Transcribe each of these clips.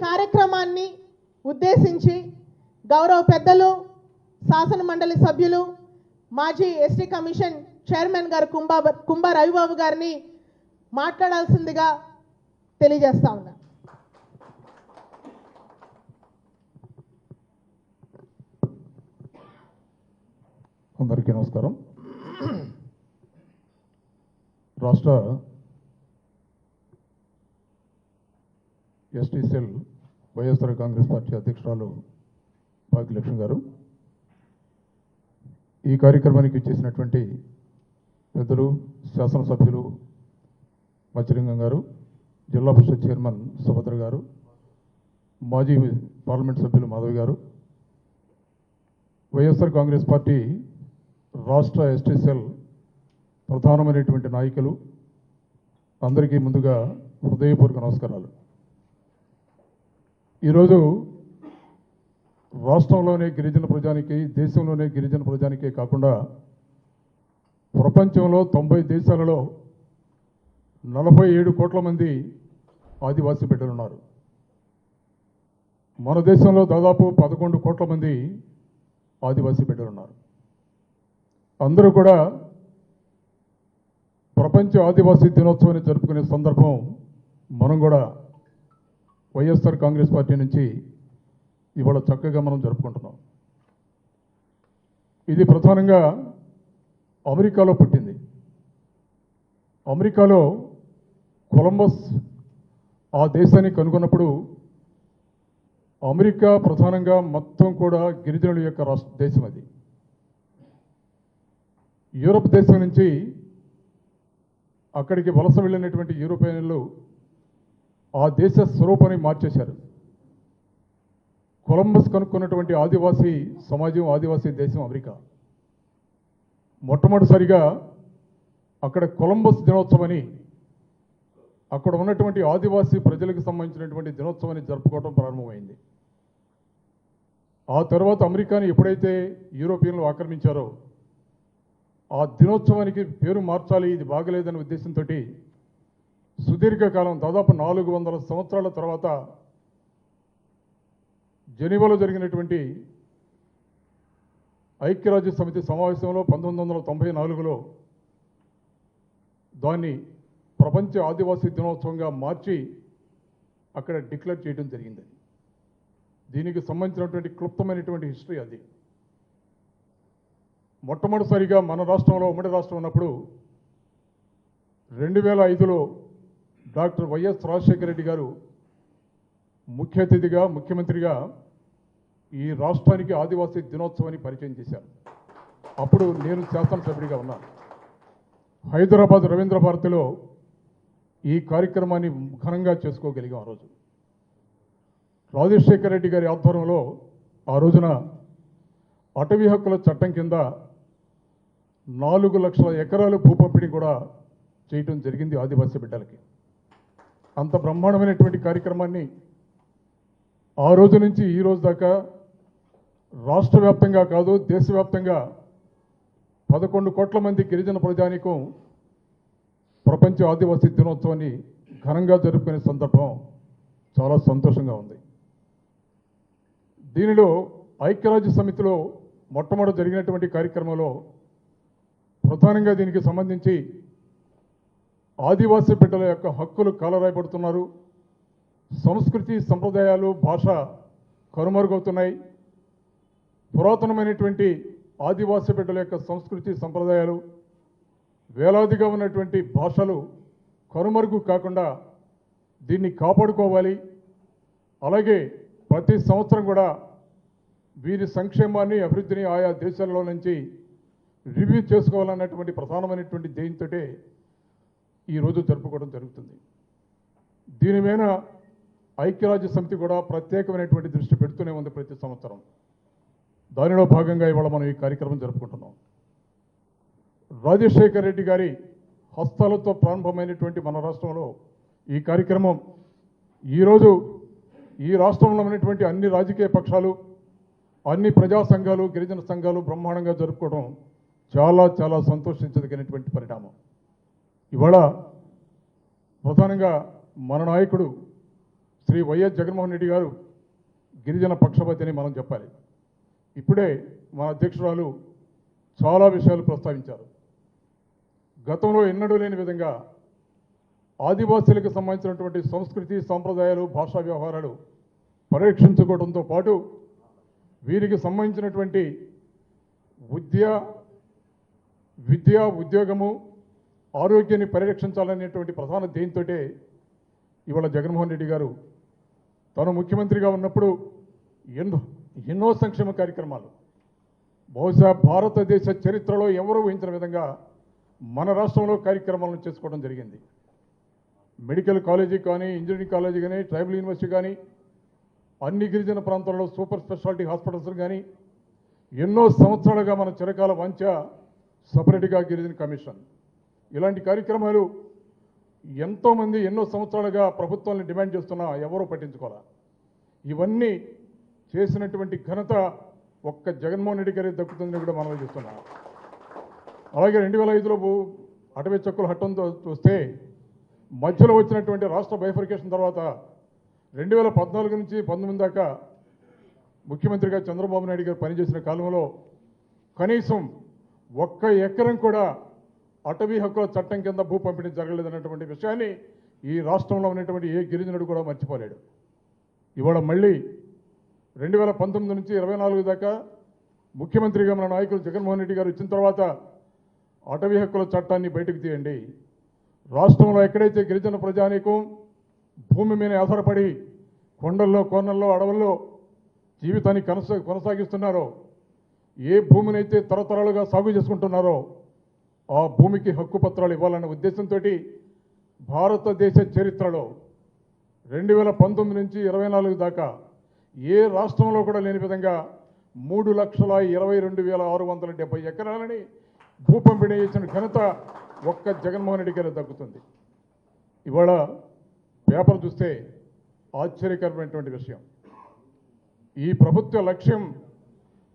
కార్యక్రమాన్ని ఉద్దేశించి గౌరవ పెద్దలు శాసన మండలి సభ్యులు మాజీ ఎస్టీ కమిషన్ చైర్మన్ గారు కుంభ రవిబాబు గారిని మాట్లాడాల్సిందిగా తెలియజేస్తా ఉన్నా. అందరికీ నమస్కారం. రాష్ట్ర ST cell YSR Congress party అధ్యక్షురాలు భాగ్యలక్ష్మి గారు, ఈ కార్యక్రమానికి ఇచ్చేసినటువంటి పెద్దలు శాసనసభ్యులు మత్స్యలింగం గారు, జిల్లా పరిషత్ చైర్మన్ సుభద్ర గారు, మాజీ పార్లమెంట్ సభ్యులు మాధవి గారు, వైఎస్ఆర్ కాంగ్రెస్ పార్టీ రాష్ట్ర ఎస్టీ సెల్ ప్రధానమైనటువంటి నాయకులు అందరికీ ముందుగా హృదయపూర్వక నమస్కారాలు. ఈరోజు రాష్ట్రంలోనే గిరిజన ప్రజానికి, దేశంలోనే గిరిజన ప్రజానికే కాకుండా ప్రపంచంలో 90 దేశాలలో 47 కోట్ల మంది ఆదివాసీ బిడ్డలున్నారు. మన దేశంలో దాదాపు 11 కోట్ల మంది ఆదివాసీ బిడ్డలున్నారు. అందరూ కూడా ప్రపంచ ఆదివాసీ దినోత్సవాన్ని జరుపుకునే సందర్భం మనం కూడా వైఎస్ఆర్ కాంగ్రెస్ పార్టీ నుంచి ఇవాళ చక్కగా మనం జరుపుకుంటున్నాం. ఇది ప్రధానంగా అమెరికాలో పుట్టింది. అమెరికాలో కొలంబస్ ఆ దేశాన్ని కనుగొన్నప్పుడు అమెరికా ప్రధానంగా మొత్తం కూడా గిరిజనుల యొక్క దేశం అది. యూరప్ దేశం నుంచి అక్కడికి వలస వెళ్ళినటువంటి యూరోపియన్లు ఆ దేశ స్వరూపాన్ని మార్చేశారు. కొలంబస్ కనుక్కున్నటువంటి ఆదివాసీ సమాజం, ఆదివాసీ దేశం అమెరికా. మొట్టమొదటిసారిగా అక్కడ కొలంబస్ దినోత్సవాన్ని, అక్కడ ఉన్నటువంటి ఆదివాసీ ప్రజలకు సంబంధించినటువంటి దినోత్సవాన్ని జరుపుకోవడం ప్రారంభమైంది. ఆ తర్వాత అమెరికాని ఎప్పుడైతే యూరోపియన్లు ఆక్రమించారో ఆ దినోత్సవానికి పేరు మార్చాలి, ఇది బాగలేదనే ఉద్దేశంతో సుదీర్ఘకాలం దాదాపు 400 సంవత్సరాల తర్వాత జెనీవాలో జరిగినటువంటి ఐక్యరాజ్య సమితి సమావేశంలో 1994లో దాన్ని ప్రపంచ ఆదివాసీ దినోత్సవంగా మార్చి అక్కడ డిక్లేర్ చేయడం జరిగింది. దీనికి సంబంధించినటువంటి క్లుప్తమైనటువంటి హిస్టరీ అది. మొట్టమొదటిసారిగా మన రాష్ట్రంలో, ఉమ్మడి రాష్ట్రం ఉన్నప్పుడు 2005లో డాక్టర్ వైఎస్ రాజశేఖర రెడ్డి గారు ముఖ్య అతిథిగా, ముఖ్యమంత్రిగా ఈ రాష్ట్రానికి ఆదివాసీ దినోత్సవాన్ని పరిచయం చేశారు. అప్పుడు నేను శాసనసభ్యుడిగా ఉన్నాను. హైదరాబాద్ రవీంద్ర భారతిలో ఈ కార్యక్రమాన్ని ఘనంగా చేసుకోగలిగాం. ఆ రోజు రాజశేఖర రెడ్డి గారి ఆధ్వర్యంలో ఆ రోజున అటవీ హక్కుల చట్టం కింద 4 లక్షల ఎకరాలు భూపంపిణీ కూడా చేయటం జరిగింది ఆదివాసీ బిడ్డలకి. అంత బ్రహ్మాండమైనటువంటి కార్యక్రమాన్ని ఆ రోజు నుంచి ఈ రోజు దాకా రాష్ట్ర వ్యాప్తంగా కాదు, దేశవ్యాప్తంగా 11 కోట్ల మంది గిరిజన ప్రజానీకం ప్రపంచ ఆదివాసీ దినోత్సవాన్ని ఘనంగా జరుపుకునే సందర్భం చాలా సంతోషంగా ఉంది. దీనిలో ఐక్యరాజ్య సమితిలో మొట్టమొదటి జరిగినటువంటి కార్యక్రమంలో ప్రధానంగా దీనికి సంబంధించి ఆదివాసీ బిడ్డల యొక్క హక్కులు కాలరాయబడుతున్నారు, సంస్కృతి సంప్రదాయాలు, భాష కనుమరుగవుతున్నాయి, పురాతనమైనటువంటి ఆదివాసీ బిడ్డల యొక్క సంస్కృతి సంప్రదాయాలు, వేలాదిగా ఉన్నటువంటి భాషలు కనుమరుగు కాకుండా దీన్ని కాపాడుకోవాలి. అలాగే ప్రతి సంవత్సరం కూడా వీరి సంక్షేమాన్ని, అభివృద్ధిని ఆయా దేశాలలో నుంచి రివ్యూ చేసుకోవాలన్నటువంటి ప్రధానమైనటువంటి ధ్యేయంతో ఈరోజు జరుపుకోవడం జరుగుతుంది. దీని మీద ఐక్యరాజ్య సమితి కూడా ప్రత్యేకమైనటువంటి దృష్టి పెడుతూనే ఉంది ప్రతి సంవత్సరం. దానిలో భాగంగా ఇవాళ మనం ఈ కార్యక్రమం జరుపుకుంటున్నాం. రాజశేఖర రెడ్డి గారి హస్తాలతో ప్రారంభమైనటువంటి మన రాష్ట్రంలో ఈ కార్యక్రమం ఈరోజు ఈ రాష్ట్రంలో ఉన్నటువంటి అన్ని రాజకీయ పక్షాలు, అన్ని ప్రజా సంఘాలు, గిరిజన సంఘాలు బ్రహ్మాండంగా జరుపుకోవడం చాలా చాలా సంతోషించదగినటువంటి పరిణామం. ఇవాళ ప్రధానంగా మన నాయకుడు శ్రీ వైఎస్ జగన్మోహన్ రెడ్డి గారు గిరిజన పక్షపాతి అని మనం చెప్పాలి. ఇప్పుడే మన అధ్యక్షురాలు చాలా విషయాలు ప్రస్తావించారు. గతంలో ఎన్నడూ లేని విధంగా ఆదివాసీలకు సంబంధించినటువంటి సంస్కృతి, సాంప్రదాయాలు, భాషా వ్యవహారాలు పరీక్షించుకోవడంతో పాటు వీరికి సంబంధించినటువంటి విద్య, ఉద్యోగము, ఆరోగ్యాన్ని పరిరక్షించాలనేటువంటి ప్రధాన ధ్యేయంతో ఇవాళ జగన్మోహన్ రెడ్డి గారు తాను ముఖ్యమంత్రిగా ఉన్నప్పుడు ఎన్నో సంక్షేమ కార్యక్రమాలు బహుశా భారతదేశ చరిత్రలో ఎవరూ ఊహించిన విధంగా మన రాష్ట్రంలో కార్యక్రమాలను చేసుకోవడం జరిగింది. మెడికల్ కాలేజీ కానీ, ఇంజనీరింగ్ కాలేజీ కానీ, ట్రైబల్ యూనివర్సిటీ కానీ, అన్ని గిరిజన ప్రాంతాల్లో సూపర్ స్పెషాలిటీ హాస్పిటల్స్ కానీ, ఎన్నో సంవత్సరాలుగా మన చిరకాల వాంఛ సపరేట్గా గిరిజన కమిషన్, ఇలాంటి కార్యక్రమాలు ఎంతోమంది ఎన్నో సంవత్సరాలుగా ప్రభుత్వాన్ని డిమాండ్ చేస్తున్నా ఎవరూ పట్టించుకోవాలి. ఇవన్నీ చేసినటువంటి ఘనత ఒక్క జగన్మోహన్ రెడ్డి గారికి దక్కుతుందని కూడా మనం చేస్తున్నాం. అలాగే 2005లో అటవీ చక్కుల హట్టంతో చూస్తే మధ్యలో వచ్చినటువంటి రాష్ట్ర బైఫర్కేషన్ తర్వాత 2014 నుంచి 19 దాకా ముఖ్యమంత్రిగా చంద్రబాబు నాయుడు గారు పనిచేసిన కాలంలో కనీసం ఒక్క ఎకరం కూడా అటవీ హక్కుల చట్టం కింద భూ పంపిణీ జరగలేదన్నటువంటి విషయాన్ని ఈ రాష్ట్రంలో ఉన్నటువంటి ఏ గిరిజనుడు కూడా మర్చిపోలేడు. ఇవాళ మళ్ళీ 2019 నుంచి 24 దాకా ముఖ్యమంత్రిగా మన నాయకులు జగన్మోహన్ రెడ్డి గారు వచ్చిన తర్వాత అటవీ హక్కుల చట్టాన్ని బయటకు తీయండి. రాష్ట్రంలో ఎక్కడైతే గిరిజన ప్రజానీకం భూమి మీద ఆధారపడి కొండల్లో, కోనల్లో, అడవుల్లో జీవితాన్ని కొనసాగిస్తున్నారో, ఏ భూమినైతే తరతరాలుగా సాగు చేసుకుంటున్నారో ఆ భూమికి హక్కు పత్రాలు ఇవ్వాలనే ఉద్దేశంతో భారతదేశ చరిత్రలో 2019 నుంచి 24 దాకా ఏ రాష్ట్రంలో కూడా లేని విధంగా 3,22,670 ఎకరాలని భూ పంపిణీ చేసిన ఘనత ఒక్క జగన్మోహన్ రెడ్డి గారికి దక్కుతుంది. ఇవాళ పేపర్ చూస్తే ఆశ్చర్యకరమైనటువంటి విషయం, ఈ ప్రభుత్వ లక్ష్యం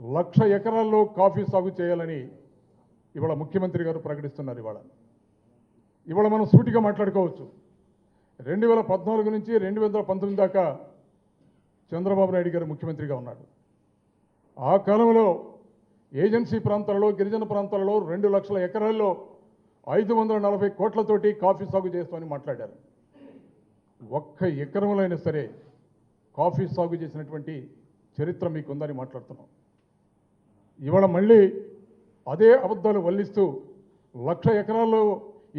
1,00,000 ఎకరాల్లో కాఫీ సాగు చేయాలని ఇవాళ ముఖ్యమంత్రి గారు ప్రకటిస్తున్నారు. ఇవాళ మనం సూటిగా మాట్లాడుకోవచ్చు. 2014 నుంచి 2019 దాకా చంద్రబాబు నాయుడు గారు ముఖ్యమంత్రిగా ఉన్నాడు. ఆ కాలంలో ఏజెన్సీ ప్రాంతాలలో, గిరిజన ప్రాంతాలలో 2 లక్షల ఎకరాల్లో 540 కోట్లతోటి కాఫీ సాగు చేస్తామని మాట్లాడారు. ఒక్క ఎకరంలో అయినా సరే కాఫీ సాగు చేసినటువంటి చరిత్ర మీకుందని మాట్లాడుతున్నాం. ఇవాళ మళ్ళీ అదే అబద్ధాలు వల్లిస్తూ 1,00,000 ఎకరాల్లో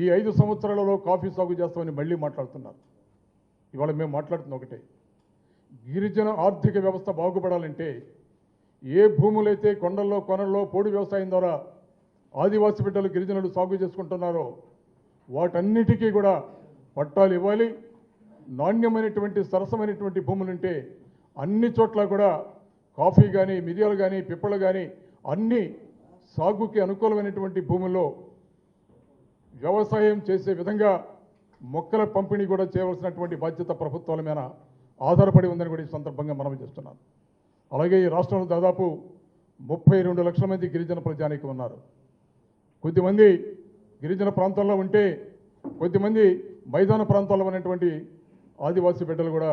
ఈ 5 సంవత్సరాలలో కాఫీ సాగు చేస్తామని మళ్ళీ మాట్లాడుతున్నారు. ఇవాళ మేము మాట్లాడుతున్న ఒకటే, గిరిజన ఆర్థిక వ్యవస్థ బాగుపడాలంటే ఏ భూములైతే కొండల్లో, కొనల్లో పోడు వ్యవసాయం ద్వారా ఆదివాసీ బిడ్డలు, గిరిజనులు సాగు చేసుకుంటున్నారో వాటన్నిటికీ కూడా పట్టాలు ఇవ్వాలి. నాణ్యమైనటువంటి, సరసమైనటువంటి భూములుంటే అన్ని చోట్ల కూడా కాఫీ కానీ, మిరియాలు కానీ, పిప్పలు కానీ అన్ని సాగుకి అనుకూలమైనటువంటి భూముల్లో వ్యవసాయం చేసే విధంగా మొక్కల పంపిణీ కూడా చేయవలసినటువంటి బాధ్యత ప్రభుత్వాల మీద ఆధారపడి ఉందని కూడా ఈ సందర్భంగా మనం చేస్తున్నాను. అలాగే ఈ రాష్ట్రంలో దాదాపు 32 లక్షల మంది గిరిజన ప్రజానీకం ఉన్నారు. కొద్దిమంది గిరిజన ప్రాంతాల్లో ఉంటే కొద్దిమంది మైదాన ప్రాంతాల్లో ఉన్నటువంటి ఆదివాసీ బిడ్డలు కూడా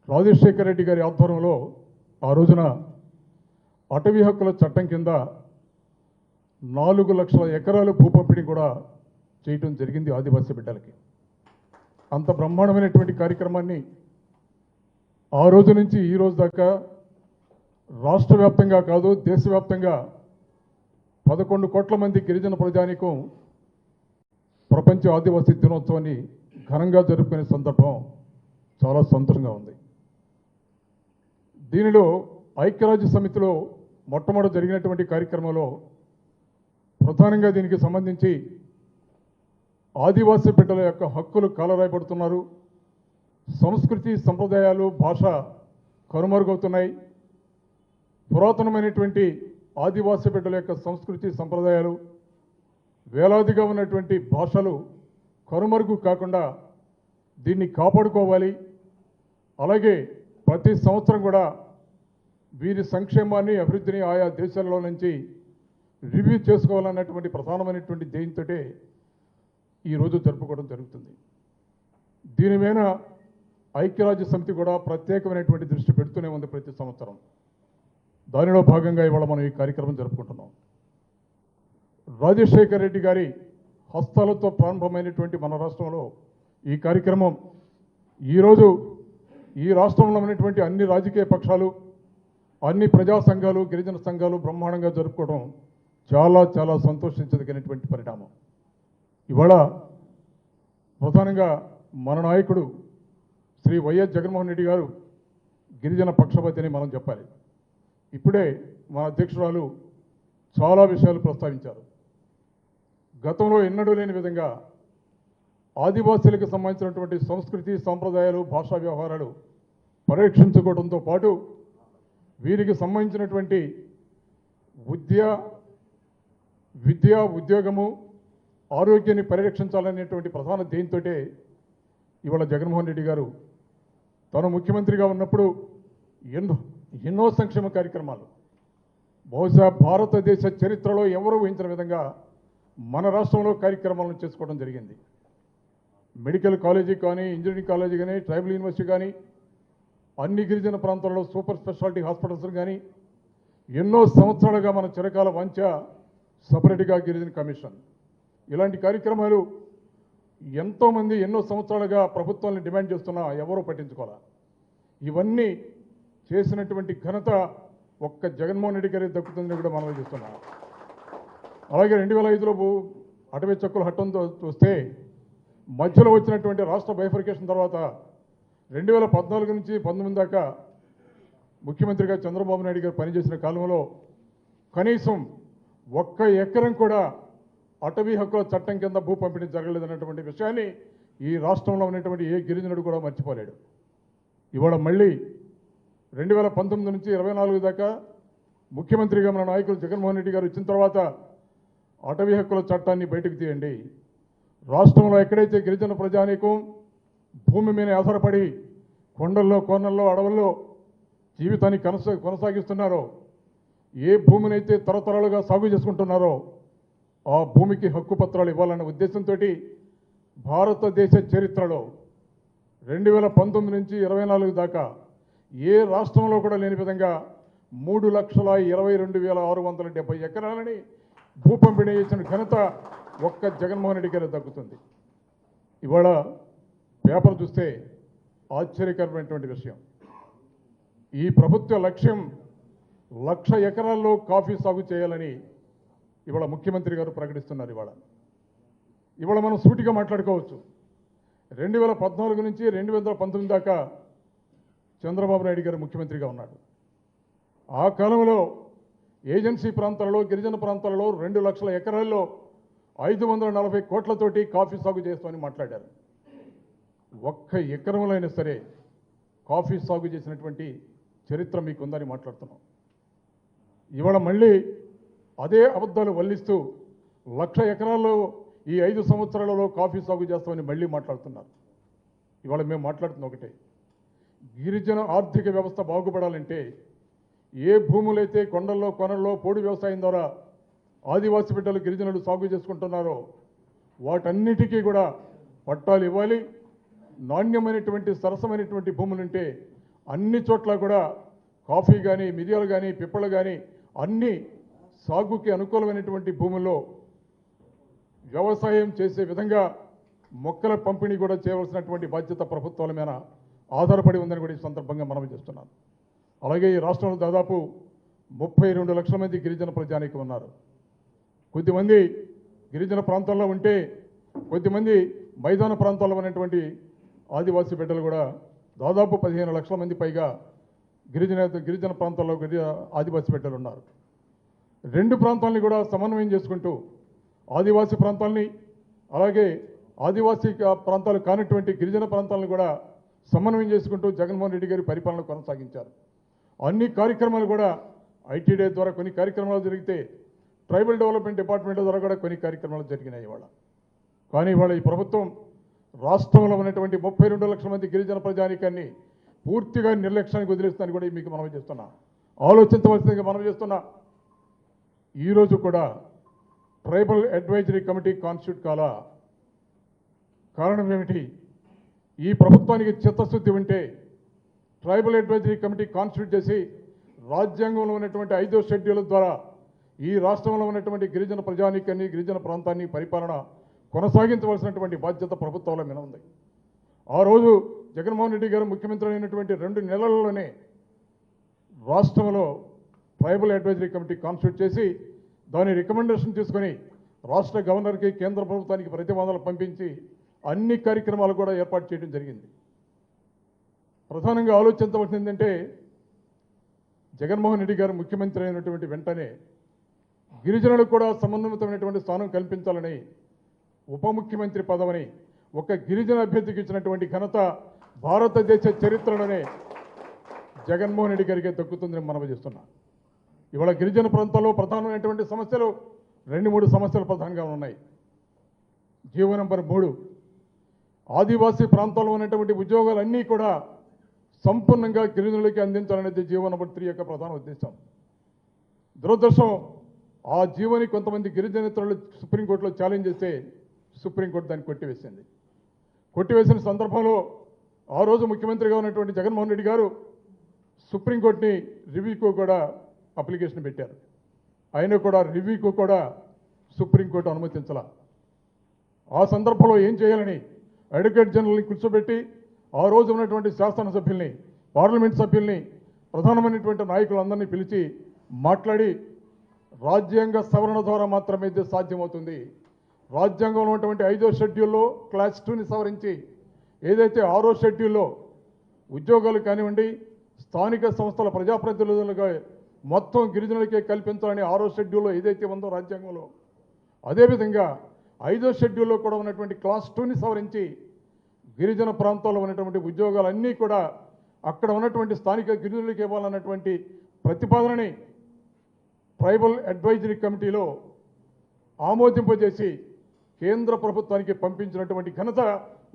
రాజశేఖర రెడ్డి గారి ఆధ్వర్యంలో ఆ రోజున అటవీ హక్కుల చట్టం కింద 4 లక్షల ఎకరాలు భూ పంపిణీ కూడా చేయటం జరిగింది ఆదివాసీ బిడ్డలకి. అంత బ్రహ్మాండమైనటువంటి కార్యక్రమాన్ని ఆ రోజు నుంచి ఈ రోజు దాకా రాష్ట్ర వ్యాప్తంగా కాదు, దేశవ్యాప్తంగా 11 కోట్ల మంది గిరిజన ప్రజానీకం ప్రపంచ ఆదివాసీ దినోత్సవాన్ని ఘనంగా జరుపుకునే సందర్భం చాలా సంతోషంగా ఉంది. దీనిలో ఐక్యరాజ్య సమితిలో మొట్టమొదటి జరిగినటువంటి కార్యక్రమంలో ప్రధానంగా దీనికి సంబంధించి ఆదివాసీ బిడ్డల యొక్క హక్కులు కాలరాయబడుతున్నారు, సంస్కృతి, సంప్రదాయాలు, భాష కనుమరుగవుతున్నాయి, పురాతనమైనటువంటి ఆదివాసీ బిడ్డల యొక్క సంస్కృతి, సంప్రదాయాలు, వేలాదిగా ఉన్నటువంటి భాషలు కనుమరుగు కాకుండా దీన్ని కాపాడుకోవాలి. అలాగే ప్రతి సంవత్సరం కూడా వీరి సంక్షేమాన్ని అభివృద్ధిని ఆయా దేశాలలో నుంచి రివ్యూ చేసుకోవాలన్నటువంటి ప్రధానమైనటువంటి ధ్యేయంతో ఈరోజు జరుపుకోవడం జరుగుతుంది. దీని మీద ఐక్యరాజ్య సమితి కూడా ప్రత్యేకమైనటువంటి దృష్టి పెడుతూనే ఉంది ప్రతి సంవత్సరం. దానిలో భాగంగా ఇవాళ మనం ఈ కార్యక్రమం జరుపుకుంటున్నాం. రాజశేఖర్ రెడ్డి గారి హస్తాలతో ప్రారంభమైనటువంటి మన రాష్ట్రంలో ఈ కార్యక్రమం ఈరోజు ఈ రాష్ట్రంలో ఉన్నటువంటి అన్ని రాజకీయ పక్షాలు, అన్ని ప్రజా సంఘాలు, గిరిజన సంఘాలు బ్రహ్మాండంగా జరుపుకోవడం చాలా చాలా సంతోషించదగినటువంటి పరిణామం. ఇవాళ ప్రధానంగా మన నాయకుడు శ్రీ వైఎస్ జగన్మోహన్ రెడ్డి గారు గిరిజన పక్షపాతి అని మనం చెప్పాలి. ఇప్పుడే మన అధ్యక్షురాలు చాలా విషయాలు ప్రస్తావించారు. గతంలో ఎన్నడూ లేని విధంగా ఆదివాసీలకు సంబంధించినటువంటి సంస్కృతి, సాంప్రదాయాలు, భాషా వ్యవహారాలు పరిరక్షించుకోవడంతో పాటు వీరికి సంబంధించినటువంటి విద్య, ఉద్యోగము, ఆరోగ్యాన్ని పరిరక్షించాలనేటువంటి ప్రధాన ధ్యేయంతో ఇవాళ జగన్మోహన్ రెడ్డి గారు తాను ముఖ్యమంత్రిగా ఉన్నప్పుడు ఎన్నో సంక్షేమ కార్యక్రమాలు బహుశా భారతదేశ చరిత్రలో ఎవరూ ఊహించిన విధంగా మన రాష్ట్రంలో కార్యక్రమాలను చేసుకోవడం జరిగింది. మెడికల్ కాలేజీ కానీ, ఇంజనీరింగ్ కాలేజీ కానీ, ట్రైబల్ యూనివర్సిటీ కానీ, అన్ని గిరిజన ప్రాంతాల్లో సూపర్ స్పెషాలిటీ హాస్పిటల్స్ కానీ, ఎన్నో సంవత్సరాలుగా మన చిరకాల వాంఛ సపరేట్గా గిరిజన కమిషన్, ఇలాంటి కార్యక్రమాలు ఎంతోమంది ఎన్నో సంవత్సరాలుగా ప్రభుత్వాన్ని డిమాండ్ చేస్తున్నా ఎవరూ పట్టించుకోవాలి. ఇవన్నీ చేసినటువంటి ఘనత ఒక్క జగన్మోహన్ రెడ్డి గారికి దక్కుతుందని కూడా మనం చేస్తున్నాం. అలాగే 2005లో అటవీ చక్కుల హట్టంతో చూస్తే మధ్యలో వచ్చినటువంటి రాష్ట్ర బైఫర్కేషన్ తర్వాత 2014 నుంచి 19 దాకా ముఖ్యమంత్రిగా చంద్రబాబు నాయుడు గారు పనిచేసిన కాలంలో కనీసం 1 ఎకరం కూడా అటవీ హక్కుల చట్టం కింద భూ పంపిణీ జరగలేదన్నటువంటి విషయాన్ని ఈ రాష్ట్రంలో ఉన్నటువంటి ఏ గిరిజనుడు కూడా మర్చిపోలేడు. ఇవాళ మళ్ళీ 2019 నుంచి 24 దాకా ముఖ్యమంత్రిగా మన నాయకులు జగన్మోహన్ రెడ్డి గారు వచ్చిన తర్వాత అటవీ హక్కుల చట్టాన్ని బయటకు తీయండి. రాష్ట్రంలో ఎక్కడైతే గిరిజన ప్రజానీకం భూమి మీద ఆధారపడి కొండల్లో, కోనల్లో, అడవుల్లో జీవితాన్ని కొనసాగిస్తున్నారో, ఏ భూమినైతే తరతరాలుగా సాగు చేసుకుంటున్నారో ఆ భూమికి హక్కు పత్రాలు ఇవ్వాలన్న ఉద్దేశంతో భారతదేశ చరిత్రలో 2019 నుంచి 24 దాకా ఏ రాష్ట్రంలో కూడా లేని విధంగా 3,22,670 ఎకరాలని భూ పంపిణీ చేసిన ఘనత ఒక్క జగన్మోహన్ రెడ్డి గారికి దక్కుతుంది. ఇవాళ పేపర్ చూస్తే ఆశ్చర్యకరమైనటువంటి విషయం, ఈ ప్రభుత్వ లక్ష్యం 1,00,000 ఎకరాల్లో కాఫీ సాగు చేయాలని ఇవాళ ముఖ్యమంత్రి గారు ప్రకటిస్తున్నారు. ఇవాళ మనం సూటిగా మాట్లాడుకోవచ్చు. 2014 నుంచి 2019 దాకా చంద్రబాబు నాయుడు గారు ముఖ్యమంత్రిగా ఉన్నాడు. ఆ కాలంలో ఏజెన్సీ ప్రాంతాలలో, గిరిజన ప్రాంతాలలో 2 లక్షల ఎకరాల్లో 540 కోట్లతోటి కాఫీ సాగు చేస్తామని మాట్లాడారు. 1 ఎకరంలో అయినా సరే కాఫీ సాగు చేసినటువంటి చరిత్ర మీకుందని మాట్లాడుతున్నాం. ఇవాళ మళ్ళీ అదే అబద్ధాలు వల్లిస్తూ 1,00,000 ఎకరాల్లో ఈ 5 సంవత్సరాలలో కాఫీ సాగు చేస్తామని మళ్ళీ మాట్లాడుతున్నారు. ఇవాళ మేము మాట్లాడుతున్న ఒకటే, గిరిజన ఆర్థిక వ్యవస్థ బాగుపడాలంటే ఏ భూములైతే కొండల్లో, కొనల్లో పోడు వ్యవసాయం ద్వారా ఆదివాసీ బిడ్డలు, గిరిజనులు సాగు చేసుకుంటున్నారో వాటన్నిటికీ కూడా పట్టాలు ఇవ్వాలి. నాణ్యమైనటువంటి, సరసమైనటువంటి భూములుంటే అన్ని చోట్ల కూడా కాఫీ కానీ, మిరియాలు కానీ, పిప్పలు కానీ అన్ని సాగుకి అనుకూలమైనటువంటి భూముల్లో వ్యవసాయం చేసే విధంగా మొక్కల పంపిణీ కూడా చేయవలసినటువంటి బాధ్యత ప్రభుత్వాల మీద ఆధారపడి ఉందని కూడా ఈ సందర్భంగా మనం చేస్తున్నాను. అలాగే ఈ రాష్ట్రంలో దాదాపు 32 లక్షల మంది గిరిజన ప్రజానీకం ఉన్నారు. కొద్దిమంది గిరిజన ప్రాంతాల్లో ఉంటే కొద్దిమంది మైదాన ప్రాంతాల్లో ఉన్నటువంటి ఆదివాసీ బిడ్డలు కూడా దాదాపు 15 లక్షల మంది పైగా గిరిజన ప్రాంతాల్లో ఆదివాసీ బిడ్డలు ఉన్నారు. 2 ప్రాంతాలని కూడా సమన్వయం చేసుకుంటూ ఆదివాసీ ప్రాంతాలని, అలాగే ఆదివాసీ ప్రాంతాలు కానటువంటి గిరిజన ప్రాంతాలను కూడా సమన్వయం చేసుకుంటూ జగన్మోహన్ రెడ్డి గారి పరిపాలన కొనసాగించారు. అన్ని కార్యక్రమాలు కూడా ఐటీడీ ద్వారా కొన్ని కార్యక్రమాలు జరిగితే ట్రైబల్ డెవలప్మెంట్ డిపార్ట్మెంట్ ద్వారా కూడా కొన్ని కార్యక్రమాలు జరిగినాయి ఇవాళ. కానీ ఇవాళ ఈ ప్రభుత్వం రాష్ట్రంలో ఉన్నటువంటి 32 లక్షల మంది గిరిజన ప్రజానీకాన్ని పూర్తిగా నిర్లక్ష్యానికి వదిలేస్తానని కూడా మీకు మనవి చేస్తున్నా. ఆలోచించవలసిందిగా మనవి చేస్తున్నా. ఈరోజు కూడా ట్రైబల్ అడ్వైజరీ కమిటీ కాన్స్టిట్యూట్ కాలా. కారణం ఏమిటి? ఈ ప్రభుత్వానికి చిత్తశుద్ధి ఉంటే ట్రైబల్ అడ్వైజరీ కమిటీ కాన్స్టిట్యూట్ చేసి రాజ్యాంగంలో ఉన్నటువంటి 5వ షెడ్యూల్ ద్వారా ఈ రాష్ట్రంలో ఉన్నటువంటి గిరిజన ప్రజానీకాన్ని, గిరిజన ప్రాంతాన్ని పరిపాలన కొనసాగించవలసినటువంటి బాధ్యత ప్రభుత్వంలో మీద ఉంది. ఆ రోజు జగన్మోహన్ రెడ్డి గారు ముఖ్యమంత్రి అయినటువంటి 2 నెలల్లోనే రాష్ట్రంలో ట్రైబల్ అడ్వైజరీ కమిటీ కాన్స్టిట్యూట్ చేసి దాని రికమెండేషన్ తీసుకొని రాష్ట్ర గవర్నర్కి, కేంద్ర ప్రభుత్వానికి ప్రతిపాదనలు పంపించి అన్ని కార్యక్రమాలు కూడా ఏర్పాటు చేయడం జరిగింది. ప్రధానంగా ఆలోచించవలసింది ఏంటంటే జగన్మోహన్ రెడ్డి గారు ముఖ్యమంత్రి అయినటువంటి వెంటనే గిరిజనులకు కూడా సమన్వయమైనటువంటి స్థానం కల్పించాలని ఉప ముఖ్యమంత్రి పదవిని ఒక గిరిజన అభ్యర్థికి ఇచ్చినటువంటి ఘనత భారతదేశ చరిత్రలోనే జగన్మోహన్ రెడ్డి గారికి దక్కుతుందని మనవి చేస్తున్నా. ఇవాళ గిరిజన ప్రాంతాల్లో ప్రధానమైనటువంటి సమస్యలు 2-3 సమస్యలు ప్రధానంగా ఉన్నాయి. జీవో నంబర్ 3 ఆదివాసీ ప్రాంతాల్లో ఉన్నటువంటి ఉద్యోగాలన్నీ కూడా సంపూర్ణంగా గిరిజనులకి అందించాలనేది జీవో నంబర్ 3 యొక్క ప్రధాన ఉద్దేశం. దురదృష్టం ఆ జీవోని కొంతమంది గిరిజనేతరులు సుప్రీంకోర్టులో ఛాలెంజ్ చేస్తే సుప్రీంకోర్టు దాన్ని కొట్టివేసింది. కొట్టివేసిన సందర్భంలో ఆ రోజు ముఖ్యమంత్రిగా ఉన్నటువంటి జగన్మోహన్ రెడ్డి గారు సుప్రీంకోర్టుని రివ్యూకు కూడా అప్లికేషన్ పెట్టారు. అయినా కూడా రివ్యూకు కూడా సుప్రీంకోర్టు అనుమతించాల. ఆ సందర్భంలో ఏం చేయాలని అడ్వకేట్ జనరల్ని కూర్చోబెట్టి ఆ రోజు ఉన్నటువంటి శాసనసభ్యుల్ని, పార్లమెంట్ సభ్యుల్ని, ప్రధానమైనటువంటి నాయకులందరినీ పిలిచి మాట్లాడి రాజ్యాంగ సవరణ ద్వారా మాత్రమే ఇది సాధ్యమవుతుంది. రాజ్యాంగంలో ఉన్నటువంటి 5వ షెడ్యూల్లో క్లాస్ 2ని సవరించి ఏదైతే 6వ షెడ్యూల్లో ఉద్యోగాలు కానివ్వండి, స్థానిక సంస్థల ప్రజాప్రతినిధులుగా మొత్తం గిరిజనులకే కల్పించాలని 6వ షెడ్యూల్లో ఏదైతే ఉందో రాజ్యాంగంలో, అదేవిధంగా 5వ షెడ్యూల్లో కూడా ఉన్నటువంటి క్లాస్ 2ని సవరించి గిరిజన ప్రాంతాల్లో ఉన్నటువంటి ఉద్యోగాలన్నీ కూడా అక్కడ ఉన్నటువంటి స్థానిక గిరిజనులకు ఇవ్వాలన్నటువంటి ప్రతిపాదనని ట్రైబల్ అడ్వైజరీ కమిటీలో ఆమోదింపజేసి కేంద్ర ప్రభుత్వానికి పంపించినటువంటి ఘనత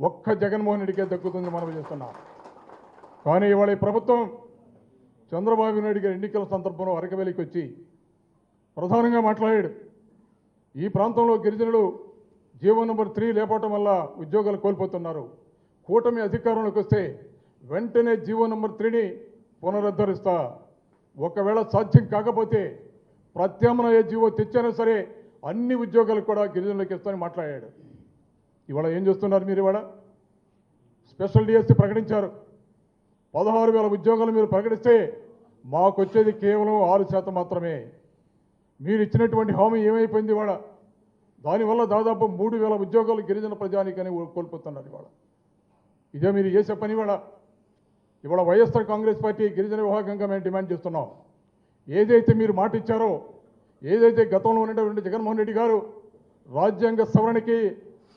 ఒక్క జగన్మోహన్ రెడ్డికే దక్కుతుందని మనం చేస్తున్నాం. కానీ ఇవాళ ఈ ప్రభుత్వం చంద్రబాబు నాయుడు గారి ఎన్నికల సందర్భంలో అరకవెలికి వచ్చి ప్రధానంగా మాట్లాడాడు. ఈ ప్రాంతంలో గిరిజనులు జీవో నంబర్ 3 లేపటం వల్ల ఉద్యోగాలు కోల్పోతున్నారు. కూటమి అధికారంలోకి వస్తే వెంటనే జీవో నంబర్ 3ని పునరుద్ధరిస్తా. ఒకవేళ సాధ్యం కాకపోతే ప్రత్యామ్నాయ జీవో తెచ్చైనా సరే అన్ని ఉద్యోగాలు కూడా గిరిజనులకు ఇస్తామని మాట్లాడాడు. ఇవాళ ఏం చేస్తున్నారు మీరు? ఇవాళ స్పెషల్ డిఎస్సీ ప్రకటించారు. 16,000 ఉద్యోగాలు మీరు ప్రకటిస్తే మాకు వచ్చేది కేవలం 6% మాత్రమే. మీరు ఇచ్చినటువంటి హామీ ఏమైపోయింది? ఇవాళ దానివల్ల దాదాపు 3,000 ఉద్యోగాలు గిరిజన ప్రజానికని కోల్పోతున్నారు. ఇవాళ ఇదే మీరు చేసే పని. ఇవాళ వైఎస్ఆర్ కాంగ్రెస్ పార్టీ గిరిజన విభాగంగా మేము డిమాండ్ చేస్తున్నాం. ఏదైతే మీరు మాట ఇచ్చారో, ఏదైతే గతంలో ఉన్నటువంటి జగన్మోహన్ రెడ్డి గారు రాజ్యాంగ సవరణకి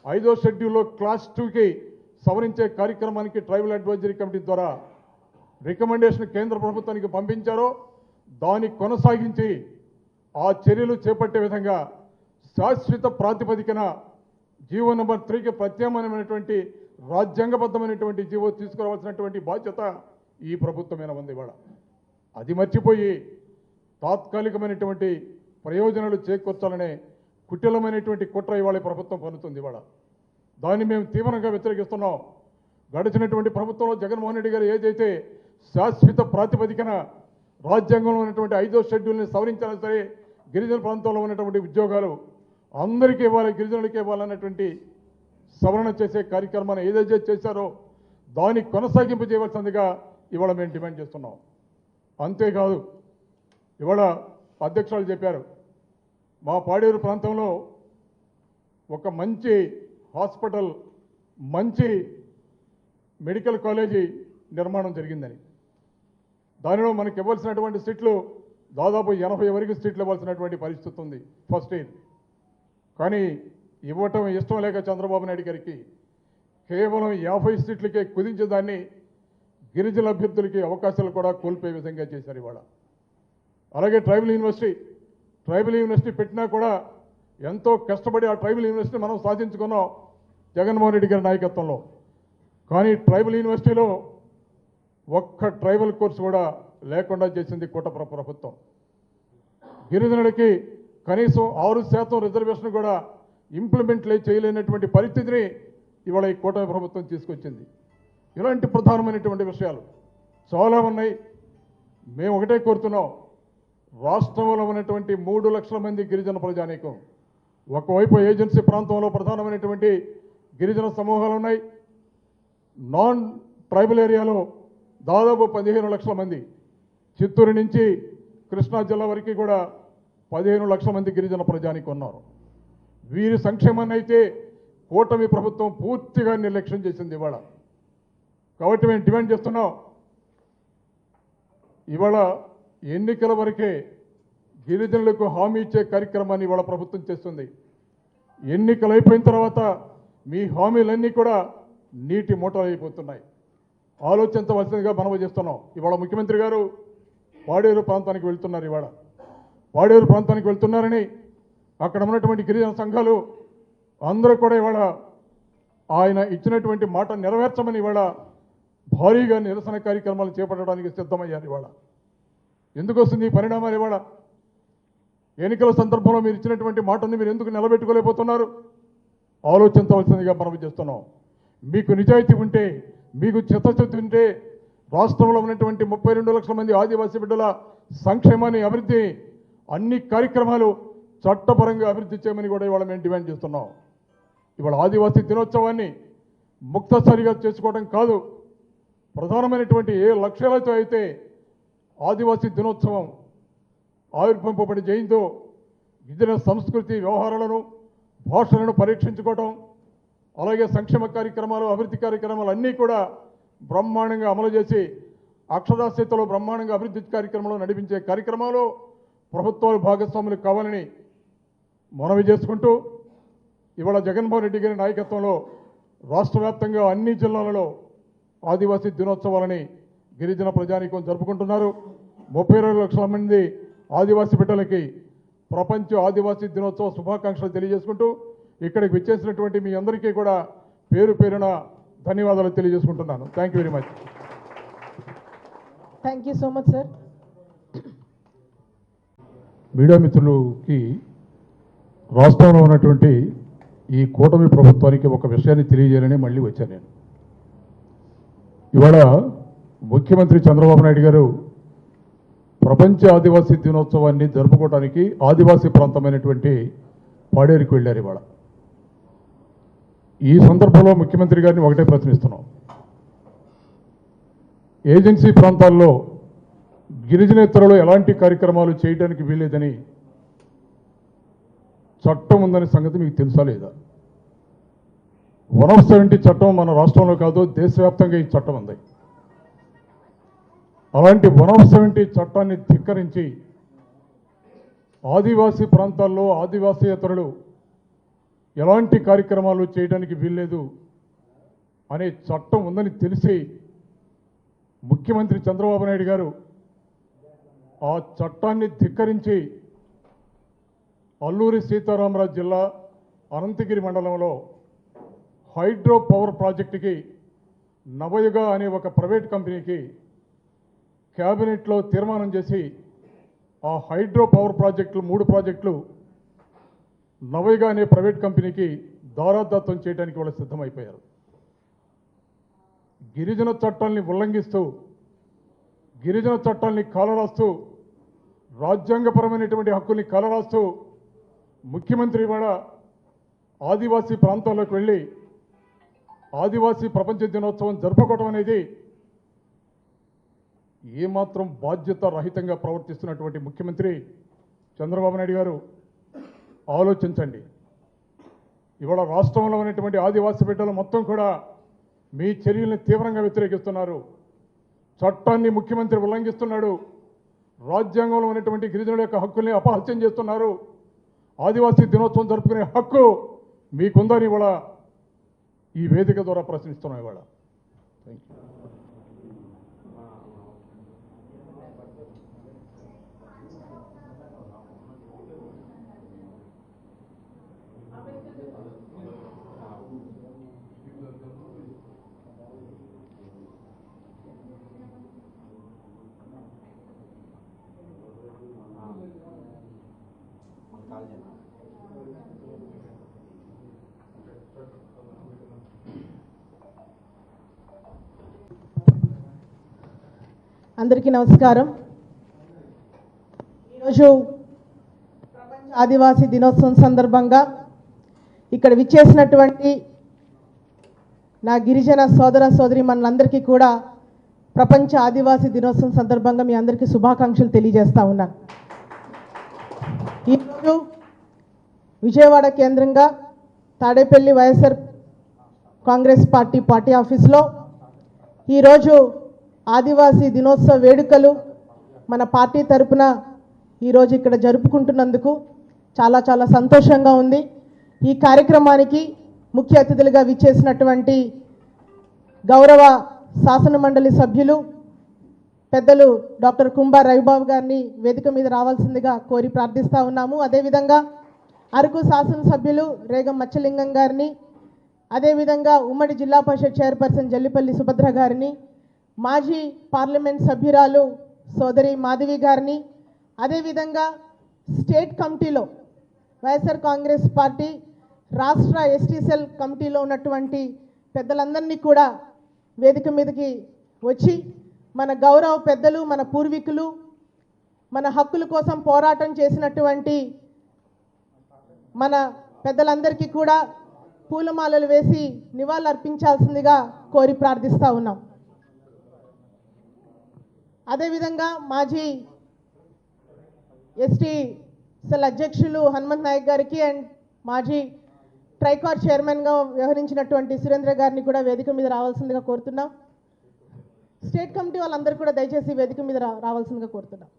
5వ షెడ్యూల్లో క్లాస్ 2కి సవరించే కార్యక్రమానికి ట్రైబల్ అడ్వైజరీ కమిటీ ద్వారా రికమెండేషన్ కేంద్ర ప్రభుత్వానికి పంపించారో దాన్ని కొనసాగించి ఆ చర్యలు చేపట్టే విధంగా శాశ్వత ప్రాతిపదికన జీవో నంబర్ 3కి ప్రత్యామ్నాయమైనటువంటి రాజ్యాంగబద్ధమైనటువంటి జీవో తీసుకురావాల్సినటువంటి బాధ్యత ఈ ప్రభుత్వమైన ఉంది. ఇవాళ అది మర్చిపోయి తాత్కాలికమైనటువంటి ప్రయోజనాలు చేకూర్చాలనే కుటిలమైనటువంటి కుట్ర ఇవాళ ప్రభుత్వం పన్నుతుంది. ఇవాళ దాన్ని మేము తీవ్రంగా వ్యతిరేకిస్తున్నాం. గడిచినటువంటి ప్రభుత్వంలో జగన్మోహన్ రెడ్డి గారు ఏదైతే శాశ్వత ప్రాతిపదికన రాజ్యాంగంలో ఉన్నటువంటి 5వ షెడ్యూల్ని సవరించాలని సరే గిరిజన ప్రాంతంలో ఉన్నటువంటి ఉద్యోగాలు అందరికీ ఇవ్వాలి, గిరిజనులకి ఇవ్వాలన్నటువంటి సవరణ చేసే కార్యక్రమాన్ని ఏదైతే చేశారో దాన్ని కొనసాగింపు చేయవలసిందిగా ఇవాళ మేము డిమాండ్ చేస్తున్నాం. అంతేకాదు, ఇవాళ అధ్యక్షులు చెప్పారు, మా పాడేరు ప్రాంతంలో ఒక మంచి హాస్పిటల్, మంచి మెడికల్ కాలేజీ నిర్మాణం జరిగిందని. దానిలో మనకి ఇవ్వాల్సినటువంటి సీట్లు దాదాపు 80 వరకు సీట్లు ఇవ్వాల్సినటువంటి పరిస్థితి ఉంది ఫస్ట్ ఇయర్. కానీ ఇవ్వటం ఇష్టం లేక చంద్రబాబు నాయుడు గారికి కేవలం 50 సీట్లకే కుదించే దాన్ని గిరిజన అభ్యర్థులకి అవకాశాలు కూడా కోల్పోయే విధంగా చేశారు ఇవాళ. అలాగే ట్రైబల్ యూనివర్సిటీ పెట్టినా కూడా ఎంతో కష్టపడి ఆ ట్రైబల్ యూనివర్సిటీ మనం సాధించుకున్నాం. జగన్మోహన్ రెడ్డి గారి నాయకత్వంలో. కానీ ట్రైబల్ యూనివర్సిటీలో ఒక్క ట్రైబల్ కోర్సు కూడా లేకుండా చేసింది కూటమి ప్రభుత్వం. గిరిజనులకి కనీసం 6% రిజర్వేషన్ కూడా ఇంప్లిమెంట్ చేయలేనటువంటి పరిస్థితిని ఇవాళ ఈ కూటమి ప్రభుత్వం తీసుకొచ్చింది. ఇలాంటి ప్రధానమైనటువంటి విషయాలు చాలా ఉన్నాయి. మేము ఒకటే కోరుతున్నాం, రాష్ట్రంలో ఉన్నటువంటి 3 లక్షల మంది గిరిజన ప్రజానీకం, ఒకవైపు ఏజెన్సీ ప్రాంతంలో ప్రధానమైనటువంటి గిరిజన సమూహాలు ఉన్నాయి, నాన్ ట్రైబల్ ఏరియాలో దాదాపు 15 లక్షల మంది, చిత్తూరు నుంచి కృష్ణా జిల్లా వరకు కూడా 15 లక్షల మంది గిరిజన ప్రజానీకం ఉన్నారు. వీరి సంక్షేమాన్ని అయితే కూటమి ప్రభుత్వం పూర్తిగా నిర్లక్ష్యం చేసింది ఇవాళ. కాబట్టి మేము డిమాండ్ చేస్తున్నాం, ఇవాళ ఎన్నికల వరకే గిరిజనులకు హామీ ఇచ్చే కార్యక్రమాన్ని ఇవాళ ప్రభుత్వం చేస్తుంది. ఎన్నికలు అయిపోయిన తర్వాత మీ హామీలన్నీ కూడా నీటి మూటలు అయిపోతున్నాయి. ఆలోచించవలసిందిగా మనవి చేస్తున్నాం. ఇవాళ ముఖ్యమంత్రి గారు పాడేరు ప్రాంతానికి వెళ్తున్నారు. ఇవాళ పాడేరు ప్రాంతానికి వెళ్తున్నారని అక్కడ ఉన్నటువంటి గిరిజన సంఘాలు అందరూ కూడా ఇవాళ ఆయన ఇచ్చినటువంటి మాట నెరవేర్చమని ఇవాళ భారీగా నిరసన కార్యక్రమాలు చేపట్టడానికి సిద్ధమయ్యారు. ఇవాళ ఎందుకు వస్తుంది ఈ పరిణామాలు? ఇవాళ ఎన్నికల సందర్భంలో మీరు ఇచ్చినటువంటి మాటను మీరు ఎందుకు నిలబెట్టుకోలేకపోతున్నారు? ఆలోచించవలసిందిగా మనవి చేస్తున్నాం. మీకు నిజాయితీ ఉంటే, మీకు చిత్తశుద్ధి ఉంటే రాష్ట్రంలో ఉన్నటువంటి 32 లక్షల మంది ఆదివాసీ బిడ్డల సంక్షేమాన్ని, అభివృద్ధి, అన్ని కార్యక్రమాలు చట్టపరంగా అభివృద్ధి చేయమని కూడా ఇవాళ మేము డిమాండ్ చేస్తున్నాం. ఇవాళ ఆదివాసీ దినోత్సవాన్ని ముక్తసరిగా చేసుకోవడం కాదు, ప్రధానమైనటువంటి ఏ లక్ష్యాలతో అయితే ఆదివాసీ దినోత్సవం ఆవిర్భవింపబడి జయంతో గిరిజన సంస్కృతి, వ్యవహారాలను, భాషలను పరీక్షించుకోవటం, అలాగే సంక్షేమ కార్యక్రమాలు, అభివృద్ధి కార్యక్రమాలు అన్నీ కూడా బ్రహ్మాండంగా అమలు చేసి అక్షరాస్యతలో బ్రహ్మాండంగా అభివృద్ధి కార్యక్రమాలు నడిపించే కార్యక్రమాలు ప్రభుత్వాలు భాగస్వాములు కావాలని మనవి చేసుకుంటూ, ఇవాళ జగన్మోహన్ రెడ్డి గారి నాయకత్వంలో రాష్ట్ర వ్యాప్తంగా అన్ని జిల్లాలలో ఆదివాసీ దినోత్సవాలని గిరిజన ప్రజానీకం జరుపుకుంటున్నారు. 32 లక్షల మంది ఆదివాసీ బిడ్డలకి ప్రపంచ ఆదివాసీ దినోత్సవ శుభాకాంక్షలు తెలియజేసుకుంటూ, ఇక్కడికి విచ్చేసినటువంటి మీ అందరికీ కూడా పేరు పేరున ధన్యవాదాలు తెలియజేసుకుంటున్నాను. Thank you very much. Thank you so much sir. Media మిత్రులకి రాష్ట్రంలో ఉన్నటువంటి ఈ కూటమి ప్రభుత్వానికి ఒక విషయాన్ని తెలియజేయాలని మళ్ళీ వచ్చాను నేను. ఇవాళ ముఖ్యమంత్రి చంద్రబాబు నాయుడు గారు ప్రపంచ ఆదివాసీ దినోత్సవాన్ని జరుపుకోవడానికి ఆదివాసీ ప్రాంతమైనటువంటి పాడేరుకు వెళ్ళారు. ఇవాళ ఈ సందర్భంలో ముఖ్యమంత్రి గారిని ఒకటే ప్రశ్నిస్తున్నాం, ఏజెన్సీ ప్రాంతాల్లో గిరిజనేతరులు ఎలాంటి కార్యక్రమాలు చేయడానికి వీల్లేదని చట్టం ఉందనే సంగతి మీకు తెలుసా లేదా? 170 చట్టం మన రాష్ట్రంలో కాదు, దేశవ్యాప్తంగా ఈ చట్టం ఉంది. అలాంటి 170 చట్టాన్ని ధిక్కరించి ఆదివాసీ ప్రాంతాల్లో ఆదివాసీయేతరులు ఎలాంటి కార్యక్రమాలు చేయడానికి వీల్లేదు అనే చట్టం ఉందని తెలిసి ముఖ్యమంత్రి చంద్రబాబు నాయుడు గారు ఆ చట్టాన్ని ధిక్కరించి అల్లూరి సీతారామరాజు జిల్లా అనంతగిరి మండలంలో హైడ్రో పవర్ ప్రాజెక్టుకి నవయుగ అనే ఒక ప్రైవేట్ కంపెనీకి క్యాబినెట్లో తీర్మానం చేసి ఆ హైడ్రో పవర్ ప్రాజెక్టులు 3 ప్రాజెక్టులు నవయుగ అనే ప్రైవేట్ కంపెనీకి దారాదత్తం చేయడానికి వాళ్ళు సిద్ధమైపోయారు. గిరిజన చట్టాల్ని ఉల్లంఘిస్తూ, గిరిజన చట్టాల్ని కాలరాస్తూ, రాజ్యాంగపరమైనటువంటి హక్కుల్ని కాలరాస్తూ ముఖ్యమంత్రి ఇవాళ ఆదివాసీ ప్రాంతాల్లోకి వెళ్ళి ఆదివాసీ ప్రపంచ దినోత్సవం జరుపుకోవడం అనేది ఏమాత్రం బాధ్యత రహితంగా ప్రవర్తిస్తున్నటువంటి ముఖ్యమంత్రి చంద్రబాబు నాయుడు గారు ఆలోచించండి. ఇవాళ రాష్ట్రంలో ఉన్నటువంటి ఆదివాసీ బిడ్డలు మొత్తం కూడా మీ చర్యల్ని తీవ్రంగా వ్యతిరేకిస్తున్నారు. చట్టాన్ని ముఖ్యమంత్రి ఉల్లంఘిస్తున్నాడు. రాజ్యాంగంలో ఉన్నటువంటి గిరిజనుల యొక్క హక్కుల్ని అపహత్యం చేస్తున్నారు. ఆదివాసీ దినోత్సవం జరుపుకునే హక్కు మీకుందని ఇవాళ ఈ వేదిక ద్వారా ప్రశ్నిస్తున్నాం. ఇవాళ థ్యాంక్ యూ. అందరికీ నమస్కారం. ఈరోజు ప్రపంచ ఆదివాసీ దినోత్సవం సందర్భంగా ఇక్కడ విచ్చేసినటువంటి నా గిరిజన సోదర సోదరీమణులందరికీ కూడా ప్రపంచ ఆదివాసీ దినోత్సవం సందర్భంగా మీ అందరికీ శుభాకాంక్షలు తెలియజేస్తా ఉన్నాను. ఈరోజు విజయవాడ కేంద్రంగా తాడేపల్లి వైఎస్ఆర్ కాంగ్రెస్ పార్టీ ఆఫీస్లో ఈరోజు ఆదివాసీ దినోత్సవ వేడుకలు మన పార్టీ తరపున ఈరోజు ఇక్కడ జరుపుకుంటున్నందుకు చాలా చాలా సంతోషంగా ఉంది. ఈ కార్యక్రమానికి ముఖ్య అతిథులుగా విచ్చేసినటువంటి గౌరవ శాసన మండలి సభ్యులు పెద్దలు డాక్టర్ కుంభా రవిబాబు గారిని వేదిక మీద రావాల్సిందిగా కోరి ప్రార్థిస్తూ ఉన్నాము. అదేవిధంగా అరకు శాసనసభ్యులు రేగం మచ్చలింగం గారిని, అదేవిధంగా ఉమ్మడి జిల్లా పరిషత్ చైర్పర్సన్ జల్లిపల్లి సుభద్ర గారిని, మాజీ పార్లమెంట్ సభ్యురాలు సోదరి మాధవి గారిని, అదేవిధంగా స్టేట్ కమిటీలో వైఎస్ఆర్ కాంగ్రెస్ పార్టీ రాష్ట్ర ఎస్టీ సెల్ కమిటీలో ఉన్నటువంటి పెద్దలందరినీ కూడా వేదిక మీదకి వచ్చి మన గౌరవ పెద్దలు, మన పూర్వీకులు, మన హక్కుల కోసం పోరాటం చేసినటువంటి మన పెద్దలందరికీ కూడా పూలమాలలు వేసి నివాళులు అర్పించాల్సిందిగా కోరి ప్రార్థిస్తూ ఉన్నాం. అదేవిధంగా మాజీ ఎస్టీ సెల్ అధ్యక్షులు హనుమంత్ నాయక్ గారికి అండ్ మాజీ ట్రైకార్ చైర్మన్గా వ్యవహరించినటువంటి సురేంద్ర గారిని కూడా వేదిక మీద రావాల్సిందిగా కోరుతున్నాం. స్టేట్ కమిటీ వాళ్ళందరూ కూడా దయచేసి వేదిక మీద రావాల్సిందిగా కోరుతున్నాం.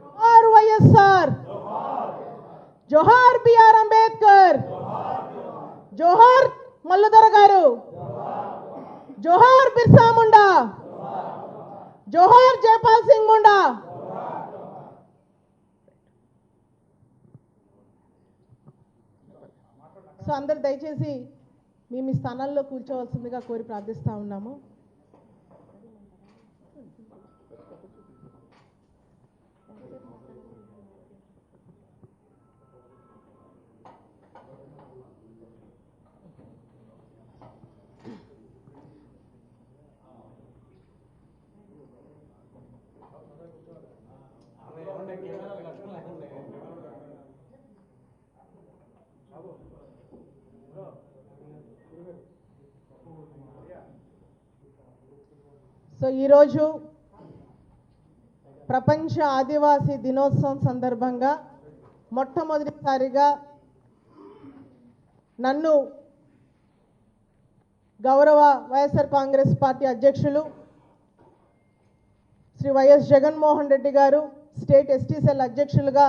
జోహార్ వైఎస్ఆర్, జోహార్ బిఆర్ అంబేద్కర్, జోహార్ మల్లుదొర గారు, జోహార్ బిర్సా ముండా, జోహార్ జైపాల్ సింగ్ ముండా. సో అందరు దయచేసి మేము ఈ స్థానాల్లో కూర్చోవలసిందిగా కోరి ప్రార్థిస్తూ ఉన్నాము. సో ఈరోజు ప్రపంచ ఆదివాసీ దినోత్సవం సందర్భంగా మొట్టమొదటిసారిగా నన్ను గౌరవ వైఎస్ఆర్ కాంగ్రెస్ పార్టీ అధ్యక్షులు శ్రీ వైఎస్ జగన్మోహన్ రెడ్డి గారు స్టేట్ ఎస్టీ సెల్ అధ్యక్షులుగా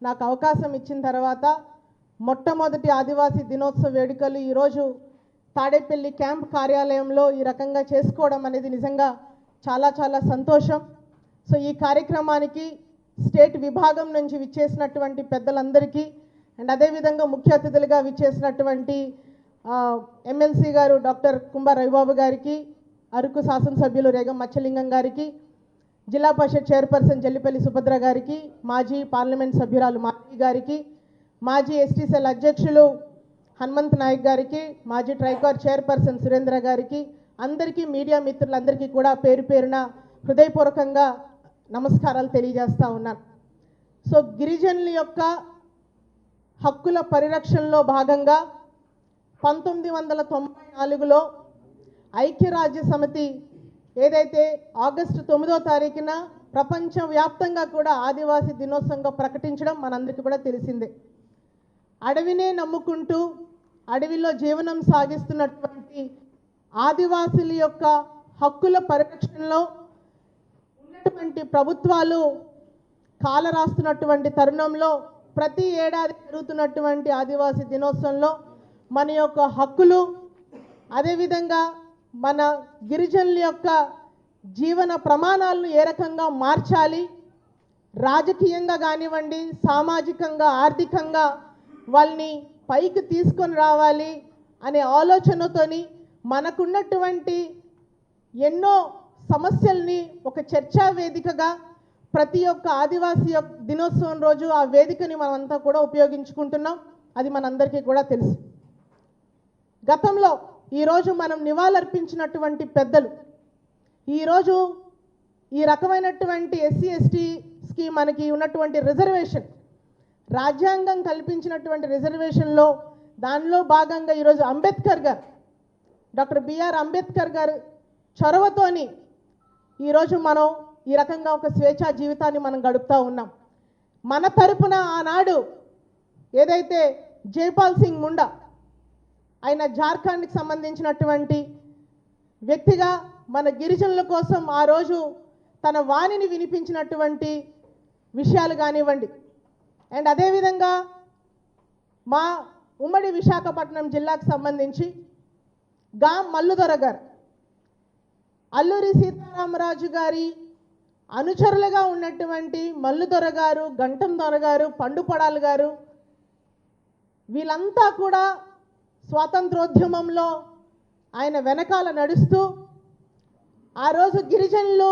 నాకు అవకాశం ఇచ్చిన తర్వాత మొట్టమొదటి ఆదివాసీ దినోత్సవ వేడుకలు ఈరోజు తాడేపల్లి క్యాంప్ కార్యాలయంలో ఈ రకంగా చేసుకోవడం అనేది నిజంగా చాలా చాలా సంతోషం. సో ఈ కార్యక్రమానికి స్టేట్ విభాగం నుంచి విచ్చేసినటువంటి పెద్దలందరికీ అండ్ అదేవిధంగా ముఖ్య అతిథులుగా విచ్చేసినటువంటి ఎమ్మెల్సీ గారు డాక్టర్ కుంభ రవిబాబు గారికి, అరకు శాసనసభ్యులు రేగం మచ్చలింగం గారికి, జిల్లా పరిషత్ చైర్పర్సన్ జల్లిపల్లి సుభద్ర గారికి, మాజీ పార్లమెంట్ సభ్యురాలు మాధవి గారికి, మాజీ ఎస్టీ సెల్ అధ్యక్షులు హనుమంత్ నాయక్ గారికి, మాజీ ట్రైకార్ చైర్పర్సన్ సురేంద్ర గారికి, అందరికీ మీడియా మిత్రులందరికీ కూడా పేరు పేరున హృదయపూర్వకంగా నమస్కారాలు తెలియజేస్తా ఉన్నాను. సో గిరిజనుల యొక్క హక్కుల పరిరక్షణలో భాగంగా 1994లో ఐక్యరాజ్య సమితి ఏదైతే ఆగస్టు 9వ తారీఖున ప్రపంచవ్యాప్తంగా కూడా ఆదివాసీ దినోత్సవంగా ప్రకటించడం మనందరికీ కూడా తెలిసిందే. అడవినే నమ్ముకుంటూ అడవిలో జీవనం సాగిస్తున్నటువంటి ఆదివాసుల యొక్క హక్కుల పరిరక్షణలో ఉన్నటువంటి ప్రభుత్వాలు కాలరాస్తున్నటువంటి తరుణంలో ప్రతి ఏడాది జరుగుతున్నటువంటి ఆదివాసీ దినోత్సవంలో మన యొక్క హక్కులు, అదేవిధంగా మన గిరిజనుల యొక్క జీవన ప్రమాణాలను ఏ రకంగా మార్చాలి, రాజకీయంగా కానివ్వండి, సామాజికంగా, ఆర్థికంగా వాళ్ళని పైకి తీసుకొని రావాలి అనే ఆలోచనతోని మనకున్నటువంటి ఎన్నో సమస్యల్ని ఒక చర్చా వేదికగా ప్రతి ఒక్క ఆదివాసీ దినోత్సవం రోజు ఆ వేదికని మనమంతా కూడా ఉపయోగించుకుంటున్నాం. అది మనందరికీ కూడా తెలుసు. గతంలో ఈరోజు మనం నివాళులర్పించినటువంటి పెద్దలు ఈరోజు ఈ రకమైనటువంటి ఎస్సీ ఎస్టీస్కి మనకి ఉన్నటువంటి రిజర్వేషన్, రాజ్యాంగం కల్పించినటువంటి రిజర్వేషన్లో దానిలో భాగంగా ఈరోజు అంబేద్కర్ గారు, డాక్టర్ బిఆర్ అంబేద్కర్ గారు చొరవతోని ఈరోజు మనం ఈ రకంగా ఒక స్వేచ్ఛా జీవితాన్ని మనం గడుపుతూ ఉన్నాం. మన తరపున ఆనాడు ఏదైతే జైపాల్ సింగ్ ముండా ఆయన జార్ఖండ్కి సంబంధించినటువంటి వ్యక్తిగా మన గిరిజనుల కోసం ఆ రోజు తన వాణిని వినిపించినటువంటి విషయాలు కానివ్వండి, అండ్ అదేవిధంగా మా ఉమ్మడి విశాఖపట్నం జిల్లాకు సంబంధించి గాం మల్లుదొర గారు, అల్లూరి సీతారామరాజు గారి అనుచరులుగా ఉన్నటువంటి మల్లుదొర గారు, గంటం దొర గారు, పండుపడాలు గారు, వీళ్ళంతా కూడా స్వాతంత్రోద్యమంలో ఆయన వెనకాల నడుస్తూ ఆ రోజు గిరిజనులు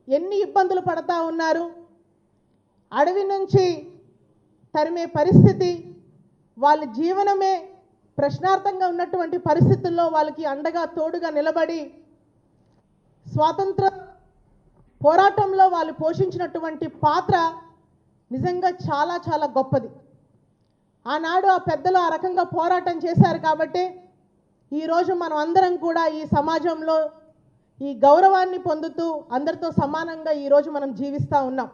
ఎన్ని ఇబ్బందులు పడతా ఉన్నారు, అడవి నుంచి తరిమే పరిస్థితి, వాళ్ళ జీవనమే ప్రశ్నార్థంగా ఉన్నటువంటి పరిస్థితుల్లో వాళ్ళకి అండగా తోడుగా నిలబడి స్వాతంత్ర పోరాటంలో వాళ్ళు పోషించినటువంటి పాత్ర నిజంగా చాలా చాలా గొప్పది. ఆనాడు ఆ పెద్దలు ఆ రకంగా పోరాటం చేశారు కాబట్టి ఈరోజు మనం అందరం కూడా ఈ సమాజంలో ఈ గౌరవాన్ని పొందుతూ అందరితో సమానంగా ఈరోజు మనం జీవిస్తూ ఉన్నాం.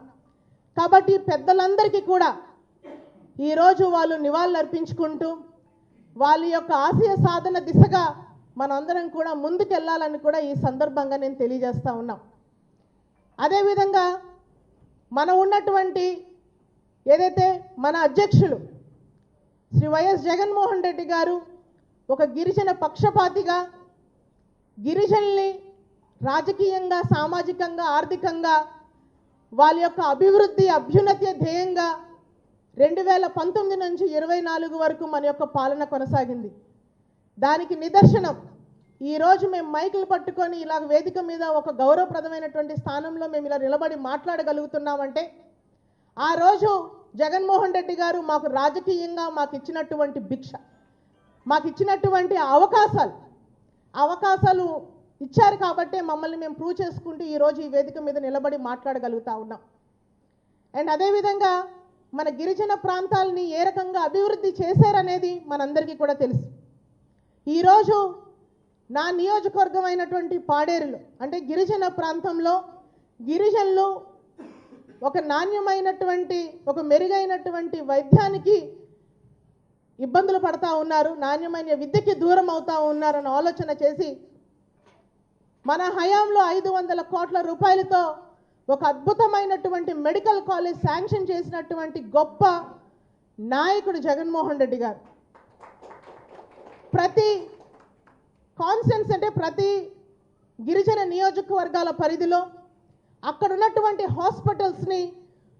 కాబట్టి పెద్దలందరికీ కూడా ఈరోజు వాళ్ళు నివాళులు అర్పించుకుంటూ వాళ్ళ యొక్క ఆశయ సాధన దిశగా మనందరం కూడా ముందుకెళ్ళాలని కూడా ఈ సందర్భంగా నేను తెలియజేస్తూ ఉన్నాం. అదేవిధంగా మనం ఉన్నటువంటి ఏదైతే మన అధ్యక్షులు శ్రీ వైఎస్ జగన్మోహన్ రెడ్డి గారు ఒక గిరిజన పక్షపాతిగా గిరిజనుల్ని రాజకీయంగా, సామాజికంగా, ఆర్థికంగా వాళ్ళ యొక్క అభివృద్ధి, అభ్యున్నతి ధ్యేయంగా 2019 నుంచి 24 వరకు మన యొక్క పాలన కొనసాగింది. దానికి నిదర్శనం ఈరోజు మేము మైకులు పట్టుకొని ఇలా వేదిక మీద ఒక గౌరవప్రదమైనటువంటి స్థానంలో మేము ఇలా నిలబడి మాట్లాడగలుగుతున్నామంటే ఆ రోజు జగన్మోహన్ రెడ్డి గారు మాకు రాజకీయంగా మాకు ఇచ్చినటువంటి భిక్ష, మాకు ఇచ్చినటువంటి అవకాశాలు ఇచ్చారు కాబట్టే మమ్మల్ని మేము ప్రూవ్ చేసుకుంటూ ఈరోజు ఈ వేదిక మీద నిలబడి మాట్లాడగలుగుతా ఉన్నాం. అండ్ అదేవిధంగా మన గిరిజన ప్రాంతాలని ఏ రకంగా అభివృద్ధి చేశారనేది మనందరికీ కూడా తెలుసు. ఈరోజు నా నియోజకవర్గం అయినటువంటి పాడేరులో అంటే గిరిజన ప్రాంతంలో గిరిజనులు ఒక నాణ్యమైనటువంటి, ఒక మెరుగైనటువంటి వైద్యానికి ఇబ్బందులు పడతా ఉన్నారు, నాణ్యమైన విద్యకి దూరం అవుతా ఉన్నారని ఆలోచన చేసి మన హయాంలో 500 కోట్ల రూపాయలతో ఒక అద్భుతమైనటువంటి మెడికల్ కాలేజ్ శాంక్షన్ చేసినటువంటి గొప్ప నాయకుడు జగన్మోహన్ రెడ్డి గారు. ప్రతి కాన్స్టెన్స్ అంటే ప్రతి గిరిజన నియోజకవర్గాల పరిధిలో అక్కడ ఉన్నటువంటి హాస్పిటల్స్ని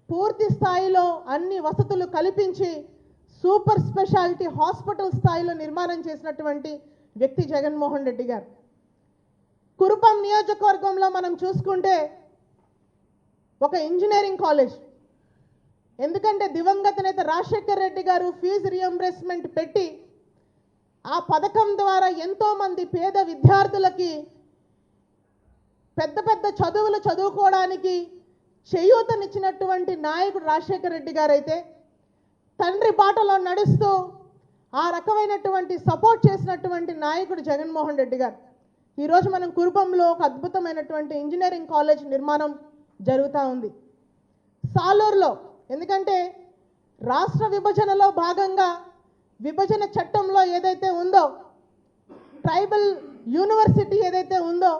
పూర్తి స్థాయిలో అన్ని వసతులు కల్పించి సూపర్ స్పెషాలిటీ హాస్పిటల్ స్థాయిలో నిర్మాణం చేసినటువంటి వ్యక్తి జగన్మోహన్ రెడ్డి గారు. కురుపం నియోజకవర్గంలో మనం చూసుకుంటే ఒక ఇంజనీరింగ్ కాలేజ్, ఎందుకంటే దివంగత నేత రాజశేఖర్ రెడ్డి గారు ఫీజు రియంబర్స్మెంట్ పెట్టి ఆ పథకం ద్వారా ఎంతోమంది పేద విద్యార్థులకి పెద్ద పెద్ద చదువులు చదువుకోవడానికి చేయూతనిచ్చినటువంటి నాయకుడు రాజశేఖర్ రెడ్డి గారు అయితే తండ్రి బాటలో నడుస్తూ ఆ రకమైనటువంటి సపోర్ట్ చేసినటువంటి నాయకుడు జగన్మోహన్ రెడ్డి గారు. ఈరోజు మనం కురుపంలో ఒక అద్భుతమైనటువంటి ఇంజనీరింగ్ కాలేజ్ నిర్మాణం జరుగుతూ ఉంది. సాలూరులో, ఎందుకంటే రాష్ట్ర విభజనలో భాగంగా విభజన చట్టంలో ఏదైతే ఉందో ట్రైబల్ యూనివర్సిటీ ఏదైతే ఉందో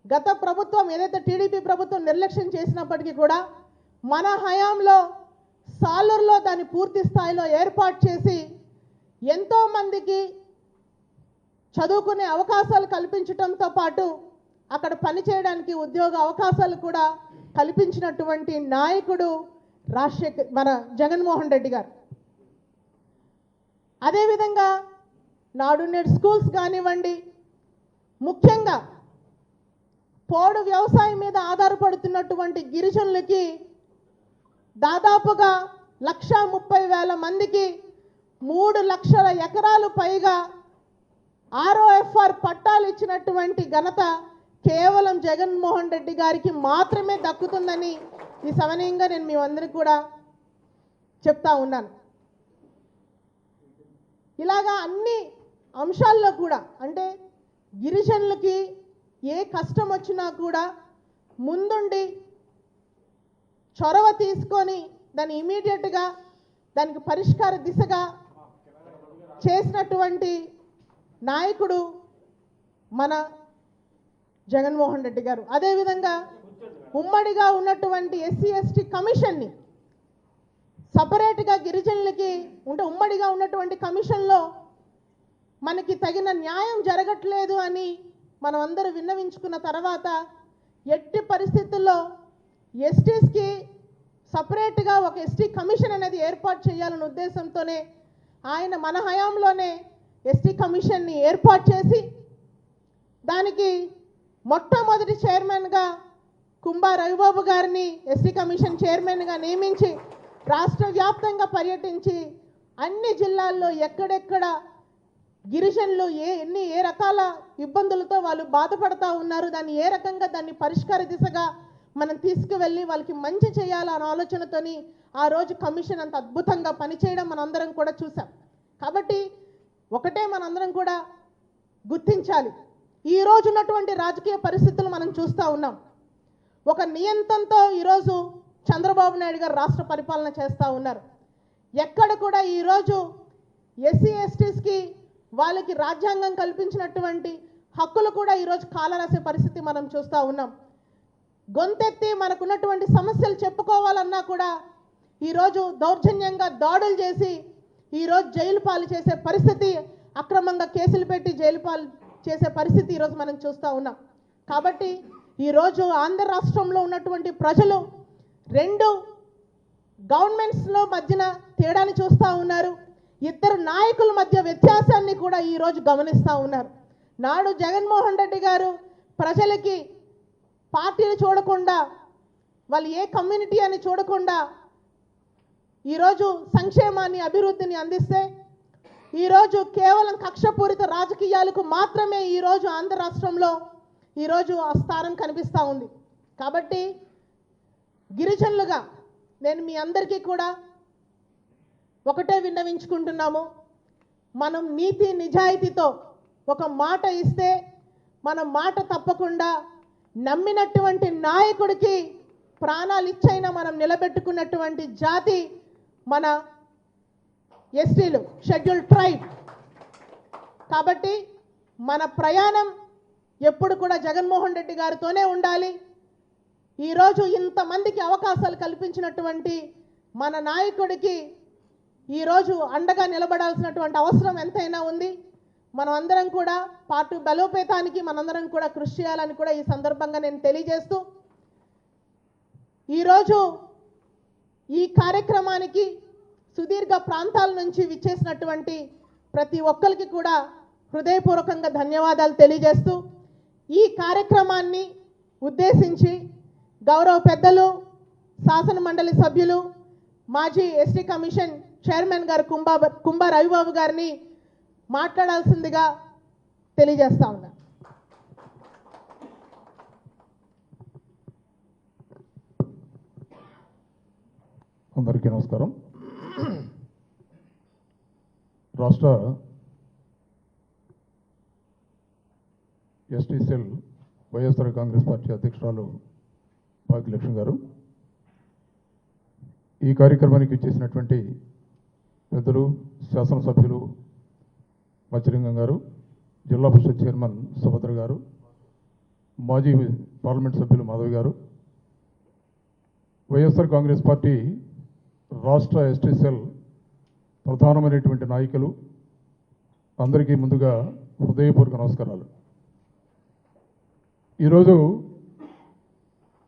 గత ప్రభుత్వం ఏదైతే టీడీపీ ప్రభుత్వం నిర్లక్ష్యం చేసినప్పటికీ కూడా మన హయాంలో సాలూరులో దాన్ని పూర్తి స్థాయిలో ఏర్పాటు చేసి ఎంతోమందికి చదువుకునే అవకాశాలు కల్పించడంతో పాటు అక్కడ పనిచేయడానికి ఉద్యోగ అవకాశాలు కూడా కల్పించినటువంటి నాయకుడు మన జగన్మోహన్ రెడ్డి గారు. అదేవిధంగా నాడు నేడు స్కూల్స్ కానివ్వండి, ముఖ్యంగా పోడు వ్యవసాయం మీద ఆధారపడుతున్నటువంటి గిరిజనులకి దాదాపుగా 1,30,000 మందికి 3 లక్షల ఎకరాలు పైగా ఆర్ఓఎఫ్ఆర్ పట్టాలు ఇచ్చినటువంటి ఘనత కేవలం జగన్మోహన్ రెడ్డి గారికి మాత్రమే దక్కుతుందని ఈ సమయంగా నేను మీ అందరికీ కూడా చెప్తా ఉన్నాను. ఇలాగా అన్ని అంశాల్లో కూడా అంటే గిరిజనులకి ఏ కష్టం వచ్చినా కూడా ముందుండి చొరవ తీసుకొని దాన్ని ఇమీడియట్గా దానికి పరిష్కార దిశగా చేసినటువంటి నాయకుడు మన జగన్మోహన్ రెడ్డి గారు. అదేవిధంగా ఉమ్మడిగా ఉన్నటువంటి ఎస్సీ ఎస్టీ కమిషన్ని సపరేట్గా గిరిజనులకి ఉమ్మడిగా ఉన్నటువంటి కమిషన్లో మనకి తగిన న్యాయం జరగట్లేదు అని మనం అందరూ విన్నవించుకున్న తర్వాత ఎట్టి పరిస్థితుల్లో ఎస్టీస్కి సపరేట్గా ఒక ఎస్టీ కమిషన్ అనేది ఏర్పాటు చేయాలనే ఉద్దేశంతోనే ఆయన మన హయాంలోనే ఎస్టీ కమిషన్ని ఏర్పాటు చేసి దానికి మొట్టమొదటి చైర్మన్గా కుంభా రవిబాబు గారిని ఎస్టీ కమిషన్ చైర్మన్గా నియమించి రాష్ట్ర వ్యాప్తంగా పర్యటించి అన్ని జిల్లాల్లో ఎక్కడెక్కడ గిరిజనులు ఏ రకాల ఇబ్బందులతో వాళ్ళు బాధపడతా ఉన్నారు, దాన్ని ఏ రకంగా దాన్ని పరిష్కార దిశగా మనం తీసుకువెళ్ళి వాళ్ళకి మంచి చేయాలన్న ఆలోచనతోని ఆ రోజు కమిషన్ అంత అద్భుతంగా పనిచేయడం మనందరం కూడా చూసాం. కాబట్టి ఒకటే మనందరం కూడా గుర్తించాలి, ఈ రోజు ఉన్నటువంటి రాజకీయ పరిస్థితులు మనం చూస్తూ ఉన్నాం. ఒక నియంత్రణతో ఈరోజు చంద్రబాబు నాయుడు గారు రాష్ట్ర పరిపాలన చేస్తూ ఉన్నారు. ఎక్కడ కూడా ఈరోజు ఎస్సీ ఎస్టీస్కి వాళ్ళకి రాజ్యాంగం కల్పించినటువంటి హక్కులు కూడా ఈరోజు కాలరాసే పరిస్థితి మనం చూస్తూ ఉన్నాం. గొంతెత్తి మనకున్నటువంటి సమస్యలు చెప్పుకోవాలన్నా కూడా ఈరోజు దౌర్జన్యంగా దాడులు చేసి ఈరోజు జైలు పాలు చేసే పరిస్థితి, అక్రమంగా కేసులు పెట్టి జైలు పాలు చేసే పరిస్థితి ఈరోజు మనం చూస్తూ ఉన్నాం. కాబట్టి ఈరోజు ఆంధ్ర రాష్ట్రంలో ఉన్నటువంటి ప్రజలు రెండు గవర్నమెంట్స్లో మధ్యన తేడాని చూస్తూ ఉన్నారు. ఇద్దరు నాయకుల మధ్య వ్యత్యాసాన్ని కూడా ఈరోజు గమనిస్తూ ఉన్నారు. నాడు జగన్మోహన్ రెడ్డి గారు ప్రజలకి పార్టీని చూడకుండా, వాళ్ళు ఏ కమ్యూనిటీ అని చూడకుండా ఈరోజు సంక్షేమాన్ని అభివృద్ధిని అందిస్తే ఈరోజు కేవలం కక్షపూరిత రాజకీయాలకు మాత్రమే ఈరోజు ఆంధ్ర రాష్ట్రంలో ఈరోజు ఆ స్థానం కనిపిస్తూ ఉంది. కాబట్టి గిరిజనులుగా నేను మీ అందరికీ కూడా ఒకటే విన్నవించుకుంటున్నాము, మనం నీతి నిజాయితీతో ఒక మాట ఇస్తే మనం మాట తప్పకుండా నమ్మినటువంటి నాయకుడికి ప్రాణాలు ఇచ్చైనా మనం నిలబెట్టుకున్నటువంటి జాతి మన ఎస్టీలు, షెడ్యూల్ ట్రైబ్. కాబట్టి మన ప్రయాణం ఎప్పుడు కూడా జగన్మోహన్ రెడ్డి గారితోనే ఉండాలి. ఈరోజు ఇంతమందికి అవకాశాలు కల్పించినటువంటి మన నాయకుడికి ఈరోజు అండగా నిలబడాల్సినటువంటి అవసరం ఎంతైనా ఉంది. మనం అందరం కూడా పార్టీ బలోపేతానికి మనందరం కూడా కృషి చేయాలని కూడా ఈ సందర్భంగా నేను తెలియజేస్తూ, ఈరోజు ఈ కార్యక్రమానికి సుదీర్ఘ ప్రాంతాల నుంచి విచ్చేసినటువంటి ప్రతి ఒక్కరికి కూడా హృదయపూర్వకంగా ధన్యవాదాలు తెలియజేస్తూ, ఈ కార్యక్రమాన్ని ఉద్దేశించి గౌరవ పెద్దలు, శాసన మండలి సభ్యులు, మాజీ ఎస్టీ కమిషన్ చైర్మన్ గారు కుంభా రవిబాబు గారిని మాట్లాడాల్సిందిగా తెలియజేస్తా ఉన్నా. అందరికీ నమస్కారం. రాష్ట్ర ST cell YSR Congress party అధ్యక్షురాలు భాగ్యలక్ష్మి గారు, ఈ కార్యక్రమానికి ఇచ్చేసినటువంటి పెద్దలు, శాసనసభ్యులు మత్స్యలింగం గారు, జిల్లా పరిషత్ చైర్మన్ సుభద్ర గారు, మాజీ పార్లమెంట్ సభ్యులు మాధవి గారు, వైఎస్ఆర్ కాంగ్రెస్ పార్టీ రాష్ట్ర ఎస్టీ సెల్ ప్రధానమైనటువంటి నాయకులు అందరికీ ముందుగా హృదయపూర్వక నమస్కారాలు. ఈరోజు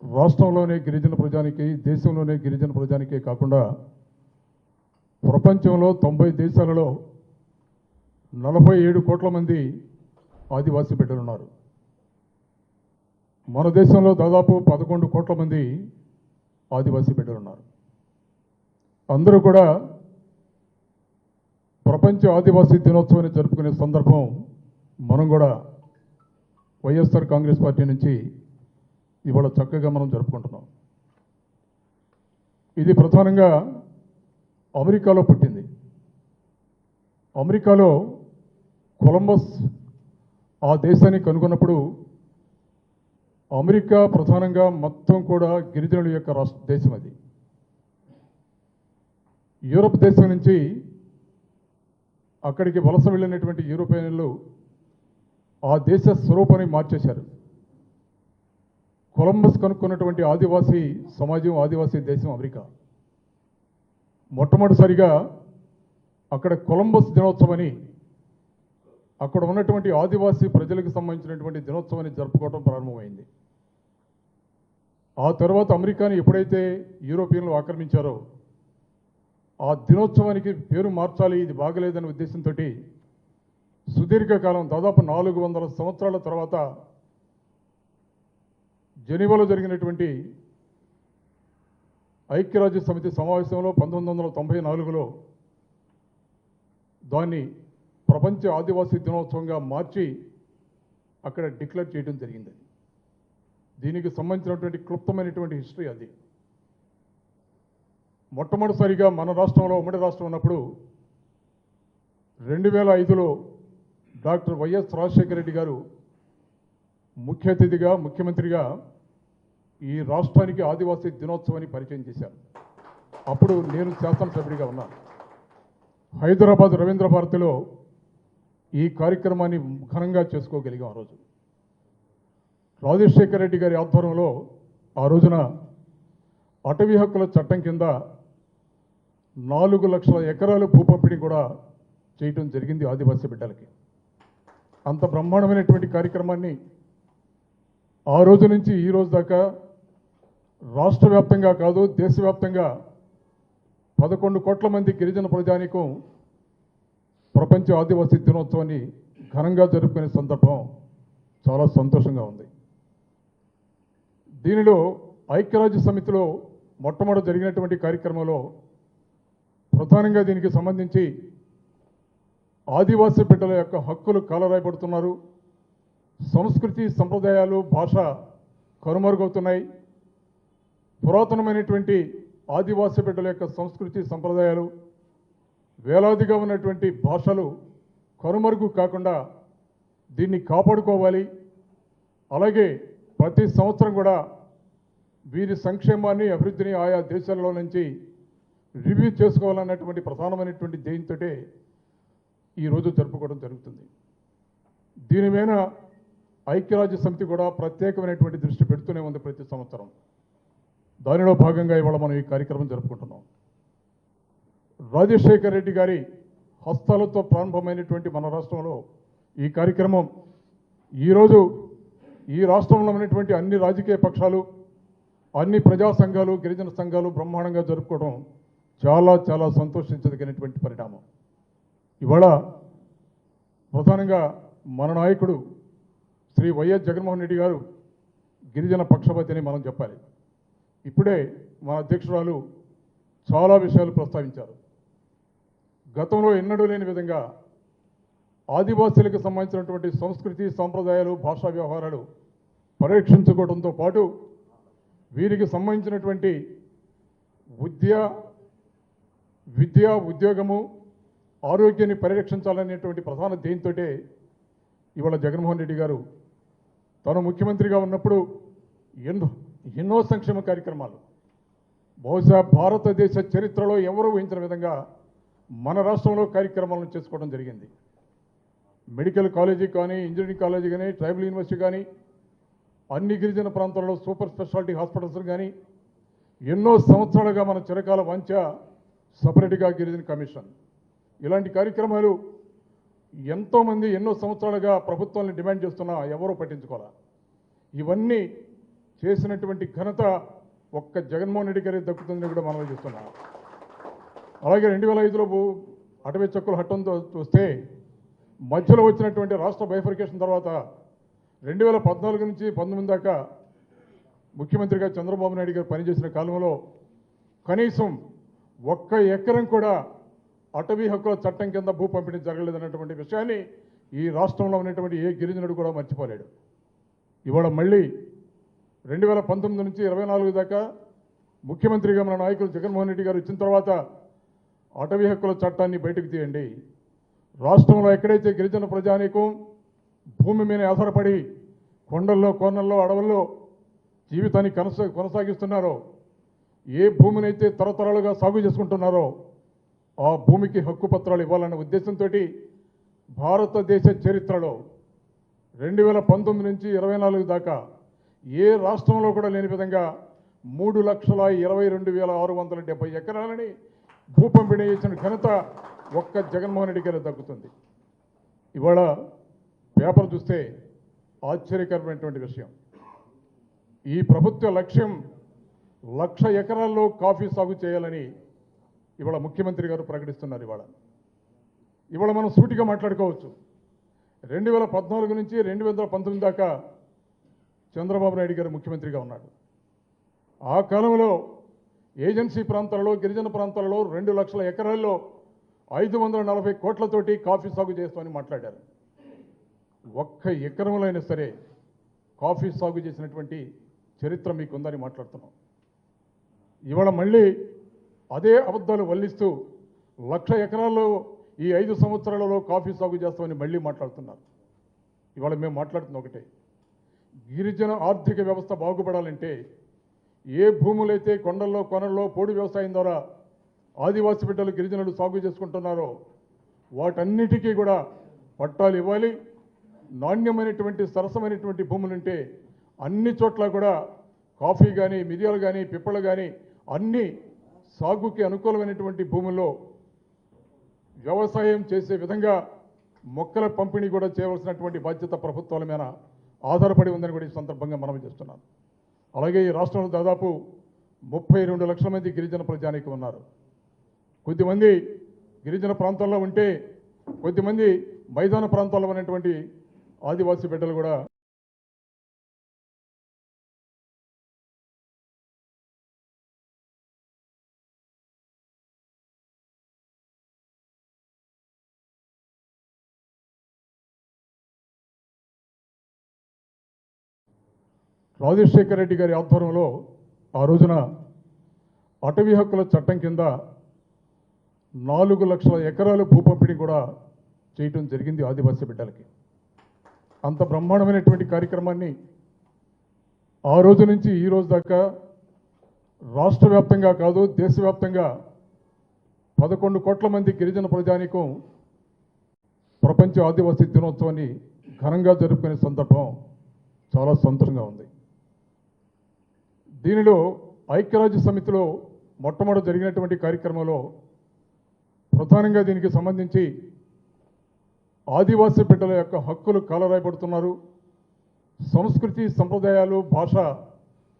రాష్ట్రంలోనే గిరిజన ప్రజానికి, దేశంలోనే గిరిజన ప్రజానికే కాకుండా ప్రపంచంలో 90 దేశాలలో 47 కోట్ల మంది ఆదివాసీ బిడ్డలున్నారు. మన దేశంలో దాదాపు 11 కోట్ల మంది ఆదివాసీ బిడ్డలున్నారు. అందరూ కూడా ప్రపంచ ఆదివాసీ దినోత్సవాన్ని జరుపుకునే సందర్భం మనం కూడా వైఎస్ఆర్ కాంగ్రెస్ పార్టీ నుంచి ఇవాళ చక్కగా మనం జరుపుకుంటున్నాం. ఇది ప్రధానంగా అమెరికాలో పుట్టింది. అమెరికాలో కొలంబస్ ఆ దేశాన్ని కనుగొన్నప్పుడు అమెరికా ప్రధానంగా మొత్తం కూడా గిరిజనుల యొక్క దేశం అది. యూరప్ దేశం నుంచి అక్కడికి వలస వెళ్ళినటువంటి యూరోపియన్లు ఆ దేశ స్వరూపాన్ని మార్చేశారు. కొలంబస్ కనుక్కున్నటువంటి ఆదివాసీ సమాజం, ఆదివాసీ దేశం అమెరికా. మొట్టమొదటిసారిగా అక్కడ కొలంబస్ దినోత్సవాన్ని, అక్కడ ఉన్నటువంటి ఆదివాసీ ప్రజలకు సంబంధించినటువంటి దినోత్సవాన్ని జరుపుకోవడం ప్రారంభమైంది. ఆ తర్వాత అమెరికాని ఎప్పుడైతే యూరోపియన్లు ఆక్రమించారో ఆ దినోత్సవానికి పేరు మార్చాలి, ఇది బాగలేదనే ఉద్దేశంతో సుదీర్ఘకాలం దాదాపు 400 సంవత్సరాల తర్వాత జెనీవాలో జరిగినటువంటి ఐక్యరాజ్య సమితి సమావేశంలో 1994లో దాన్ని ప్రపంచ ఆదివాసీ దినోత్సవంగా మార్చి అక్కడ డిక్లేర్ చేయడం జరిగింది. దీనికి సంబంధించినటువంటి క్లుప్తమైనటువంటి హిస్టరీ అది. మొట్టమొదటిసారిగా మన రాష్ట్రంలో, ఉమ్మడి రాష్ట్రం ఉన్నప్పుడు 2005లో డాక్టర్ వైఎస్ రాజశేఖర రెడ్డి గారు ముఖ్య అతిథిగా, ముఖ్యమంత్రిగా ఈ రాష్ట్రానికి ఆదివాసీ దినోత్సవాన్ని పరిచయం చేశారు. అప్పుడు నేను శాసనసభ్యుడిగా ఉన్నాను. హైదరాబాద్ రవీంద్ర భారతిలో ఈ కార్యక్రమాన్ని ఘనంగా చేసుకోగలిగాం. ఆ రోజు రాజశేఖర రెడ్డి గారి ఆధ్వర్యంలో ఆ రోజున అటవీ హక్కుల చట్టం కింద 4 లక్షల ఎకరాలు భూ పంపిణీ కూడా చేయటం జరిగింది ఆదివాసీ బిడ్డలకి. అంత బ్రహ్మాండమైనటువంటి కార్యక్రమాన్ని ఆ రోజు నుంచి ఈ రోజు దాకా రాష్ట్ర వ్యాప్తంగా కాదు, దేశవ్యాప్తంగా 11 కోట్ల మంది గిరిజన ప్రజానీకం ప్రపంచ ఆదివాసీ దినోత్సవాన్ని ఘనంగా జరుపుకునే సందర్భం చాలా సంతోషంగా ఉంది. దీనిలో ఐక్యరాజ్య సమితిలో మొట్టమొదటి జరిగినటువంటి కార్యక్రమంలో ప్రధానంగా దీనికి సంబంధించి ఆదివాసీ బిడ్డల యొక్క హక్కులు కాలరాయబడుతున్నారు, సంస్కృతి, సంప్రదాయాలు, భాష కనుమరుగవుతున్నాయి, పురాతనమైనటువంటి ఆదివాసీ బిడ్డల యొక్క సంస్కృతి, సంప్రదాయాలు, వేలాదిగా ఉన్నటువంటి భాషలు కనుమరుగు కాకుండా దీన్ని కాపాడుకోవాలి. అలాగే ప్రతి సంవత్సరం కూడా వీరి సంక్షేమాన్ని, అభివృద్ధిని ఆయా దేశాలలో నుంచి రివ్యూ చేసుకోవాలన్నటువంటి ప్రధానమైనటువంటి ధ్యేయంతో ఈరోజు జరుపుకోవడం జరుగుతుంది. దీని మీద ఐక్యరాజ్య సమితి కూడా ప్రత్యేకమైనటువంటి దృష్టి పెడుతూనే ఉంది ప్రతి సంవత్సరం. దానిలో భాగంగా ఇవాళ మనం ఈ కార్యక్రమం జరుపుకుంటున్నాం. రాజశేఖర రెడ్డి గారి హస్తాలతో ప్రారంభమైనటువంటి మన రాష్ట్రంలో ఈ కార్యక్రమం ఈరోజు ఈ రాష్ట్రంలో ఉన్నటువంటి అన్ని రాజకీయ పక్షాలు, అన్ని ప్రజా సంఘాలు, గిరిజన సంఘాలు బ్రహ్మాండంగా జరుపుకోవడం చాలా చాలా సంతోషించదగినటువంటి పరిణామం. ఇవాళ ప్రధానంగా మన నాయకుడు శ్రీ వైఎస్ జగన్మోహన్ రెడ్డి గారు గిరిజన పక్షపాతి అని మనం చెప్పాలి. ఇప్పుడే మన అధ్యక్షురాలు చాలా విషయాలు ప్రస్తావించారు. గతంలో ఎన్నడూ లేని విధంగా ఆదివాసీలకు సంబంధించినటువంటి సంస్కృతి, సాంప్రదాయాలు, భాషా వ్యవహారాలు పరీక్షించుకోవడంతో పాటు వీరికి సంబంధించినటువంటి విద్య, ఉద్యోగము, ఆరోగ్యాన్ని పరిరక్షించాలనేటువంటి ప్రధాన ధ్యేయంతో ఇవాళ జగన్మోహన్ రెడ్డి గారు తాను ముఖ్యమంత్రిగా ఉన్నప్పుడు ఎన్నో సంక్షేమ కార్యక్రమాలు బహుశా భారతదేశ చరిత్రలో ఎవరూ ఊహించిన విధంగా మన రాష్ట్రంలో కార్యక్రమాలను చేసుకోవడం జరిగింది. మెడికల్ కాలేజీ కానీ, ఇంజనీరింగ్ కాలేజీ కానీ, ట్రైబల్ యూనివర్సిటీ కానీ, అన్ని గిరిజన ప్రాంతాల్లో సూపర్ స్పెషాలిటీ హాస్పిటల్స్ కానీ, ఎన్నో సంవత్సరాలుగా మన చిరకాల వాంఛ సపరేట్గా గిరిజన కమిషన్, ఇలాంటి కార్యక్రమాలు ఎంతోమంది ఎన్నో సంవత్సరాలుగా ప్రభుత్వాన్ని డిమాండ్ చేస్తున్నా ఎవరూ పట్టించుకోవాలి. ఇవన్నీ చేసినటువంటి ఘనత ఒక్క జగన్మోహన్ రెడ్డి గారికి దక్కుతుందని కూడా మనం చూస్తున్నాం. అలాగే 2005లో అటవీ చక్కుల హట్టంతో చూస్తే మధ్యలో వచ్చినటువంటి రాష్ట్ర బైఫర్కేషన్ తర్వాత 2014 నుంచి 19 దాకా ముఖ్యమంత్రిగా చంద్రబాబు నాయుడు గారు పనిచేసిన కాలంలో కనీసం ఒక్క ఎకరం కూడా అటవీ హక్కుల చట్టం కింద భూ పంపిణీ జరగలేదన్నటువంటి విషయాన్ని ఈ రాష్ట్రంలో ఉన్నటువంటి ఏ గిరిజనుడు కూడా మర్చిపోలేడు. ఇవాళ మళ్ళీ 2019 నుంచి 24 దాకా ముఖ్యమంత్రిగా మన నాయకులు జగన్మోహన్ రెడ్డి గారు వచ్చిన తర్వాత అటవీ హక్కుల చట్టాన్ని బయటకు తీయండి. రాష్ట్రంలో ఎక్కడైతే గిరిజన ప్రజానీకం భూమి మీద ఆధారపడి కొండల్లో, కోనల్లో, అడవుల్లో జీవితాన్ని కొనసాగిస్తున్నారో, ఏ భూమినైతే తరతరాలుగా సాగు చేసుకుంటున్నారో ఆ భూమికి హక్కు పత్రాలు ఇవ్వాలన్న ఉద్దేశంతో భారతదేశ చరిత్రలో 2019 నుంచి 24 దాకా ఏ రాష్ట్రంలో కూడా లేని విధంగా 3,22,670 ఎకరాలని భూ పంపిణీ చేసిన ఘనత ఒక్క జగన్మోహన్ రెడ్డి గారికి దక్కుతుంది. ఇవాళ పేపర్ చూస్తే ఆశ్చర్యకరమైనటువంటి విషయం, ఈ ప్రభుత్వ లక్ష్యం 1,00,000 ఎకరాల్లో కాఫీ సాగు చేయాలని ఇవాళ ముఖ్యమంత్రి గారు ప్రకటిస్తున్నారు. ఇవాళ మనం సూటిగా మాట్లాడుకోవచ్చు. 2014 నుంచి 2019 దాకా చంద్రబాబు నాయుడు గారు ముఖ్యమంత్రిగా ఉన్నాడు. ఆ కాలంలో ఏజెన్సీ ప్రాంతాలలో, గిరిజన ప్రాంతాలలో 2,00,000 ఎకరాల్లో 540 కోట్లతోటి కాఫీ సాగు చేస్తామని మాట్లాడారు. ఒక్క ఎకరంలో అయినా సరే కాఫీ సాగు చేసినటువంటి చరిత్ర మీకుందని మాట్లాడుతున్నాం. ఇవాళ మళ్ళీ అదే అబద్ధాలు వల్లిస్తూ 1,00,000 ఎకరాల్లో ఈ 5 సంవత్సరాలలో కాఫీ సాగు చేస్తామని మళ్ళీ మాట్లాడుతున్నారు. ఇవాళ మేము మాట్లాడుతున్న ఒకటే, గిరిజన ఆర్థిక వ్యవస్థ బాగుపడాలంటే ఏ భూములైతే కొండల్లో, కొనల్లో పోడు వ్యవసాయం ద్వారా ఆదివాసీ బిడ్డలు, గిరిజనులు సాగు చేసుకుంటున్నారో వాటన్నిటికీ కూడా పట్టాలు ఇవ్వాలి. నాణ్యమైనటువంటి, సరసమైనటువంటి భూములుంటే అన్ని చోట్ల కూడా కాఫీ కానీ, మిరియాలు కానీ, పిప్పలు కానీ అన్ని సాగుకి అనుకూలమైనటువంటి భూముల్లో వ్యవసాయం చేసే విధంగా మొక్కల పంపిణీ కూడా చేయవలసినటువంటి బాధ్యత ప్రభుత్వాల మీద ఆధారపడి ఉందని కూడా ఈ సందర్భంగా మనం చేస్తున్నాం. అలాగే ఈ రాష్ట్రంలో దాదాపు 32 లక్షల మంది గిరిజన ప్రజానీకం ఉన్నారు. కొద్దిమంది గిరిజన ప్రాంతాల్లో ఉంటే కొద్దిమంది మైదాన ప్రాంతాల్లో ఉన్నటువంటి ఆదివాసీ బిడ్డలు కూడా రాజశేఖర రెడ్డి గారి ఆధ్వర్యంలో ఆ రోజున అటవీ హక్కుల చట్టం కింద 4 లక్షల ఎకరాలు భూ పంపిణీ కూడా చేయటం జరిగింది ఆదివాసీ బిడ్డలకి. అంత బ్రహ్మాండమైనటువంటి కార్యక్రమాన్ని ఆ రోజు నుంచి ఈ రోజు దాకా రాష్ట్ర వ్యాప్తంగా కాదు, దేశవ్యాప్తంగా 11 కోట్ల మంది గిరిజన ప్రజానీకం ప్రపంచ ఆదివాసీ దినోత్సవాన్ని ఘనంగా జరుపుకునే సందర్భం చాలా సంతోషంగా ఉంది. దీనిలో ఐక్యరాజ్య సమితిలో మొట్టమొదటి జరిగినటువంటి కార్యక్రమంలో ప్రధానంగా దీనికి సంబంధించి ఆదివాసీ బిడ్డల యొక్క హక్కులు కాలరాయబడుతున్నారు, సంస్కృతి సంప్రదాయాలు భాష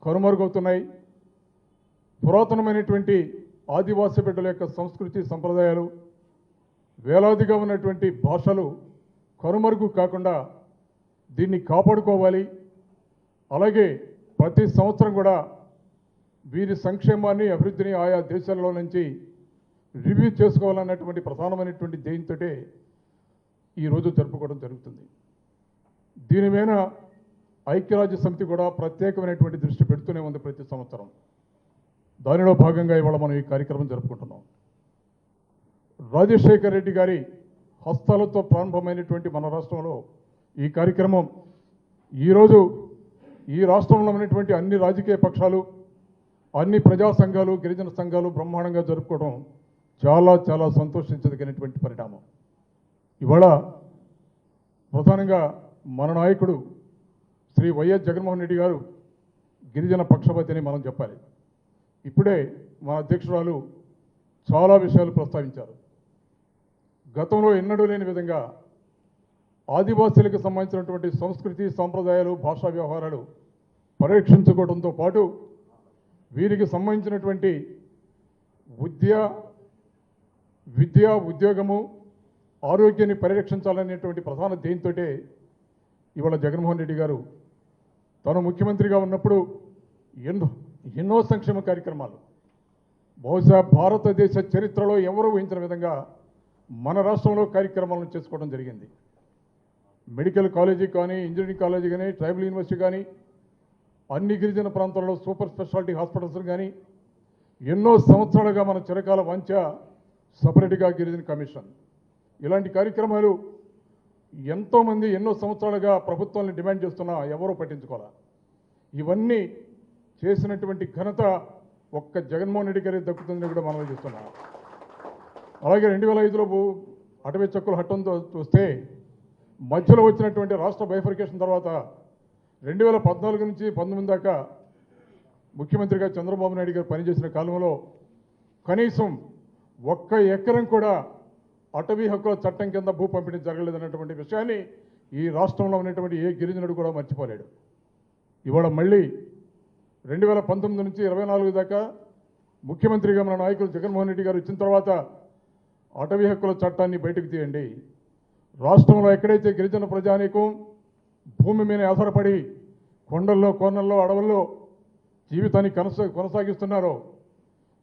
కనుమరుగవుతున్నాయి, పురాతనమైనటువంటి ఆదివాసీ బిడ్డల యొక్క సంస్కృతి సంప్రదాయాలు వేలాదిగా ఉన్నటువంటి భాషలు కనుమరుగు కాకుండా దీన్ని కాపాడుకోవాలి. అలాగే ప్రతి సంవత్సరం కూడా వీరి సంక్షేమాన్ని అభివృద్ధిని ఆయా దేశాలలో నుంచి రివ్యూ చేసుకోవాలన్నటువంటి ప్రధానమైనటువంటి ధ్యేయంతో ఈరోజు జరుపుకోవడం జరుగుతుంది. దీని మీద ఐక్యరాజ్య సమితి కూడా ప్రత్యేకమైనటువంటి దృష్టి పెడుతూనే ఉంది ప్రతి సంవత్సరం. దానిలో భాగంగా ఇవాళ మనం ఈ కార్యక్రమం జరుపుకుంటున్నాం. రాజశేఖర్ రెడ్డి గారి హస్తాలతో ప్రారంభమైనటువంటి మన రాష్ట్రంలో ఈ కార్యక్రమం ఈరోజు ఈ రాష్ట్రంలో ఉన్నటువంటి అన్ని రాజకీయ పక్షాలు, అన్ని ప్రజా సంఘాలు, గిరిజన సంఘాలు బ్రహ్మాండంగా జరుపుకోవడం చాలా చాలా సంతోషించదగినటువంటి పరిణామం. ఇవాళ ప్రధానంగా మన నాయకుడు శ్రీ వైఎస్ జగన్మోహన్ రెడ్డి గారు గిరిజన పక్షపాతి అని మనం చెప్పాలి. ఇప్పుడే మా అధ్యక్షురాలు చాలా విషయాలు ప్రస్తావించారు. గతంలో ఎన్నడూ లేని విధంగా ఆదివాసీలకు సంబంధించినటువంటి సంస్కృతి సాంప్రదాయాలు భాషా వ్యవహారాలు పరీక్షించుకోవడంతో పాటు వీరికి సంబంధించినటువంటి విద్య ఉద్యోగము ఆరోగ్యాన్ని పరిరక్షించాలనేటువంటి ప్రధాన ధ్యేయంతో ఇవాళ జగన్మోహన్ రెడ్డి గారు తాను ముఖ్యమంత్రిగా ఉన్నప్పుడు ఎన్నో సంక్షేమ కార్యక్రమాలు బహుశా భారతదేశ చరిత్రలో ఎవరూ ఊహించిన విధంగా మన రాష్ట్రంలో కార్యక్రమాలను చేసుకోవడం జరిగింది. మెడికల్ కాలేజీ కానీ, ఇంజనీరింగ్ కాలేజీ కానీ, ట్రైబల్ యూనివర్సిటీ కానీ, అన్ని గిరిజన ప్రాంతాల్లో సూపర్ స్పెషాలిటీ హాస్పిటల్స్ కానీ, ఎన్నో సంవత్సరాలుగా మన చిరకాల వాంఛ సపరేట్గా గిరిజన కమిషన్, ఇలాంటి కార్యక్రమాలు ఎంతోమంది ఎన్నో సంవత్సరాలుగా ప్రభుత్వాన్ని డిమాండ్ చేస్తున్నా ఎవరూ పట్టించుకోవాలి. ఇవన్నీ చేసినటువంటి ఘనత ఒక్క జగన్మోహన్ రెడ్డి గారికి దక్కుతుందని కూడా మనం చూస్తున్నాం. అలాగే 2005లో అటవీ చక్కుల హట్టంతో చూస్తే మధ్యలో వచ్చినటువంటి రాష్ట్ర బైఫర్కేషన్ తర్వాత 2014 నుంచి 19 దాకా ముఖ్యమంత్రిగా చంద్రబాబు నాయుడు గారు పనిచేసిన కాలంలో కనీసం ఒక్క ఎకరం కూడా అటవీ హక్కుల చట్టం కింద భూ పంపిణీ జరగలేదన్నటువంటి విషయాన్ని ఈ రాష్ట్రంలో ఉన్నటువంటి ఏ గిరిజనుడు కూడా మర్చిపోలేడు. ఇవాళ మళ్ళీ 2019 నుంచి 24 దాకా ముఖ్యమంత్రిగా మన నాయకులు జగన్మోహన్ రెడ్డి గారు వచ్చిన తర్వాత అటవీ హక్కుల చట్టాన్ని బయటకు తీయండి. రాష్ట్రంలో ఎక్కడైతే గిరిజన ప్రజానీకం భూమి మీద ఆధారపడి కొండల్లో కోనల్లో అడవుల్లో జీవితాన్ని కొనసాగిస్తున్నారో,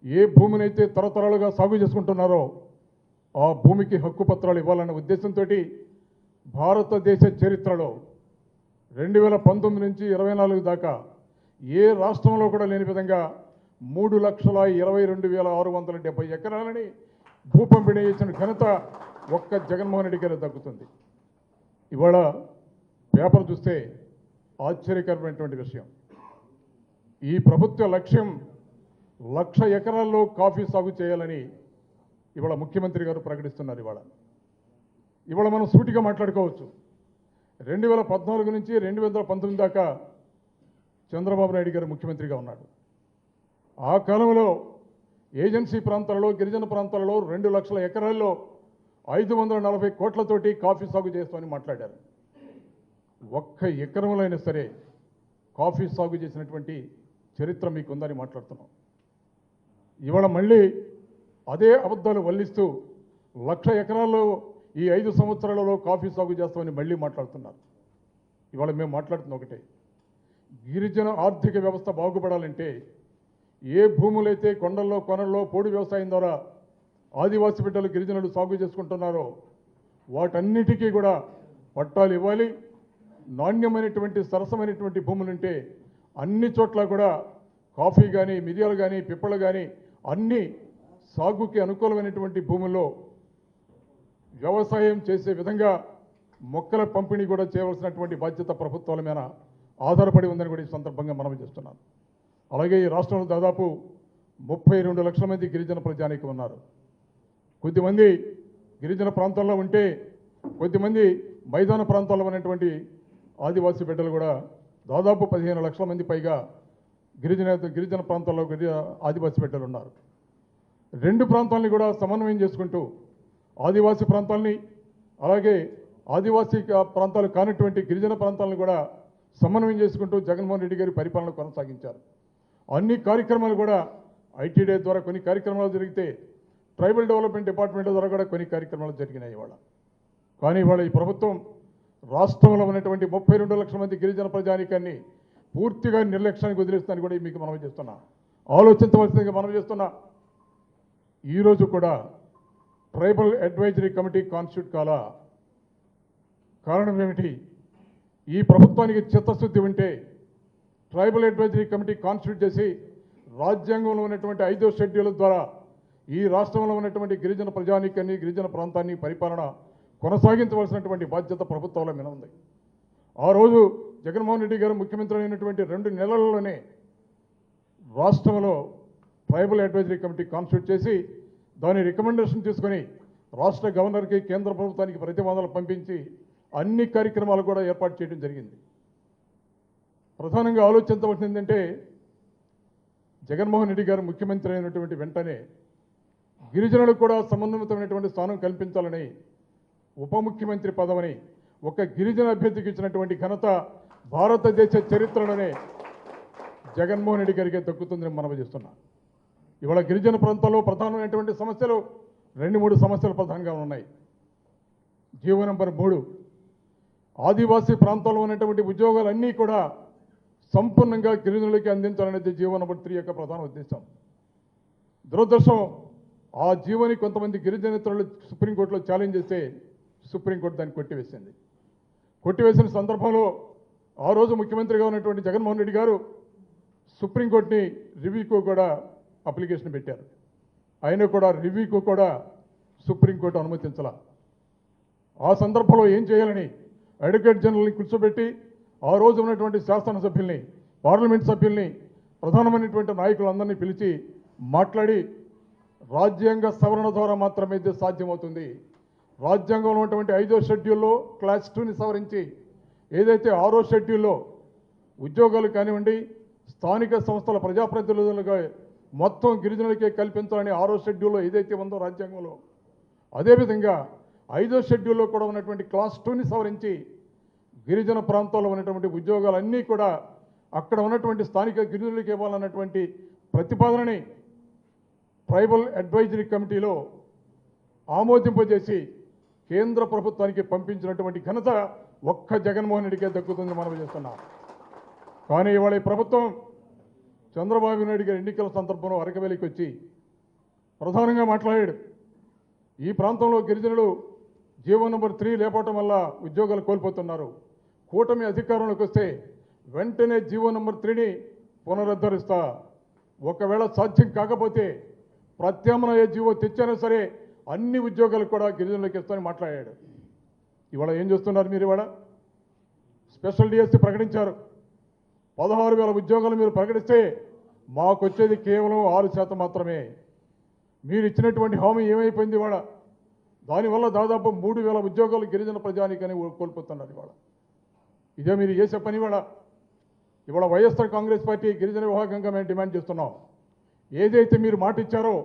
ఏ భూమినైతే తరతరాలుగా సాగు చేసుకుంటున్నారో ఆ భూమికి హక్కు పత్రాలు ఇవ్వాలన్న ఉద్దేశంతో భారతదేశ చరిత్రలో 2019 నుంచి 24 దాకా ఏ రాష్ట్రంలో కూడా లేని విధంగా 3,22,670 ఎకరాలని భూ పంపిణీ చేసిన ఘనత ఒక్క జగన్మోహన్ రెడ్డి గారికి దక్కుతుంది. ఇవాళ పేపర్ చూస్తే ఆశ్చర్యకరమైనటువంటి విషయం, ఈ ప్రభుత్వ లక్ష్యం 1,00,000 ఎకరాల్లో కాఫీ సాగు చేయాలని ఇవాళ ముఖ్యమంత్రి గారు ప్రకటిస్తున్నారు. ఇవాళ మనం సూటిగా మాట్లాడుకోవచ్చు. 2014 నుంచి 2019 దాకా చంద్రబాబు నాయుడు గారు ముఖ్యమంత్రిగా ఉన్నాడు. ఆ కాలంలో ఏజెన్సీ ప్రాంతాలలో, గిరిజన ప్రాంతాలలో 2,00,000 ఎకరాల్లో 540 కోట్లతోటి కాఫీ సాగు చేస్తామని మాట్లాడారు. ఒక్క ఎకరంలో అయినా సరే కాఫీ సాగు చేసినటువంటి చరిత్ర మీకుందని మాట్లాడుతున్నాం. ఇవాళ మళ్ళీ అదే అబద్ధాలు వల్లిస్తూ 1,00,000 ఎకరాల్లో ఈ 5 సంవత్సరాలలో కాఫీ సాగు చేస్తామని మళ్ళీ మాట్లాడుతున్నారు. ఇవాళ మేము మాట్లాడుతున్న ఒకటే, గిరిజన ఆర్థిక వ్యవస్థ బాగుపడాలంటే ఏ భూములైతే కొండల్లో కొనల్లో పోడు వ్యవసాయం ద్వారా ఆదివాసీ బిడ్డలు గిరిజనులు సాగు చేసుకుంటున్నారో వాటన్నిటికీ కూడా పట్టాలు ఇవ్వాలి. నాణ్యమైనటువంటి సరసమైనటువంటి భూములుంటే అన్ని చోట్ల కూడా కాఫీ కానీ, మిరియాలు కానీ, పిప్పలు కానీ అన్ని సాగుకి అనుకూలమైనటువంటి భూముల్లో వ్యవసాయం చేసే విధంగా మొక్కల పంపిణీ కూడా చేయవలసినటువంటి బాధ్యత ప్రభుత్వాల మీద ఆధారపడి ఉందని కూడా ఈ సందర్భంగా మనం చేస్తున్నాం. అలాగే ఈ రాష్ట్రంలో దాదాపు 32 లక్షల మంది గిరిజన ప్రజానీకం ఉన్నారు. కొద్దిమంది గిరిజన ప్రాంతాల్లో ఉంటే కొద్దిమంది మైదాన ప్రాంతాల్లో ఉన్నటువంటి ఆదివాసీ బిడ్డలు కూడా దాదాపు 15 లక్షల మంది పైగా గిరిజన ప్రాంతాల్లో ఆదివాసీ బిడ్డలు ఉన్నారు. రెండు ప్రాంతాలని కూడా సమన్వయం చేసుకుంటూ ఆదివాసీ ప్రాంతాలని అలాగే ఆదివాసీ ప్రాంతాలు కానటువంటి గిరిజన ప్రాంతాలను కూడా సమన్వయం చేసుకుంటూ జగన్మోహన్ రెడ్డి గారి పరిపాలన కొనసాగించారు. అన్ని కార్యక్రమాలు కూడా ఐటీడీ ద్వారా కొన్ని కార్యక్రమాలు జరిగితే ట్రైబల్ డెవలప్మెంట్ డిపార్ట్మెంట్ ద్వారా కూడా కొన్ని కార్యక్రమాలు జరిగినాయి ఇవాళ. కానీ ఇవాళ ఈ ప్రభుత్వం రాష్ట్రంలో ఉన్నటువంటి 32 లక్షల మంది గిరిజన ప్రజానీకాన్ని పూర్తిగా నిర్లక్ష్యానికి వదిలేస్తానని కూడా మీకు మనవి చేస్తున్నా. ఆలోచించవలసిందిగా మనవి చేస్తున్నా. ఈరోజు కూడా ట్రైబల్ అడ్వైజరీ కమిటీ కాన్స్టిట్యూట్ కాల కారణం ఏమిటి? ఈ ప్రభుత్వానికి చిత్తశుద్ధి ఉంటే ట్రైబల్ అడ్వైజరీ కమిటీ కాన్స్టిట్యూట్ చేసి రాజ్యాంగంలో ఉన్నటువంటి 5వ షెడ్యూల్ ద్వారా ఈ రాష్ట్రంలో ఉన్నటువంటి గిరిజన ప్రజానీకాన్ని గిరిజన ప్రాంతాన్ని పరిపాలన కొనసాగించవలసినటువంటి బాధ్యత ప్రభుత్వంలో మీద ఉంది. ఆ రోజు జగన్మోహన్ రెడ్డి గారు ముఖ్యమంత్రి అయినటువంటి 2 నెలల్లోనే రాష్ట్రంలో ట్రైబల్ అడ్వైజరీ కమిటీ కాన్స్టిట్యూట్ చేసి దాని రికమెండేషన్ తీసుకొని రాష్ట్ర గవర్నర్కి కేంద్ర ప్రభుత్వానికి ప్రతిపాదనలు పంపించి అన్ని కార్యక్రమాలు కూడా ఏర్పాటు చేయడం జరిగింది. ప్రధానంగా ఆలోచించవలసింది ఏంటంటే జగన్మోహన్ రెడ్డి గారు ముఖ్యమంత్రి అయినటువంటి వెంటనే గిరిజనులకు కూడా సమన్వితమైనటువంటి స్థానం కల్పించాలని ఉప ముఖ్యమంత్రి పదవిని ఒక గిరిజన అభ్యర్థికి ఇచ్చినటువంటి ఘనత భారతదేశ చరిత్రలోనే జగన్మోహన్ రెడ్డి గారికి దక్కుతుందని మనవి చేస్తున్నా. ఇవాళ గిరిజన ప్రాంతాల్లో ప్రధానమైనటువంటి సమస్యలు 2-3 సమస్యలు ప్రధానంగా ఉన్నాయి. జీవో నంబర్ 3 ఆదివాసీ ప్రాంతాల్లో ఉన్నటువంటి ఉద్యోగాలన్నీ కూడా సంపూర్ణంగా గిరిజనులకి అందించాలనేది జీవో నంబర్ 3 యొక్క ప్రధాన ఉద్దేశం. దురదృష్టం ఆ జీవోని కొంతమంది గిరిజనేతరులు సుప్రీంకోర్టులో ఛాలెంజ్ చేస్తే సుప్రీంకోర్టు దాన్ని కొట్టివేసింది. కొట్టివేసిన సందర్భంలో ఆ రోజు ముఖ్యమంత్రిగా ఉన్నటువంటి జగన్మోహన్ రెడ్డి గారు సుప్రీంకోర్టుని రివ్యూకు కూడా అప్లికేషన్ పెట్టారు. అయినా కూడా రివ్యూకు కూడా సుప్రీంకోర్టు అనుమతించాల. ఆ సందర్భంలో ఏం చేయాలని అడ్వకేట్ జనరల్ని కూర్చోబెట్టి ఆ రోజు ఉన్నటువంటి శాసనసభ్యుల్ని పార్లమెంట్ సభ్యుల్ని ప్రధానమైనటువంటి నాయకులందరినీ పిలిచి మాట్లాడి రాజ్యాంగ సవరణ ద్వారా మాత్రమే ఇది సాధ్యమవుతుంది. రాజ్యాంగంలో ఉన్నటువంటి 5వ షెడ్యూల్లో క్లాస్ 2ని సవరించి ఏదైతే 6వ షెడ్యూల్లో ఉద్యోగాలు కానివ్వండి స్థానిక సంస్థల ప్రజాప్రతినిధులుగా మొత్తం గిరిజనులకే కల్పించాలని 6వ షెడ్యూల్లో ఏదైతే ఉందో రాజ్యాంగంలో అదేవిధంగా 5వ షెడ్యూల్లో కూడా ఉన్నటువంటి క్లాస్ 2ని సవరించి గిరిజన ప్రాంతాల్లో ఉన్నటువంటి ఉద్యోగాలన్నీ కూడా అక్కడ ఉన్నటువంటి స్థానిక గిరిజనులకు ఇవ్వాలన్నటువంటి ప్రతిపాదనని ట్రైబల్ అడ్వైజరీ కమిటీలో ఆమోదింపజేసి కేంద్ర ప్రభుత్వానికి పంపించినటువంటి ఘనత ఒక్క జగన్మోహన్ రెడ్డికే దక్కుతుందని మనం చేస్తున్నాం. కానీ ఇవాళ ఈ ప్రభుత్వం చంద్రబాబు నాయుడు గారి ఎన్నికల సందర్భంలో అరకవేలికి వచ్చి ప్రధానంగా మాట్లాడాడు. ఈ ప్రాంతంలో గిరిజనులు జీవో నంబర్ 3 లేపటం వల్ల ఉద్యోగాలు కోల్పోతున్నారు. కూటమి అధికారంలోకి వస్తే వెంటనే జీవో నంబర్ 3ని పునరుద్ధరిస్తా. ఒకవేళ సాధ్యం కాకపోతే ప్రత్యామ్నాయ జీవో తెచ్చినా సరే అన్ని ఉద్యోగాలు కూడా గిరిజనులకు ఇస్తామని మాట్లాడాడు. ఇవాళ ఏం చేస్తున్నారు మీరు? ఇవాళ స్పెషల్ డిఎస్సి ప్రకటించారు. 16,000 ఉద్యోగాలు మీరు ప్రకటిస్తే మాకు వచ్చేది కేవలం 6% మాత్రమే. మీరు ఇచ్చినటువంటి హామీ ఏమైపోయింది? ఇవాళ దానివల్ల దాదాపు 3,000 ఉద్యోగాలు గిరిజన ప్రజానీకాన్ని కోల్పోతున్నారు. ఇవాళ ఇదే మీరు చేసే పని. ఇవాళ వైఎస్ఆర్ కాంగ్రెస్ పార్టీ గిరిజన విభాగంగా మేము డిమాండ్ చేస్తున్నాం. ఏదైతే మీరు మాట ఇచ్చారో,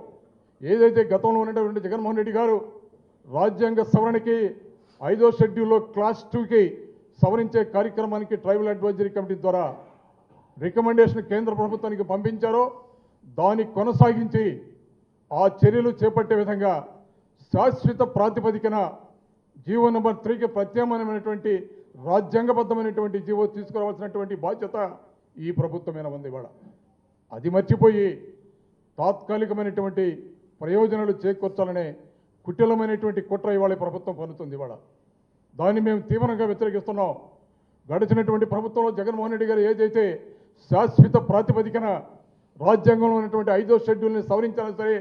ఏదైతే గతంలో ఉన్నటువంటి జగన్మోహన్ రెడ్డి గారు రాజ్యాంగ సవరణకి 5వ షెడ్యూల్లో క్లాస్ 2కి సవరించే కార్యక్రమానికి ట్రైబల్ అడ్వైజరీ కమిటీ ద్వారా రికమెండేషన్ కేంద్ర ప్రభుత్వానికి పంపించారో దాన్ని కొనసాగించి ఆ చర్యలు చేపట్టే విధంగా శాశ్వత ప్రాతిపదికన జీవో నంబర్ 3కి ప్రత్యామ్నాయమైనటువంటి రాజ్యాంగబద్ధమైనటువంటి జీవో తీసుకురావాల్సినటువంటి బాధ్యత ఈ ప్రభుత్వమైన ఉంది. ఇవాళ అది మర్చిపోయి తాత్కాలికమైనటువంటి ప్రయోజనాలు చేకూర్చాలనే కుటిలమైనటువంటి కుట్ర ఇవాళ ప్రభుత్వం పన్నుతుంది. ఇవాళ దాన్ని మేము తీవ్రంగా వ్యతిరేకిస్తున్నాం. గడిచినటువంటి ప్రభుత్వంలో జగన్మోహన్ రెడ్డి గారు ఏదైతే శాశ్వత ప్రాతిపదికన రాజ్యాంగంలో ఉన్నటువంటి 5వ షెడ్యూల్ని సవరించాలని సరే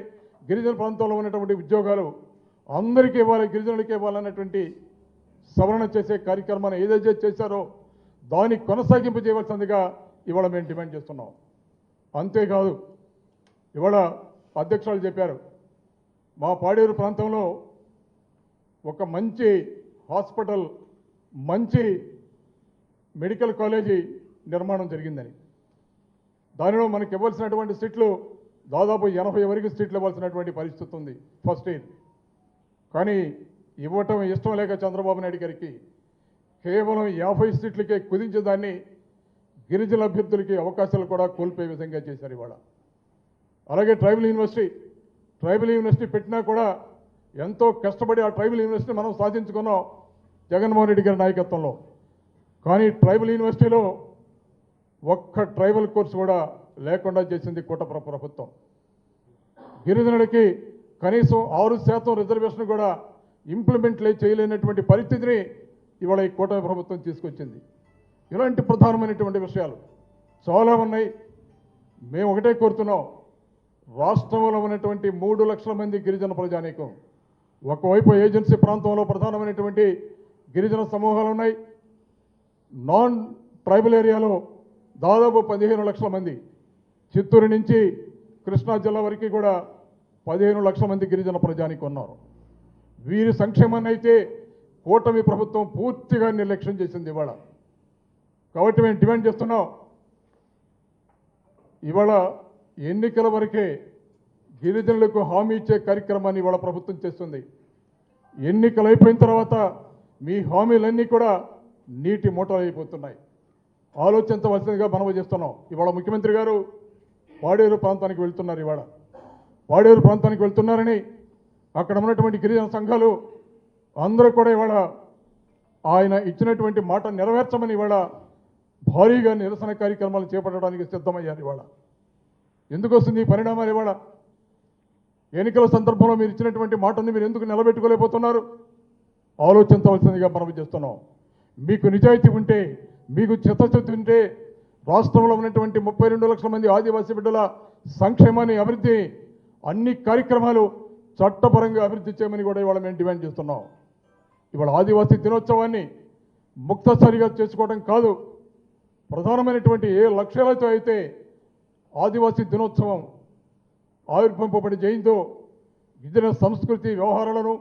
గిరిజన ప్రాంతాల్లో ఉన్నటువంటి ఉద్యోగాలు అందరికీ ఇవ్వాలి, గిరిజనులకి ఇవ్వాలన్నటువంటి సవరణ చేసే కార్యక్రమాన్ని ఏదైతే చేశారో దాన్ని కొనసాగింపు చేయవలసిందిగా ఇవాళ మేము డిమాండ్ చేస్తున్నాం. అంతేకాదు ఇవాళ అధ్యక్షులు చెప్పారు మా పాడేరు ప్రాంతంలో ఒక మంచి హాస్పిటల్, మంచి మెడికల్ కాలేజీ నిర్మాణం జరిగిందని. దానిలో మనకి ఇవ్వాల్సినటువంటి సీట్లు దాదాపు 80 వరకు సీట్లు ఇవ్వాల్సినటువంటి పరిస్థితి ఉంది ఫస్ట్ ఇయర్. కానీ ఇవ్వటం ఇష్టం లేక చంద్రబాబు నాయుడు గారికి కేవలం 50 సీట్లకే కుదించేదాన్ని గిరిజన అభ్యర్థులకి అవకాశాలు కూడా కోల్పోయే విధంగా చేశారు ఇవాళ. అలాగే ట్రైబల్ యూనివర్సిటీ పెట్టినా కూడా ఎంతో కష్టపడి ఆ ట్రైబల్ యూనివర్సిటీ మనం సాధించుకున్నాం జగన్మోహన్ రెడ్డి గారి నాయకత్వంలో. కానీ ట్రైబల్ యూనివర్సిటీలో ఒక్క ట్రైబల్ కోర్సు కూడా లేకుండా చేసింది కూటమి ప్రభుత్వం. గిరిజనులకి కనీసం 6% రిజర్వేషన్ కూడా ఇంప్లిమెంట్ చేయలేనటువంటి పరిస్థితిని ఇవాళ ఈ కూటమి ప్రభుత్వం తీసుకొచ్చింది. ఇలాంటి ప్రధానమైనటువంటి విషయాలు చాలా ఉన్నాయి. మేము ఒకటే కోరుతున్నాం, రాష్ట్రంలో ఉన్నటువంటి 3 లక్షల మంది గిరిజన ప్రజానీకం, ఒకవైపు ఏజెన్సీ ప్రాంతంలో ప్రధానమైనటువంటి గిరిజన సమూహాలు ఉన్నాయి, నాన్ ట్రైబల్ ఏరియాలో దాదాపు 15 లక్షల మంది, చిత్తూరు నుంచి కృష్ణా జిల్లా వరకు కూడా 15 లక్షల మంది గిరిజన ప్రజానీకం ఉన్నారు. వీరి సంక్షేమాన్ని అయితే కూటమి ప్రభుత్వం పూర్తిగా నిర్లక్ష్యం చేసింది ఇవాళ. కాబట్టి మేము డిమాండ్ చేస్తున్నాం, ఇవాళ ఎన్నికల వరకే గిరిజనులకు హామీ ఇచ్చే కార్యక్రమాన్ని ఇవాళ ప్రభుత్వం చేస్తుంది. ఎన్నికలు అయిపోయిన తర్వాత మీ హామీలన్నీ కూడా నీటి మూటలు అయిపోతున్నాయి. ఆలోచించవలసిందిగా మనవి చేస్తున్నాం. ఇవాళ ముఖ్యమంత్రి గారు పాడేరు ప్రాంతానికి వెళ్తున్నారు. ఇవాళ పాడేరు ప్రాంతానికి వెళ్తున్నారని అక్కడ ఉన్నటువంటి గిరిజన సంఘాలు అందరూ కూడా ఇవాళ ఆయన ఇచ్చినటువంటి మాట నెరవేర్చమని ఇవాళ భారీగా నిరసన కార్యక్రమాలు చేపట్టడానికి సిద్ధమయ్యారు. ఇవాళ ఎందుకు వస్తుంది ఈ పరిణామాలు? ఇవాళ ఎన్నికల సందర్భంలో మీరు ఇచ్చినటువంటి మాటని మీరు ఎందుకు నిలబెట్టుకోలేకపోతున్నారు? ఆలోచించవలసిందిగా మనం చేస్తున్నాం. మీకు నిజాయితీ ఉంటే, మీకు చిత్తశుద్ధి ఉంటే రాష్ట్రంలో ఉన్నటువంటి 32 లక్షల మంది ఆదివాసీ బిడ్డల సంక్షేమాన్ని, అభివృద్ధి, అన్ని కార్యక్రమాలు చట్టపరంగా అభివృద్ధి చేయమని కూడా ఇవాళ మేము డిమాండ్ చేస్తున్నాం. ఇవాళ ఆదివాసీ దినోత్సవాన్ని ముక్తసరిగా చేసుకోవడం కాదు, ప్రధానమైనటువంటి ఏ లక్ష్యాలతో అయితే ఆదివాసీ దినోత్సవం ఆవిర్భవింపబడి జయంతో గిరిజన సంస్కృతి, వ్యవహారాలను,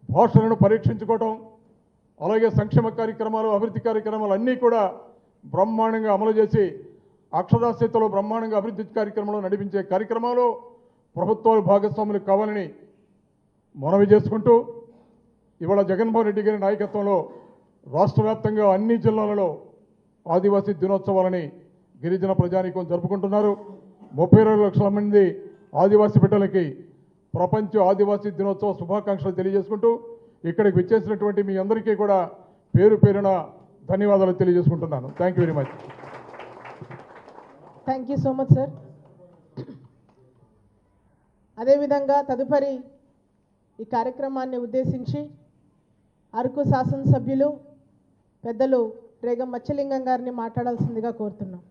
భాషలను పరీక్షించుకోవటం, అలాగే సంక్షేమ కార్యక్రమాలు, అభివృద్ధి కార్యక్రమాలు అన్నీ కూడా బ్రహ్మాండంగా అమలు చేసి అక్షరాస్యతలో బ్రహ్మాండంగా అభివృద్ధి కార్యక్రమాలు నడిపించే కార్యక్రమాలు ప్రభుత్వాలు భాగస్వాములు కావాలని మనవి చేసుకుంటూ, ఇవాళ జగన్మోహన్ రెడ్డి గారి నాయకత్వంలో రాష్ట్ర వ్యాప్తంగా అన్ని జిల్లాలలో ఆదివాసీ దినోత్సవాలని గిరిజన ప్రజానీకం జరుపుకుంటున్నారు. 32 లక్షల మంది ఆదివాసీ బిడ్డలకి ప్రపంచ ఆదివాసీ దినోత్సవ శుభాకాంక్షలు తెలియజేసుకుంటూ, ఇక్కడికి విచ్చేసినటువంటి మీ అందరికీ కూడా పేరు పేరున ధన్యవాదాలు తెలియజేసుకుంటున్నాను. Thank you very much. Thank you so much sir. అదేవిధంగా తదుపరి ఈ కార్యక్రమాన్ని ఉద్దేశించి అరకు శాసనసభ్యులు పెద్దలు రేగం మచ్చలింగం గారిని మాట్లాడాల్సిందిగా కోరుతున్నాం.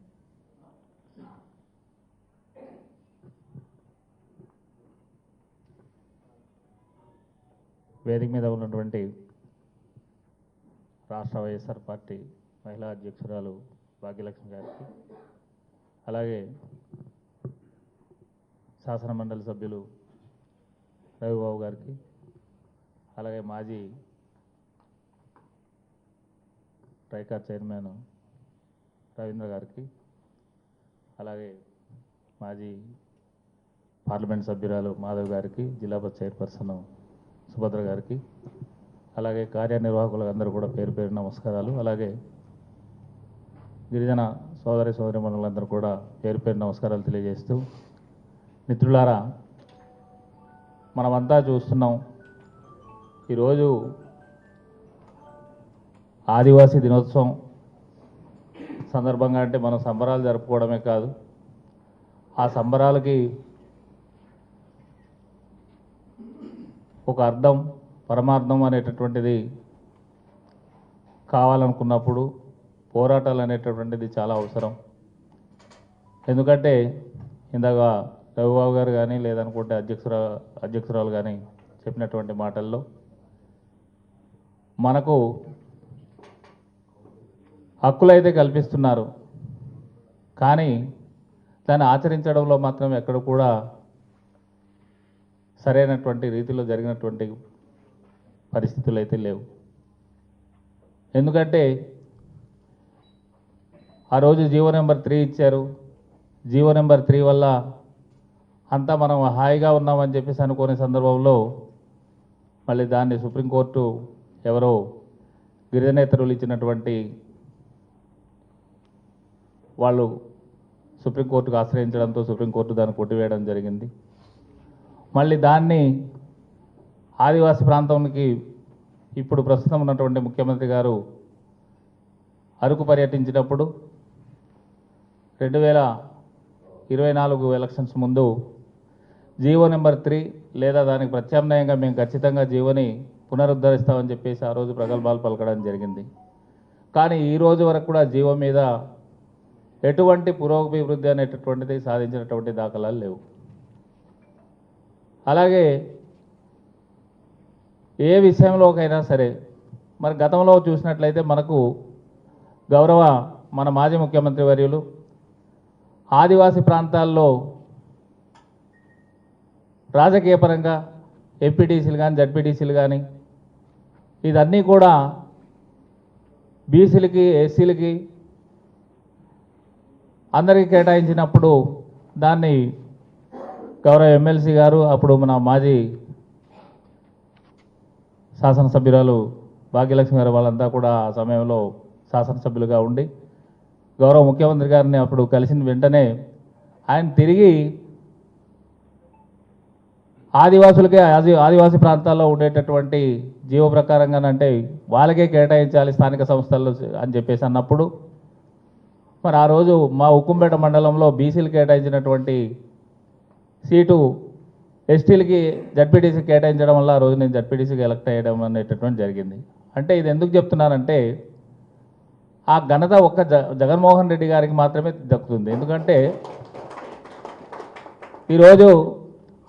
వేదిక మీద ఉన్నటువంటి రాష్ట్ర వైఎస్ఆర్ పార్టీ మహిళా అధ్యక్షురాలు భాగ్యలక్ష్మి గారికి, అలాగే శాసన మండలి సభ్యులు రవిబాబు గారికి, అలాగే మాజీ ట్రైకార్ చైర్మన్ రవీంద్ర గారికి, అలాగే మాజీ పార్లమెంట్ సభ్యురాలు మాధవ్ గారికి, జిల్లా పరిషత్ చైర్పర్సన్ సుభద్ర గారికి, అలాగే కార్యనిర్వాహకులకు అందరూ కూడా పేరు పేరు నమస్కారాలు. అలాగే గిరిజన సోదరిమణులందరూ కూడా పేరు పేరు నమస్కారాలు తెలియజేస్తూ, మిత్రులారా, మనమంతా చూస్తున్నాం, ఈరోజు ఆదివాసీ దినోత్సవం సందర్భంగా అంటే మనం సంబరాలు జరుపుకోవడమే కాదు, ఆ సంబరాలకి ఒక అర్థం, పరమార్థం అనేటటువంటిది కావాలనుకున్నప్పుడు పోరాటాలు అనేటటువంటిది చాలా అవసరం. ఎందుకంటే ఇందాక రవిబాబు గారు కానీ లేదనుకుంటే అధ్యక్షురాలు కానీ చెప్పినటువంటి మాటల్లో మనకు హక్కులైతే కల్పిస్తున్నారు, కానీ దాన్ని ఆచరించడంలో మాత్రం ఎక్కడ కూడా సరైనటువంటి రీతిలో జరిగినటువంటి పరిస్థితులు అయితే లేవు. ఎందుకంటే ఆ రోజు జీవో నెంబర్ 3 ఇచ్చారు. జీవో నెంబర్ 3 వల్ల అంతా మనం హాయిగా ఉన్నామని చెప్పేసి అనుకునే సందర్భంలో మళ్ళీ దాన్ని సుప్రీంకోర్టు ఎవరో గిరిజనేతరులు ఇచ్చినటువంటి వాళ్ళు సుప్రీంకోర్టుకు ఆశ్రయించడంతో సుప్రీంకోర్టు దాన్ని కొట్టివేయడం జరిగింది. మళ్ళీ దాన్ని ఆదివాసీ ప్రాంతానికి ఇప్పుడు ప్రస్తుతం ఉన్నటువంటి ముఖ్యమంత్రి గారు అరకు పర్యటించినప్పుడు 2024 ఎలక్షన్స్ ముందు జీవో నెంబర్ 3 లేదా దానికి ప్రత్యామ్నాయంగా మేము ఖచ్చితంగా జీవోని పునరుద్ధరిస్తామని చెప్పేసి ఆ రోజు ప్రగల్భాలు పలకడం జరిగింది. కానీ ఈ రోజు వరకు కూడా జీవో మీద ఎటువంటి పురోభివృద్ధి అనేటటువంటిది సాధించినటువంటి దాఖలాలు లేవు. అలాగే ఏ విషయంలోకైనా సరే మరి గతంలో చూసినట్లయితే మనకు గౌరవ మన మాజీ ముఖ్యమంత్రి వర్యులు ఆదివాసీ ప్రాంతాల్లో రాజకీయ పరంగా ఎంపీటీసీలు కానీ జడ్పీటీసీలు కానీ ఇదన్నీ కూడా బీసీలకి ఎస్సీలకి అందరికీ కేటాయించినప్పుడు దాన్ని గౌరవ ఎమ్మెల్సీ గారు అప్పుడు మన మాజీ శాసనసభ్యురాలు భాగ్యలక్ష్మి గారు వాళ్ళంతా కూడా ఆ సమయంలో శాసనసభ్యులుగా ఉండి గౌరవ ముఖ్యమంత్రి గారిని అప్పుడు కలిసిన వెంటనే ఆయన తిరిగి ఆదివాసులకే ఆదివాసీ ప్రాంతాల్లో ఉండేటటువంటి జీవ ప్రకారంగానంటే వాళ్ళకే కేటాయించాలి స్థానిక సంస్థల్లో అని చెప్పేసి అన్నప్పుడు మరి ఆ రోజు మా ఉక్కుంపేట మండలంలో బీసీలు కేటాయించినటువంటి సీటు ఎస్టీలకి జడ్పీటీసీకి కేటాయించడం వల్ల ఆ రోజు నేను జడ్పీటీసీకి ఎలక్ట్ అయ్యడం అనేటటువంటి జరిగింది. అంటే ఇది ఎందుకు చెప్తున్నానంటే ఆ ఘనత ఒక్క జగన్మోహన్ రెడ్డి గారికి మాత్రమే దక్కుతుంది. ఎందుకంటే ఈరోజు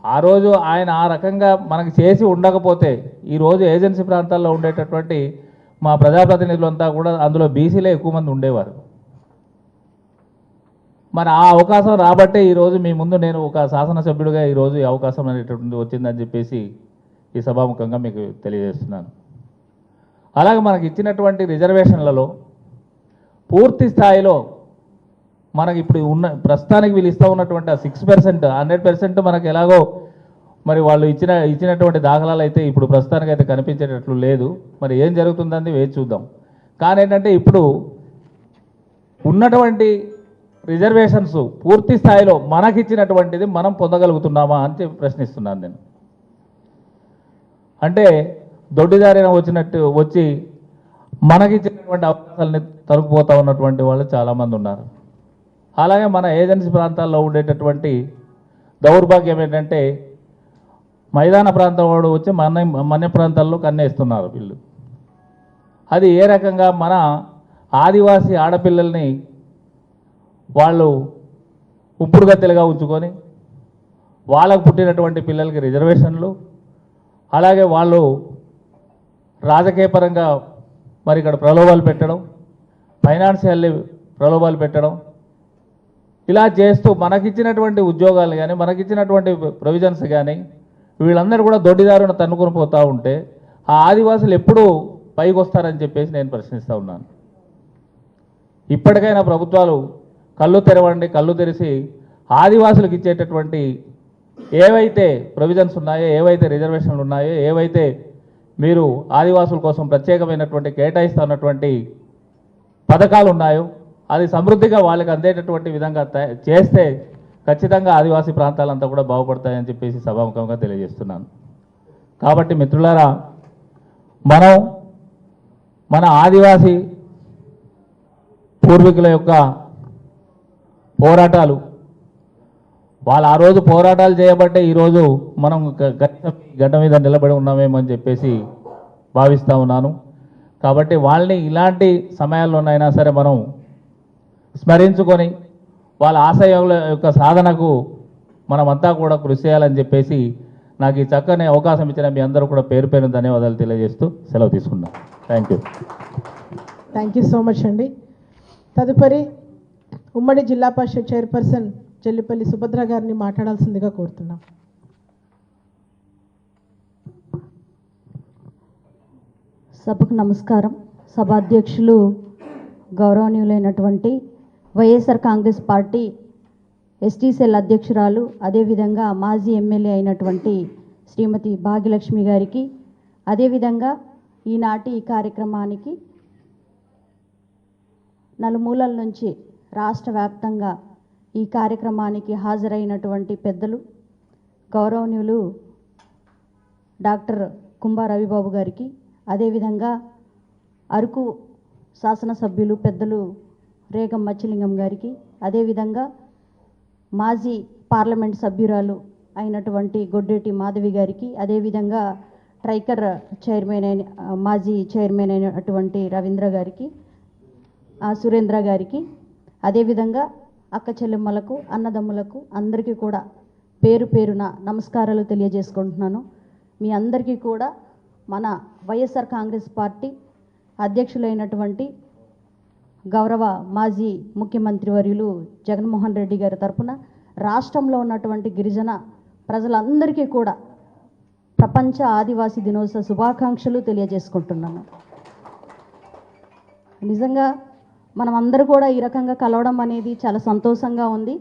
ఆ రోజు ఆయన ఆ రకంగా మనకు చేసి ఉండకపోతే ఈరోజు ఏజెన్సీ ప్రాంతాల్లో ఉండేటటువంటి మా ప్రజాప్రతినిధులంతా కూడా అందులో బీసీలే ఎక్కువ మంది ఉండేవారు. మరి ఆ అవకాశం రాబట్టే ఈరోజు మీ ముందు నేను ఒక శాసనసభ్యుడిగా ఈరోజు ఈ అవకాశం అనేటటువంటి వచ్చిందని చెప్పేసి ఈ సభాముఖంగా మీకు తెలియజేస్తున్నాను. అలాగే మనకి ఇచ్చినటువంటి రిజర్వేషన్లలో పూర్తి స్థాయిలో మనకి ఇప్పుడు ఉన్న ప్రస్తుతానికి వీళ్ళు ఇస్తూ ఉన్నటువంటి 6% 100% మనకు ఎలాగో మరి వాళ్ళు ఇచ్చినటువంటి దాఖలాలు అయితే ఇప్పుడు ప్రస్తుతానికి అయితే కనిపించేటట్లు లేదు. మరి ఏం జరుగుతుందని వేచి చూద్దాం. కానీ ఏంటంటే ఇప్పుడు ఉన్నటువంటి రిజర్వేషన్స్ పూర్తి స్థాయిలో మనకిచ్చినటువంటిది మనం పొందగలుగుతున్నామా అని ప్రశ్నిస్తున్నాను నేను. అంటే దొడ్డిదారిన వచ్చి మనకిచ్చినటువంటి అవకాశాలని తరుకుపోతూ ఉన్నటువంటి వాళ్ళు చాలామంది ఉన్నారు. అలాగే మన ఏజెన్సీ ప్రాంతాల్లో ఉండేటటువంటి దౌర్భాగ్యం ఏంటంటే మైదాన ప్రాంతం వాడు వచ్చి మన్య ప్రాంతాల్లో కన్నేస్తున్నారు వీళ్ళు. అది ఏ రకంగా మన ఆదివాసీ ఆడపిల్లల్ని వాళ్ళు ఉంపుడుగత్తెలుగా ఉంచుకొని వాళ్ళకు పుట్టినటువంటి పిల్లలకి రిజర్వేషన్లు, అలాగే వాళ్ళు రాజకీయ పరంగా మరి ఇక్కడ ప్రలోభాలు పెట్టడం, ఫైనాన్షియల్లీ ప్రలోభాలు పెట్టడం, ఇలా చేస్తూ మనకిచ్చినటువంటి ఉద్యోగాలు కానీ మనకిచ్చినటువంటి ప్రొవిజన్స్ కానీ వీళ్ళందరూ కూడా దొడ్డిదారును తన్నుకొని పోతూ ఉంటే ఆ ఆదివాసులు ఎప్పుడు పైకి వస్తారని చెప్పేసి నేను ప్రశ్నిస్తూ ఉన్నాను. ఇప్పటికైనా ప్రభుత్వాలు కళ్ళు తెరవండి, కళ్ళు తెరిచి ఆదివాసులకు ఇచ్చేటటువంటి ఏవైతే ప్రొవిజన్స్ ఉన్నాయో, ఏవైతే రిజర్వేషన్లు ఉన్నాయో, ఏవైతే మీరు ఆదివాసుల కోసం ప్రత్యేకమైనటువంటి కేటాయిస్తున్నటువంటి పథకాలు ఉన్నాయో అది సమృద్ధిగా వాళ్ళకి అందేటటువంటి విధంగా చేస్తే ఖచ్చితంగా ఆదివాసీ ప్రాంతాలంతా కూడా బాగుపడతాయని చెప్పేసి సభాముఖంగా తెలియజేస్తున్నాను. కాబట్టి మిత్రులారా, మనం మన ఆదివాసీ పూర్వీకుల యొక్క పోరాటాలు వాళ్ళు ఆ రోజు పోరాటాలు చేయబట్టే ఈరోజు మనం గడ్డ మీద నిలబడి ఉన్నామేమో అని చెప్పేసి భావిస్తూ ఉన్నాను. కాబట్టి వాళ్ళని ఇలాంటి సమయాల్లోనైనా సరే మనం స్మరించుకొని వాళ్ళ ఆశయాల యొక్క సాధనకు మనమంతా కూడా కృషి చేయాలని చెప్పేసి నాకు ఈ చక్కని అవకాశం ఇచ్చిన మీ అందరూ కూడా పేరు పేరు ధన్యవాదాలు తెలియజేస్తూ సెలవు తీసుకున్నాను. థ్యాంక్ యూ సో మచ్ అండి. తదుపరి ఉమ్మడి జిల్లా పరిషత్ చైర్పర్సన్ చెల్లిపల్లి సుభద్ర గారిని మాట్లాడాల్సిందిగా కోరుతున్నాం. సభకు నమస్కారం. సభాధ్యక్షులు గౌరవనీయులైనటువంటి YSR Congress party ST cell అధ్యక్షురాలు, అదేవిధంగా మాజీ ఎమ్మెల్యే అయినటువంటి శ్రీమతి భాగ్యలక్ష్మి గారికి, అదేవిధంగా ఈనాటి ఈ కార్యక్రమానికి నలుమూలల నుంచి రాష్ట్ర వ్యాప్తంగా ఈ కార్యక్రమానికి హాజరైనటువంటి పెద్దలు గౌరవనీయులు డాక్టర్ కుంభా రవిబాబు గారికి, అదేవిధంగా అరకు శాసనసభ్యులు పెద్దలు రేగం మచ్చిలింగం గారికి, అదేవిధంగా మాజీ పార్లమెంట్ సభ్యురాలు అయినటువంటి గొడ్డేటి మాధవి గారికి, అదేవిధంగా ట్రైకర్ చైర్మన్ అయిన మాజీ చైర్మన్ అయినటువంటి రవీంద్ర గారికి, సురేంద్ర గారికి, అదేవిధంగా అక్క చెల్లెమ్మలకు, అన్నదమ్ములకు అందరికీ కూడా పేరు పేరున నమస్కారాలు తెలియజేసుకుంటున్నాను. మీ అందరికీ కూడా మన వైఎస్ఆర్ కాంగ్రెస్ పార్టీ అధ్యక్షులైనటువంటి గౌరవ మాజీ ముఖ్యమంత్రి వర్యులు జగన్మోహన్ రెడ్డి గారి తరపున రాష్ట్రంలో ఉన్నటువంటి గిరిజన ప్రజలందరికీ కూడా ప్రపంచ ఆదివాసీ దినోత్సవ శుభాకాంక్షలు తెలియజేసుకుంటున్నాను. నిజంగా మనం అందరూ కూడా ఈ రకంగా కలవడం అనేది చాలా సంతోషంగా ఉంది.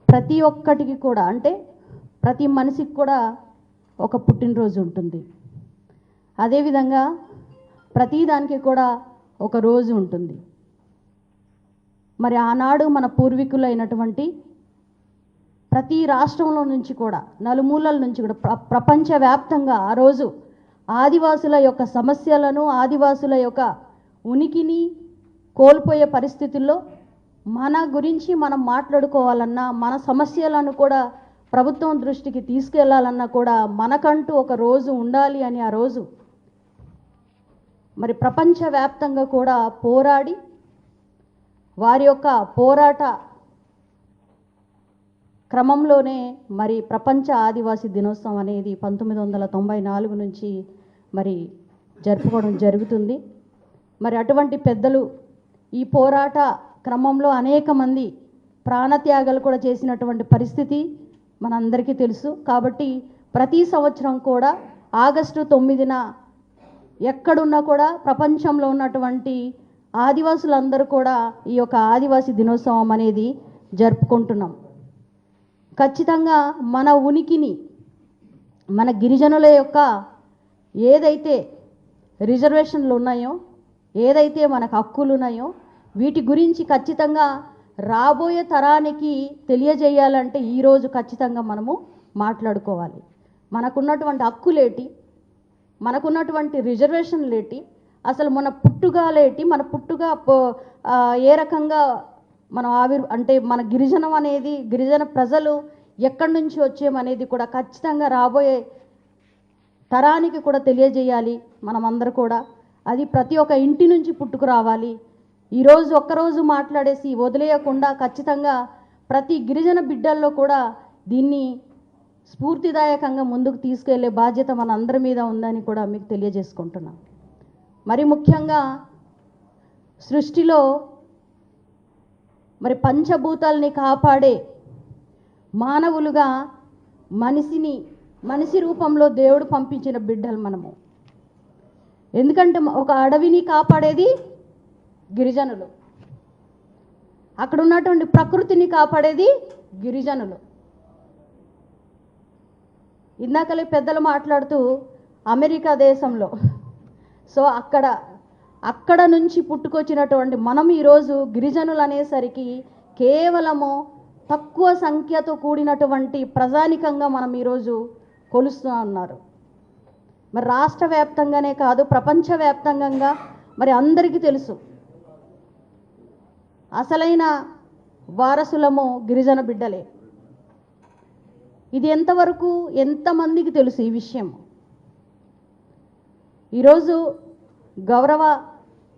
ప్రతి ఒక్కటికి కూడా, అంటే ప్రతి మనిషికి కూడా ఒక పుట్టినరోజు ఉంటుంది. అదేవిధంగా ప్రతిదానికి కూడా ఒక రోజు ఉంటుంది. మరి ఆనాడు మన పూర్వీకులైనటువంటి ప్రతి రాష్ట్రంలో నుంచి కూడా, నలుమూలల నుంచి కూడా, ప్రపంచవ్యాప్తంగా ఆ రోజు ఆదివాసుల యొక్క సమస్యలను, ఆదివాసుల యొక్క ఉనికిని కోల్పోయే పరిస్థితుల్లో మన గురించి మనం మాట్లాడుకోవాలన్నా, మన సమస్యలను కూడా ప్రభుత్వం దృష్టికి తీసుకెళ్లాలన్నా కూడా మనకంటూ ఒక రోజు ఉండాలి అని ఆ రోజు మరి ప్రపంచవ్యాప్తంగా కూడా పోరాడి వారి యొక్క పోరాట క్రమంలోనే మరి ప్రపంచ ఆదివాసీ దినోత్సవం అనేది 1994 నుంచి మరి జరుపుకోవడం జరుగుతుంది. మరి అటువంటి పెద్దలు ఈ పోరాట క్రమంలో అనేక మంది ప్రాణత్యాగాలు కూడా చేసినటువంటి పరిస్థితి మనందరికీ తెలుసు. కాబట్టి ప్రతి సంవత్సరం కూడా ఆగస్టు 9న ఎక్కడున్నా కూడా ప్రపంచంలో ఉన్నటువంటి ఆదివాసులందరూ కూడా ఈ యొక్క ఆదివాసీ దినోత్సవం అనేది జరుపుకుంటున్నాం. ఖచ్చితంగా మన ఉనికిని, మన గిరిజనుల యొక్క ఏదైతే రిజర్వేషన్లు ఉన్నాయో, ఏదైతే మనకు హక్కులు ఉన్నాయో, వీటి గురించి ఖచ్చితంగా రాబోయే తరానికి తెలియజేయాలంటే ఈరోజు ఖచ్చితంగా మనము మాట్లాడుకోవాలి. మనకున్నటువంటి హక్కులేటి, మనకున్నటువంటి రిజర్వేషన్లేటి, అసలు మన పుట్టుగాలేటి, మన పుట్టుగా ఏ రకంగా మనం అంటే మన గిరిజనం అనేది, గిరిజన ప్రజలు ఎక్కడి నుంచి వచ్చేమనేది కూడా ఖచ్చితంగా రాబోయే తరానికి కూడా తెలియజేయాలి మనమందరూ కూడా. అది ప్రతి ఒక్క ఇంటి నుంచి పుట్టుకు రావాలి. ఈరోజు ఒక్కరోజు మాట్లాడేసి వదిలేయకుండా ఖచ్చితంగా ప్రతి గిరిజన బిడ్డల్లో కూడా దీన్ని స్ఫూర్తిదాయకంగా ముందుకు తీసుకెళ్లే బాధ్యత మన అందరి మీద ఉందని కూడా మీకు తెలియజేసుకుంటున్నాం. మరి ముఖ్యంగా సృష్టిలో మరి పంచభూతాలని కాపాడే మానవులుగా మనిషి రూపంలో దేవుడు పంపించిన బిడ్డలు మనము. ఎందుకంటే ఒక అడవిని కాపాడేది గిరిజనులు, అక్కడ ఉన్నటువంటి ప్రకృతిని కాపాడేది గిరిజనులు. ఇందాకలే పెద్దలు మాట్లాడుతూ అమెరికా దేశంలో, సో అక్కడ నుంచి పుట్టుకొచ్చినటువంటి మనం ఈరోజు గిరిజనులు అనేసరికి కేవలము తక్కువ సంఖ్యతో కూడినటువంటి ప్రజానికంగా మనం ఈరోజు కొలుస్తూ ఉన్నారు. మరి రాష్ట్ర వ్యాప్తంగానే కాదు, ప్రపంచవ్యాప్తంగా మరి అందరికీ తెలుసు అసలైన వారసులము గిరిజన బిడ్డలే. ఇది ఎంతమందికి తెలుసు ఈ విషయం? ఈరోజు గౌరవ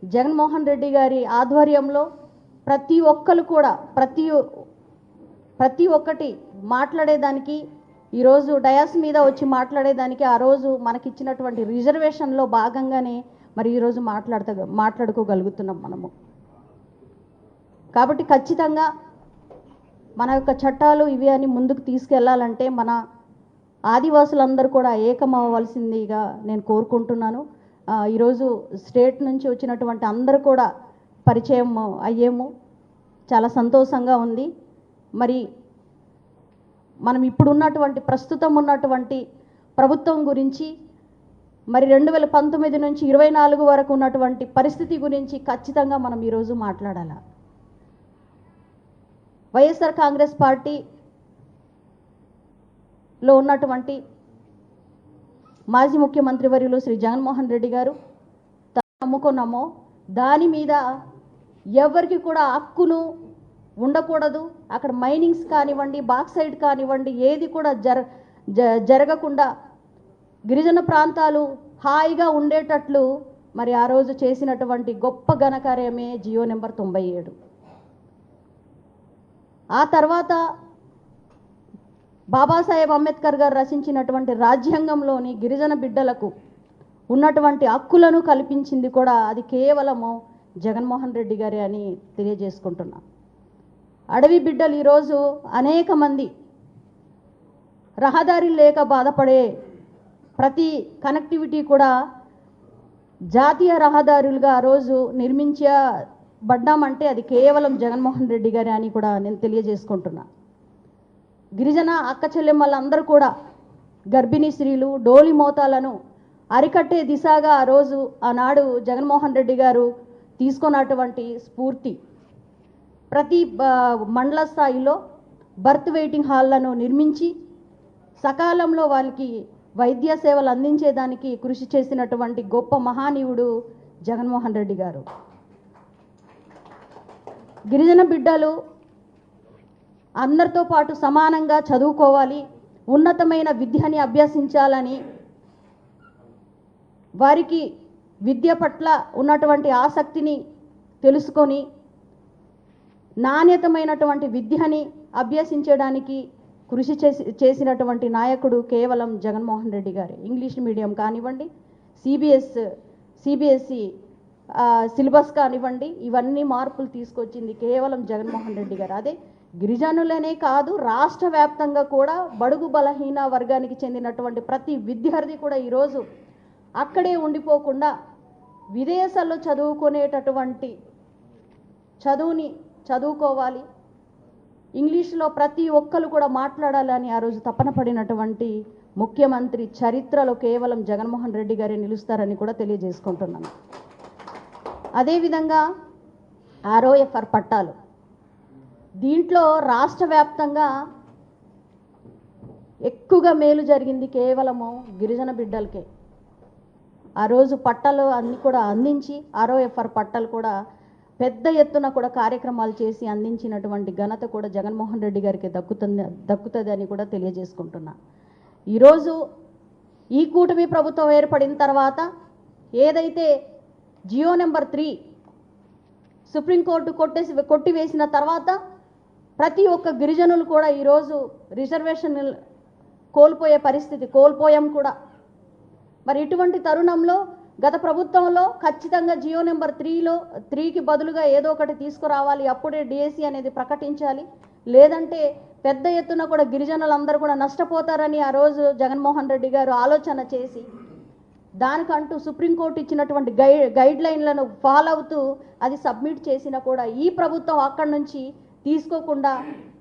జగన్మోహన్ రెడ్డి గారి ఆధ్వర్యంలో ప్రతి ఒక్కరు కూడా ప్రతి ఒక్కటి మాట్లాడేదానికి, ఈరోజు డయాస్ మీద వచ్చి మాట్లాడేదానికి ఆ రోజు మనకిచ్చినటువంటి రిజర్వేషన్లో భాగంగానే మరి ఈరోజు మాట్లాడుకోగలుగుతున్నాం మనము. కాబట్టి ఖచ్చితంగా మన యొక్క చట్టాలు ఇవి అని ముందుకు తీసుకెళ్లాలంటే మన ఆదివాసులందరూ కూడా ఏకమవ్వవలసిందిగా నేను కోరుకుంటున్నాను. ఈరోజు స్టేట్ నుంచి వచ్చినటువంటి అందరూ కూడా పరిచయం అయ్యేము, చాలా సంతోషంగా ఉంది. మరి మనం ప్రస్తుతం ఉన్నటువంటి ప్రభుత్వం గురించి, మరి 2019 నుంచి 24 వరకు ఉన్నటువంటి పరిస్థితి గురించి ఖచ్చితంగా మనం ఈరోజు మాట్లాడాలి. వైఎస్ఆర్ కాంగ్రెస్ పార్టీలో ఉన్నటువంటి మాజీ ముఖ్యమంత్రి వర్యులు శ్రీ జగన్మోహన్ రెడ్డి గారు నమ్ముకున్నామో దాని మీద ఎవరికి కూడా హక్కును ఉండకూడదు. అక్కడ మైనింగ్స్ కానివ్వండి, బాక్సైడ్ కానివ్వండి, ఏది కూడా జరగకుండా గిరిజన ప్రాంతాలు హాయిగా ఉండేటట్లు మరి ఆ రోజు చేసినటువంటి గొప్ప ఘనకార్యమే జియో నెంబర్ 97. ఆ తర్వాత బాబాసాహెబ్ అంబేద్కర్ గారు రచించినటువంటి రాజ్యాంగంలోని గిరిజన బిడ్డలకు ఉన్నటువంటి హక్కులను కల్పించింది కూడా అది కేవలము జగన్మోహన్ రెడ్డి గారే అని తెలియజేసుకుంటున్నా. అడవి బిడ్డలు ఈరోజు అనేక మంది రహదారి లేక బాధపడే ప్రతి కనెక్టివిటీ కూడా జాతీయ రహదారులుగా ఆ రోజు నిర్మించబడ్డామంటే అది కేవలం జగన్మోహన్ రెడ్డి గారే అని కూడా నేను తెలియజేసుకుంటున్నా. గిరిజన అక్క చెల్లెమ్మలందరూ కూడా గర్భిణీ స్త్రీలు, డోలి మోతాలను అరికట్టే దిశగా ఆ రోజు ఆనాడు జగన్మోహన్ రెడ్డి గారు తీసుకున్నటువంటి స్ఫూర్తి. ప్రతి మండల స్థాయిలో బర్త్ వెయిటింగ్ హాల్లను నిర్మించి సకాలంలో వాళ్ళకి వైద్య సేవలు అందించేదానికి కృషి చేసినటువంటి గొప్ప మహానీయుడు జగన్మోహన్ రెడ్డి గారు. గిరిజన బిడ్డలు అందరితో పాటు సమానంగా చదువుకోవాలి, ఉన్నతమైన విద్యని అభ్యసించాలని, వారికి విద్య పట్ల ఉన్నటువంటి ఆసక్తిని తెలుసుకొని నాణ్యతమైనటువంటి విద్యని అభ్యసించడానికి కృషి చేసినటువంటి నాయకుడు కేవలం జగన్మోహన్ రెడ్డి గారు. ఇంగ్లీష్ మీడియం కానివ్వండి, సిబిఎస్ఈ సిలబస్ కానివ్వండి, ఇవన్నీ మార్పులు తీసుకొచ్చింది కేవలం జగన్మోహన్ రెడ్డి గారు. అదే గిరిజనులనే కాదు, రాష్ట్ర వ్యాప్తంగా కూడా బడుగు బలహీన వర్గానికి చెందినటువంటి ప్రతి విద్యార్థి కూడా ఈరోజు అక్కడే ఉండిపోకుండా విదేశాల్లో చదువుకునేటటువంటి చదువుని చదువుకోవాలి, ఇంగ్లీష్లో ప్రతి ఒక్కరు కూడా మాట్లాడాలని ఆ రోజు తపన పడినటువంటి ముఖ్యమంత్రి చరిత్రలో కేవలం జగన్మోహన్ రెడ్డి గారే నిలుస్తారని కూడా తెలియజేసుకుంటున్నాను. అదేవిధంగా ROFR పట్టాలు, దీంట్లో రాష్ట్ర వ్యాప్తంగా ఎక్కువగా మేలు జరిగింది కేవలము గిరిజన బిడ్డలకే. ఆ రోజు పట్టాలు అన్నీ కూడా అందించి ROFR పట్టాలు కూడా పెద్ద ఎత్తున కూడా కార్యక్రమాలు చేసి అందించినటువంటి ఘనత కూడా జగన్మోహన్ రెడ్డి గారికి దక్కుతుంది అని కూడా తెలియజేసుకుంటున్నా. ఈరోజు ఈ కూటమి ప్రభుత్వం ఏర్పడిన తర్వాత ఏదైతే జియో నెంబర్ 3 సుప్రీంకోర్టు కొట్టివేసిన తర్వాత ప్రతి ఒక్క గిరిజనులు కూడా ఈరోజు రిజర్వేషన్ కోల్పోయే పరిస్థితి, కోల్పోయాం కూడా. మరి ఇటువంటి తరుణంలో గత ప్రభుత్వంలో ఖచ్చితంగా జియో నెంబర్ 3కి బదులుగా ఏదో ఒకటి తీసుకురావాలి, అప్పుడే డిఎస్సి అనేది ప్రకటించాలి, లేదంటే పెద్ద ఎత్తున కూడా గిరిజనులందరూ కూడా నష్టపోతారని ఆ రోజు జగన్మోహన్ రెడ్డి గారు ఆలోచన చేసి దానికంటూ సుప్రీంకోర్టు ఇచ్చినటువంటి గైడ్ లైన్లను ఫాలో అవుతూ అది సబ్మిట్ చేసినా కూడా ఈ ప్రభుత్వం అక్కడి నుంచి తీసుకోకుండా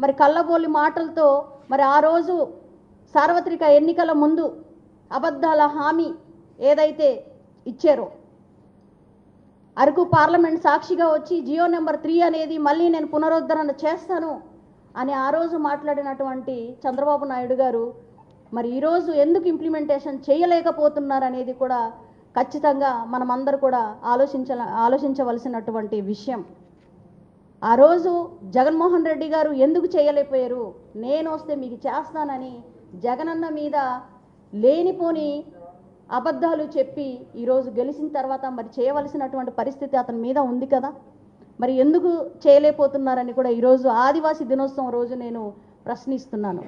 మరి కళ్ళబోలి మాటలతో మరి ఆ రోజు సార్వత్రిక ఎన్నికల ముందు అబద్ధాల హామీ ఏదైతే ఇచ్చారో, అరకు పార్లమెంట్ సాక్షిగా వచ్చి జియో నెంబర్ 3 అనేది మళ్ళీ నేను పునరుద్ధరణ చేస్తాను అని ఆ రోజు మాట్లాడినటువంటి చంద్రబాబు నాయుడు గారు మరి ఈరోజు ఎందుకు ఇంప్లిమెంటేషన్ చేయలేకపోతున్నారనేది కూడా ఖచ్చితంగా మనమందరూ కూడా ఆలోచించవలసినటువంటి విషయం. ఆ రోజు జగన్మోహన్ రెడ్డి గారు ఎందుకు చేయలేకపోయారు, నేను వస్తే మీకు చేస్తానని జగనన్న మీద లేనిపోని అబద్ధాలు చెప్పి ఈరోజు గెలిచిన తర్వాత మరి చేయవలసినటువంటి పరిస్థితి అతని మీద ఉంది కదా, మరి ఎందుకు చేయలేకపోతున్నారని కూడా ఈరోజు ఆదివాసీ దినోత్సవం రోజు నేను ప్రశ్నిస్తున్నాను.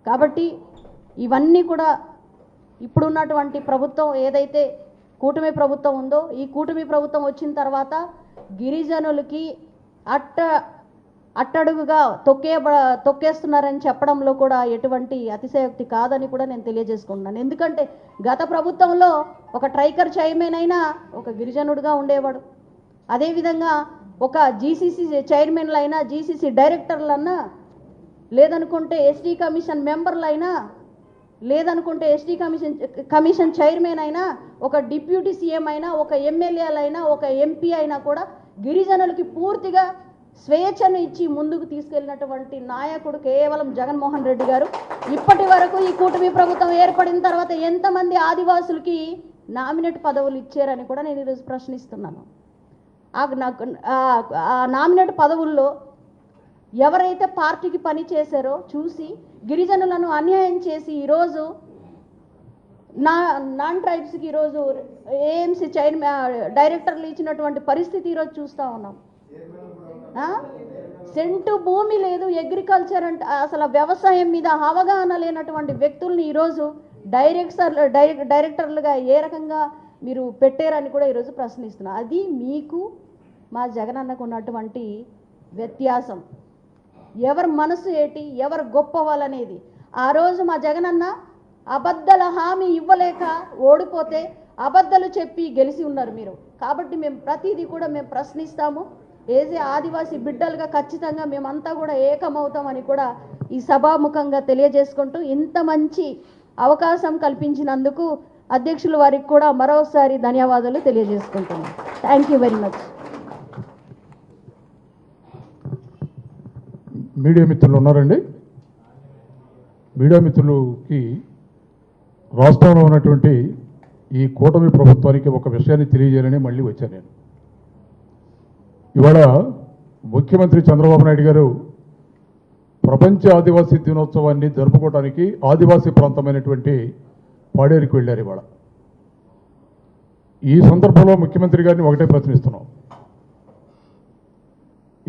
కాబట్టి ఇవన్నీ కూడా ఇప్పుడున్నటువంటి ప్రభుత్వం ఏదైతే కూటమి ప్రభుత్వం ఉందో, ఈ కూటమి ప్రభుత్వం వచ్చిన తర్వాత గిరిజనులకి అట్టడుగుగా తొక్కేస్తున్నారని చెప్పడంలో కూడా ఎటువంటి అతిశయోక్తి కాదని కూడా నేను తెలియజేసుకుంటున్నాను. ఎందుకంటే గత ప్రభుత్వంలో ఒక ట్రైకర్ చైర్మన్ అయినా ఒక గిరిజనుడిగా ఉండేవాడు. అదేవిధంగా ఒక జీసీసీ చైర్మన్లైనా, జీసీసీ డైరెక్టర్లన్నా, లేదనుకుంటే ఎస్టీ కమిషన్ మెంబర్లైనా, లేదనుకుంటే ఎస్టీ కమిషన్ చైర్మన్ అయినా, ఒక డిప్యూటీ సీఎం అయినా, ఒక ఎమ్మెల్యేలైనా, ఒక ఎంపీ అయినా కూడా గిరిజనులకి పూర్తిగా స్వేచ్ఛను ఇచ్చి ముందుకు తీసుకెళ్ళినటువంటి నాయకుడు కేవలం జగన్మోహన్ రెడ్డి గారు. ఇప్పటి వరకు ఈ కూటమి ప్రభుత్వం ఏర్పడిన తర్వాత ఎంతమంది ఆదివాసులకి నామినేట్ పదవులు ఇచ్చారని కూడా నేను ఈరోజు ప్రశ్నిస్తున్నాను. ఆ నామినేట్ పదవుల్లో ఎవరైతే పార్టీకి పని చేశారో చూసి గిరిజనులను అన్యాయం చేసి ఈరోజు నాన్ ట్రైబ్స్కి ఈరోజు ఏఎంసీ చైర్మన్ డైరెక్టర్లు ఇచ్చినటువంటి పరిస్థితి ఈరోజు చూస్తూ ఉన్నాం. సెంటు భూమి లేదు, అగ్రికల్చర్ అంటే అసలు వ్యవసాయం మీద అవగాహన లేనటువంటి వ్యక్తుల్ని ఈరోజు డైరెక్టర్లుగా ఏ రకంగా మీరు పెట్టారని కూడా ఈరోజు ప్రశ్నిస్తున్నా. అది మీకు మా జగనన్నకు ఉన్నటువంటి వ్యత్యాసం. ఎవరి మనసు ఏంటి, ఎవరు గొప్ప వాళ్ళనేది. ఆ రోజు మా జగనన్న అబద్ధాల హామీ ఇవ్వలేక ఓడిపోతే అబద్ధాలు చెప్పి గెలిచి ఉన్నారు మీరు. కాబట్టి మేము ప్రతిదీ కూడా మేము ప్రశ్నిస్తాము. ఏజే ఆదివాసీ బిడ్డలుగా ఖచ్చితంగా మేమంతా కూడా ఏకమవుతామని కూడా ఈ సభాముఖంగా తెలియజేసుకుంటూ, ఇంత మంచి అవకాశం కల్పించినందుకు అధ్యక్షుల వారికి కూడా మరోసారి ధన్యవాదాలు తెలియజేసుకుంటున్నాను. Thank you very much. Media మిత్రులు ఉన్నారండి. మీడియా మిత్రులకి రాష్ట్రంలో ఉన్నటువంటి ఈ కూటమి ప్రభుత్వానికి ఒక విషయాన్ని తెలియజేయాలని మళ్ళీ వచ్చాను నేను. ఇవాళ ముఖ్యమంత్రి చంద్రబాబు నాయుడు గారు ప్రపంచ ఆదివాసీ దినోత్సవాన్ని జరుపుకోవడానికి ఆదివాసీ ప్రాంతమైనటువంటి పాడేరుకి వెళ్ళారు. ఇవాళ ఈ సందర్భంలో ముఖ్యమంత్రి గారిని ఒకటే ప్రశ్నిస్తున్నాం.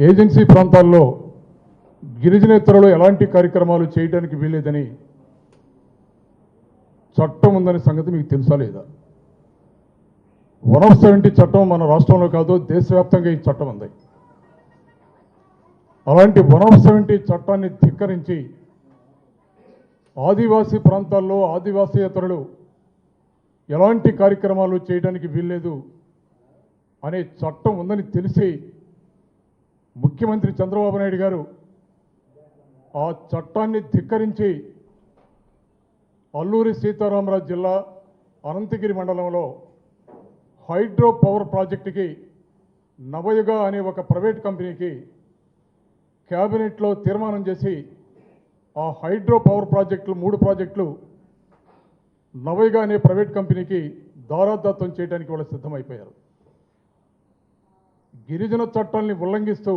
ఏజెన్సీ ప్రాంతాల్లో గిరిజనేతరులు ఎలాంటి కార్యక్రమాలు చేయడానికి వీల్లేదని చట్టం ఉందనే సంగతి మీకు తెలుసా లేదా? 170 చట్టం మన రాష్ట్రంలో కాదు, దేశవ్యాప్తంగా ఈ చట్టం ఉంది. అలాంటి 170 చట్టాన్ని ధిక్కరించి ఆదివాసీ ప్రాంతాల్లో ఆదివాసీయేతరులు ఎలాంటి కార్యక్రమాలు చేయడానికి వీల్లేదు అనే చట్టం ఉందని తెలిసి ముఖ్యమంత్రి చంద్రబాబు నాయుడు గారు ఆ చట్టాన్ని ధిక్కరించి అల్లూరి సీతారామరాజు జిల్లా అనంతగిరి మండలంలో హైడ్రో పవర్ ప్రాజెక్టుకి నవయుగ అనే ఒక ప్రైవేట్ కంపెనీకి క్యాబినెట్లో తీర్మానం చేసి ఆ హైడ్రో పవర్ ప్రాజెక్టులు 3 ప్రాజెక్టులు నవయుగ అనే ప్రైవేట్ కంపెనీకి దారాదత్తం చేయడానికి వాళ్ళు సిద్ధమైపోయారు. గిరిజన చట్టాల్ని ఉల్లంఘిస్తూ,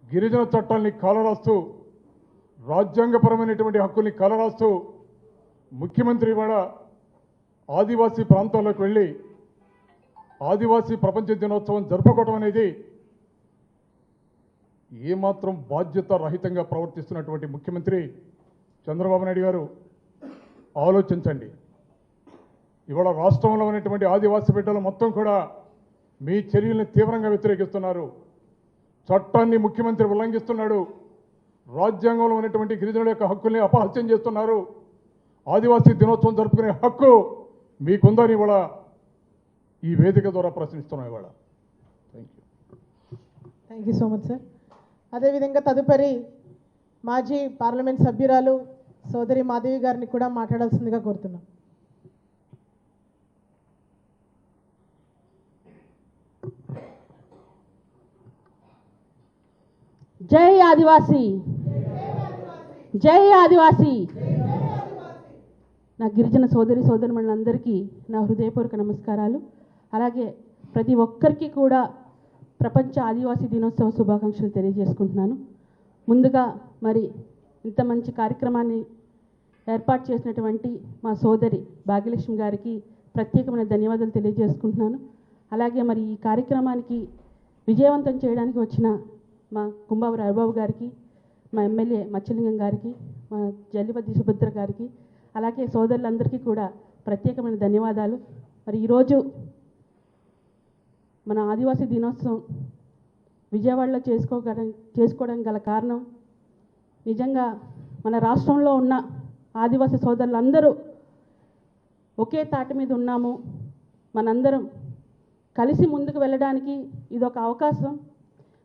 గిరిజన చట్టాల్ని కాలరాస్తూ, రాజ్యాంగపరమైనటువంటి హక్కుల్ని కాలరాస్తూ ముఖ్యమంత్రి ఇవాళ ఆదివాసీ ప్రాంతాల్లోకి వెళ్ళి ఆదివాసీ ప్రపంచ దినోత్సవం జరుపుకోవడం అనేది ఏమాత్రం బాధ్యత రహితంగా ప్రవర్తిస్తున్నటువంటి ముఖ్యమంత్రి చంద్రబాబు నాయుడు గారు ఆలోచించండి. ఇవాళ రాష్ట్రంలో ఉన్నటువంటి ఆదివాసీ బిడ్డలు మొత్తం కూడా మీ చర్యల్ని తీవ్రంగా వ్యతిరేకిస్తున్నారు. చట్టాన్ని ముఖ్యమంత్రి ఉల్లంఘిస్తున్నాడు. రాజ్యాంగంలో ఉన్నటువంటి గిరిజనుల యొక్క హక్కుల్ని అపహత్యం చేస్తున్నారు. ఆదివాసీ దినోత్సవం జరుపుకునే హక్కు మీకుందని ఇవాళ ఈ వేదిక ద్వారా ప్రశ్నిస్తున్నాం ఇవాళ. Thank you so much sir. అదేవిధంగా తదుపరి మాజీ పార్లమెంట్ సభ్యురాలు సోదరి మాధవి గారిని కూడా మాట్లాడాల్సిందిగా కోరుతున్నాం. జై ఆదివాసీ, జై ఆదివాసీ. నా గిరిజన సోదరిమణులందరికీ నా హృదయపూర్వక నమస్కారాలు. అలాగే ప్రతి ఒక్కరికి కూడా ప్రపంచ ఆదివాసీ దినోత్సవ శుభాకాంక్షలు తెలియజేసుకుంటున్నాను. ముందుగా మరి ఇంత మంచి కార్యక్రమాన్ని ఏర్పాటు చేసినటువంటి మా సోదరి భాగ్యలక్ష్మి గారికి ప్రత్యేకమైన ధన్యవాదాలు తెలియజేసుకుంటున్నాను. అలాగే మరి ఈ కార్యక్రమానికి విజయవంతం చేయడానికి వచ్చిన మా కుంభావరి హరిబాబు గారికి, మా ఎమ్మెల్యే మచ్చలింగం గారికి, మా జల్లిపతి సుభద్ర గారికి, అలాగే సోదరులందరికీ కూడా ప్రత్యేకమైన ధన్యవాదాలు. మరి ఈరోజు మన ఆదివాసీ దినోత్సవం విజయవాడలో చేసుకోవడానికి గల కారణం నిజంగా మన రాష్ట్రంలో ఉన్న ఆదివాసీ సోదరులందరూ ఒకే తాటి మీద ఉన్నాము. మనందరం కలిసి ముందుకు వెళ్ళడానికి ఇదొక అవకాశం.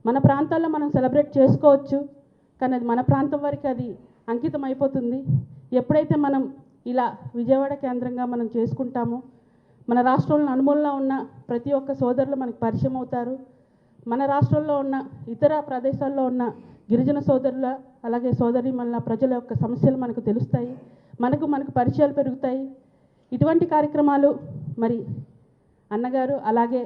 మన ప్రాంతాల్లో మనం సెలబ్రేట్ చేసుకోవచ్చు, కానీ అది మన ప్రాంతం వరకు అది అంకితం అయిపోతుంది. ఎప్పుడైతే మనం ఇలా విజయవాడ కేంద్రంగా మనం చేసుకుంటామో మన రాష్ట్రంలో అనుమూలంలో ఉన్న ప్రతి ఒక్క సోదరులు మనకు పరిచయం అవుతారు. మన రాష్ట్రంలో ఉన్న ఇతర ప్రదేశాల్లో ఉన్న గిరిజన సోదరుల అలాగే సోదరీమణుల ప్రజల యొక్క సమస్యలు మనకు తెలుస్తాయి, మనకు పరిచయాలు పెరుగుతాయి. ఇటువంటి కార్యక్రమాలు మరి అన్నగారు అలాగే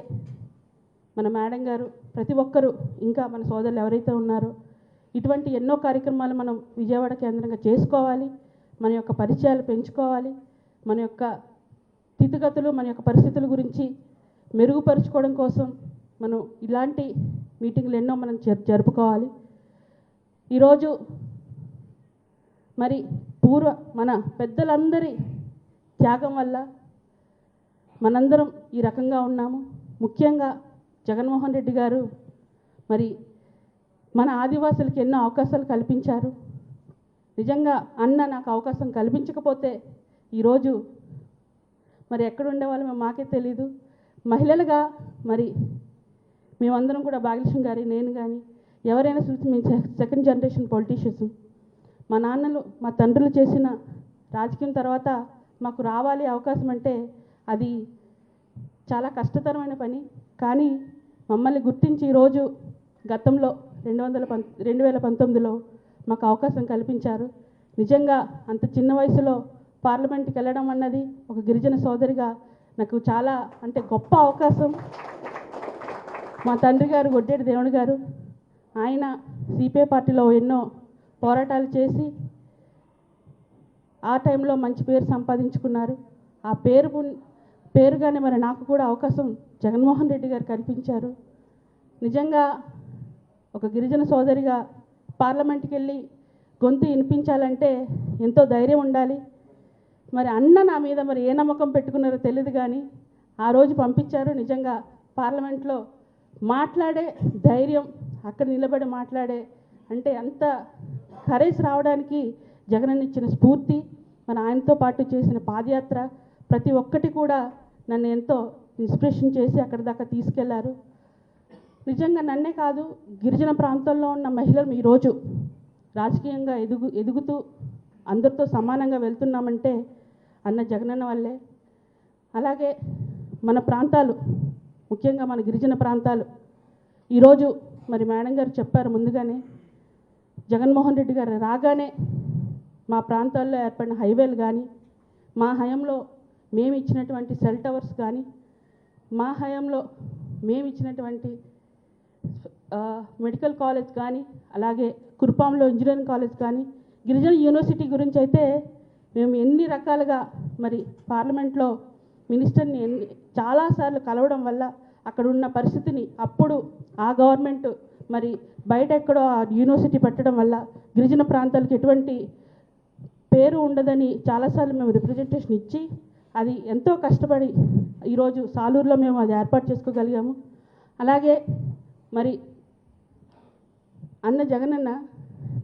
మన మేడం గారు ప్రతి ఒక్కరూ ఇంకా మన సోదరులు ఎవరైతే ఉన్నారో ఇటువంటి ఎన్నో కార్యక్రమాలు మనం విజయవాడ కేంద్రంగా చేసుకోవాలి. మన యొక్క పరిచయాలు పెంచుకోవాలి. మన యొక్క స్థితిగతులు మన యొక్క పరిస్థితుల గురించి మెరుగుపరుచుకోవడం కోసం మనం ఇలాంటి మీటింగ్లు ఎన్నో మనం జరుపుకోవాలి. ఈరోజు మరి మన పెద్దలందరి త్యాగం వల్ల మనందరం ఈ రకంగా ఉన్నాము. ముఖ్యంగా జగన్మోహన్ రెడ్డి గారు మరి మన ఆదివాసులకు ఎన్నో అవకాశాలు కల్పించారు. నిజంగా అన్న నాకు అవకాశం కల్పించకపోతే ఈరోజు మరి ఎక్కడ ఉండేవాళ్ళమో మాకే తెలీదు. మహిళలుగా మరి మేమందరం కూడా భాగ్యలక్ష్మి గారి నేను కానీ ఎవరైనా చూసి మేము సెకండ్ జనరేషన్ పొలిటీషియన్స్. మా నాన్నలు మా తండ్రులు చేసిన రాజకీయం తర్వాత మాకు రావాలి అవకాశం అంటే అది చాలా కష్టతరమైన పని. కానీ మమ్మల్ని గుర్తించి ఈరోజు గతంలో 2019లో మాకు అవకాశం కల్పించారు. నిజంగా అంత చిన్న వయసులో పార్లమెంట్కి వెళ్ళడం అన్నది ఒక గిరిజన సోదరిగా నాకు చాలా అంటే గొప్ప అవకాశం. మా తండ్రి గారు గొడ్డేటి దేవుని గారు ఆయన సిపిఐ పార్టీలో ఎన్నో పోరాటాలు చేసి ఆ టైంలో మంచి పేరు సంపాదించుకున్నారు. ఆ పేరుగానే మరి నాకు కూడా అవకాశం జగన్మోహన్ రెడ్డి గారు కల్పించారు. నిజంగా ఒక గిరిజన సోదరిగా పార్లమెంట్కి వెళ్ళి గొంతు వినిపించాలంటే ఎంతో ధైర్యం ఉండాలి. మరి అన్న నా మీద మరి ఏ నమ్మకం పెట్టుకున్నారో తెలియదు, కానీ ఆ రోజు పంపించారు. నిజంగా పార్లమెంట్లో మాట్లాడే ధైర్యం, అక్కడ నిలబడి మాట్లాడే అంటే అంత కరేజ్ రావడానికి జగనన్న ఇచ్చిన స్ఫూర్తి, మన ఆయనతో పాటు చేసిన పాదయాత్ర ప్రతి ఒక్కటి కూడా నన్ను ఎంతో ఇన్స్పిరేషన్ చేసి అక్కడి దాకా తీసుకెళ్లారు. నిజంగా నన్నే కాదు గిరిజన ప్రాంతాల్లో ఉన్న మహిళలు ఈరోజు రాజకీయంగా ఎదుగుతూ అందరితో సమానంగా వెళ్తున్నామంటే అన్న జగనన్న వల్లే. అలాగే మన ప్రాంతాలు ముఖ్యంగా మన గిరిజన ప్రాంతాలు ఈరోజు మరి మేడం గారు చెప్పారు ముందుగానే, జగన్మోహన్ రెడ్డి గారు రాగానే మా ప్రాంతాల్లో ఏర్పడిన హైవేలు కానీ, మా హయాంలో మేము ఇచ్చినటువంటి సెల్ టవర్స్ కానీ, మా హయాంలో మేము ఇచ్చినటువంటి మెడికల్ కాలేజ్ కానీ, అలాగే కుర్పాంలో ఇంజనీరింగ్ కాలేజ్ కానీ, గిరిజన యూనివర్సిటీ గురించి అయితే మేము ఎన్ని రకాలుగా మరి పార్లమెంట్లో మినిస్టర్ని చాలాసార్లు కలవడం వల్ల అక్కడ ఉన్న పరిస్థితిని అప్పుడు ఆ గవర్నమెంట్ మరి బయట ఎక్కడో ఆ యూనివర్సిటీ పెట్టడం వల్ల గిరిజన ప్రాంతాలకు ఎటువంటి పేరు ఉండదని చాలాసార్లు మేము రిప్రజెంటేషన్ ఇచ్చి అది ఎంతో కష్టపడి ఈరోజు సాలూరులో మేము అది ఏర్పాటు చేసుకోగలిగాము. అలాగే మరి అన్న జగనన్న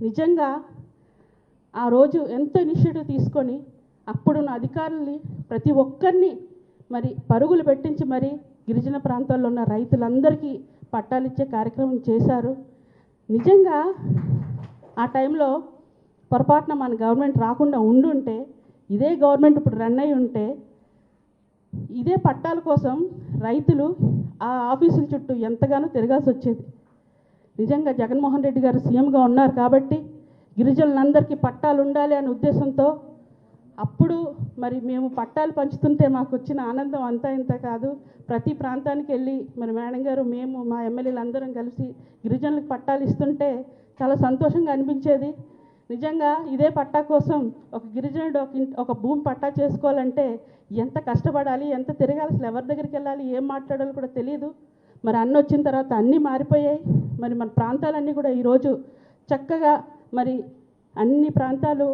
నిజంగా ఆ రోజు ఎంతో ఇనిషియేటివ్ తీసుకొని అప్పుడున్న అధికారుల్ని ప్రతి ఒక్కరిని మరి పరుగులు పెట్టించి మరి గిరిజన ప్రాంతాల్లో ఉన్న రైతులందరికీ పట్టాలు ఇచ్చే కార్యక్రమం చేశారు. నిజంగా ఆ టైంలో పొరపాటున మన గవర్నమెంట్ రాకుండా ఉండుంటే, ఇదే గవర్నమెంట్ ఇప్పుడు రన్ అయి ఉంటే ఇదే పట్టాల కోసం రైతులు ఆ ఆఫీసుల చుట్టూ ఎంతగానో తిరగాల్సి వచ్చేది. నిజంగా జగన్మోహన్ రెడ్డి గారు సీఎంగా ఉన్నారు కాబట్టి గిరిజనులందరికీ పట్టాలు ఉండాలి అనే ఉద్దేశంతో అప్పుడు మరి మేము పట్టాలు పంచుతుంటే మాకు వచ్చిన ఆనందం అంతా ఇంత కాదు. ప్రతి ప్రాంతానికి వెళ్ళి మరి మేడం గారు మేము మా ఎమ్మెల్యేలు అందరం కలిసి గిరిజనులకు పట్టాలు ఇస్తుంటే చాలా సంతోషంగా అనిపించేది. నిజంగా ఇదే పట్టా కోసం ఒక గిరిజనుడు ఒక భూమి పట్టా చేసుకోవాలంటే ఎంత కష్టపడాలి, ఎంత తిరగాలి, అసలు ఎవరి దగ్గరికి వెళ్ళాలి, ఏం మాట్లాడాలో కూడా తెలియదు. మరి అన్న వచ్చిన తర్వాత అన్నీ మారిపోయాయి. మరి మన ప్రాంతాలన్నీ కూడా ఈరోజు చక్కగా మరి అన్ని ప్రాంతాలు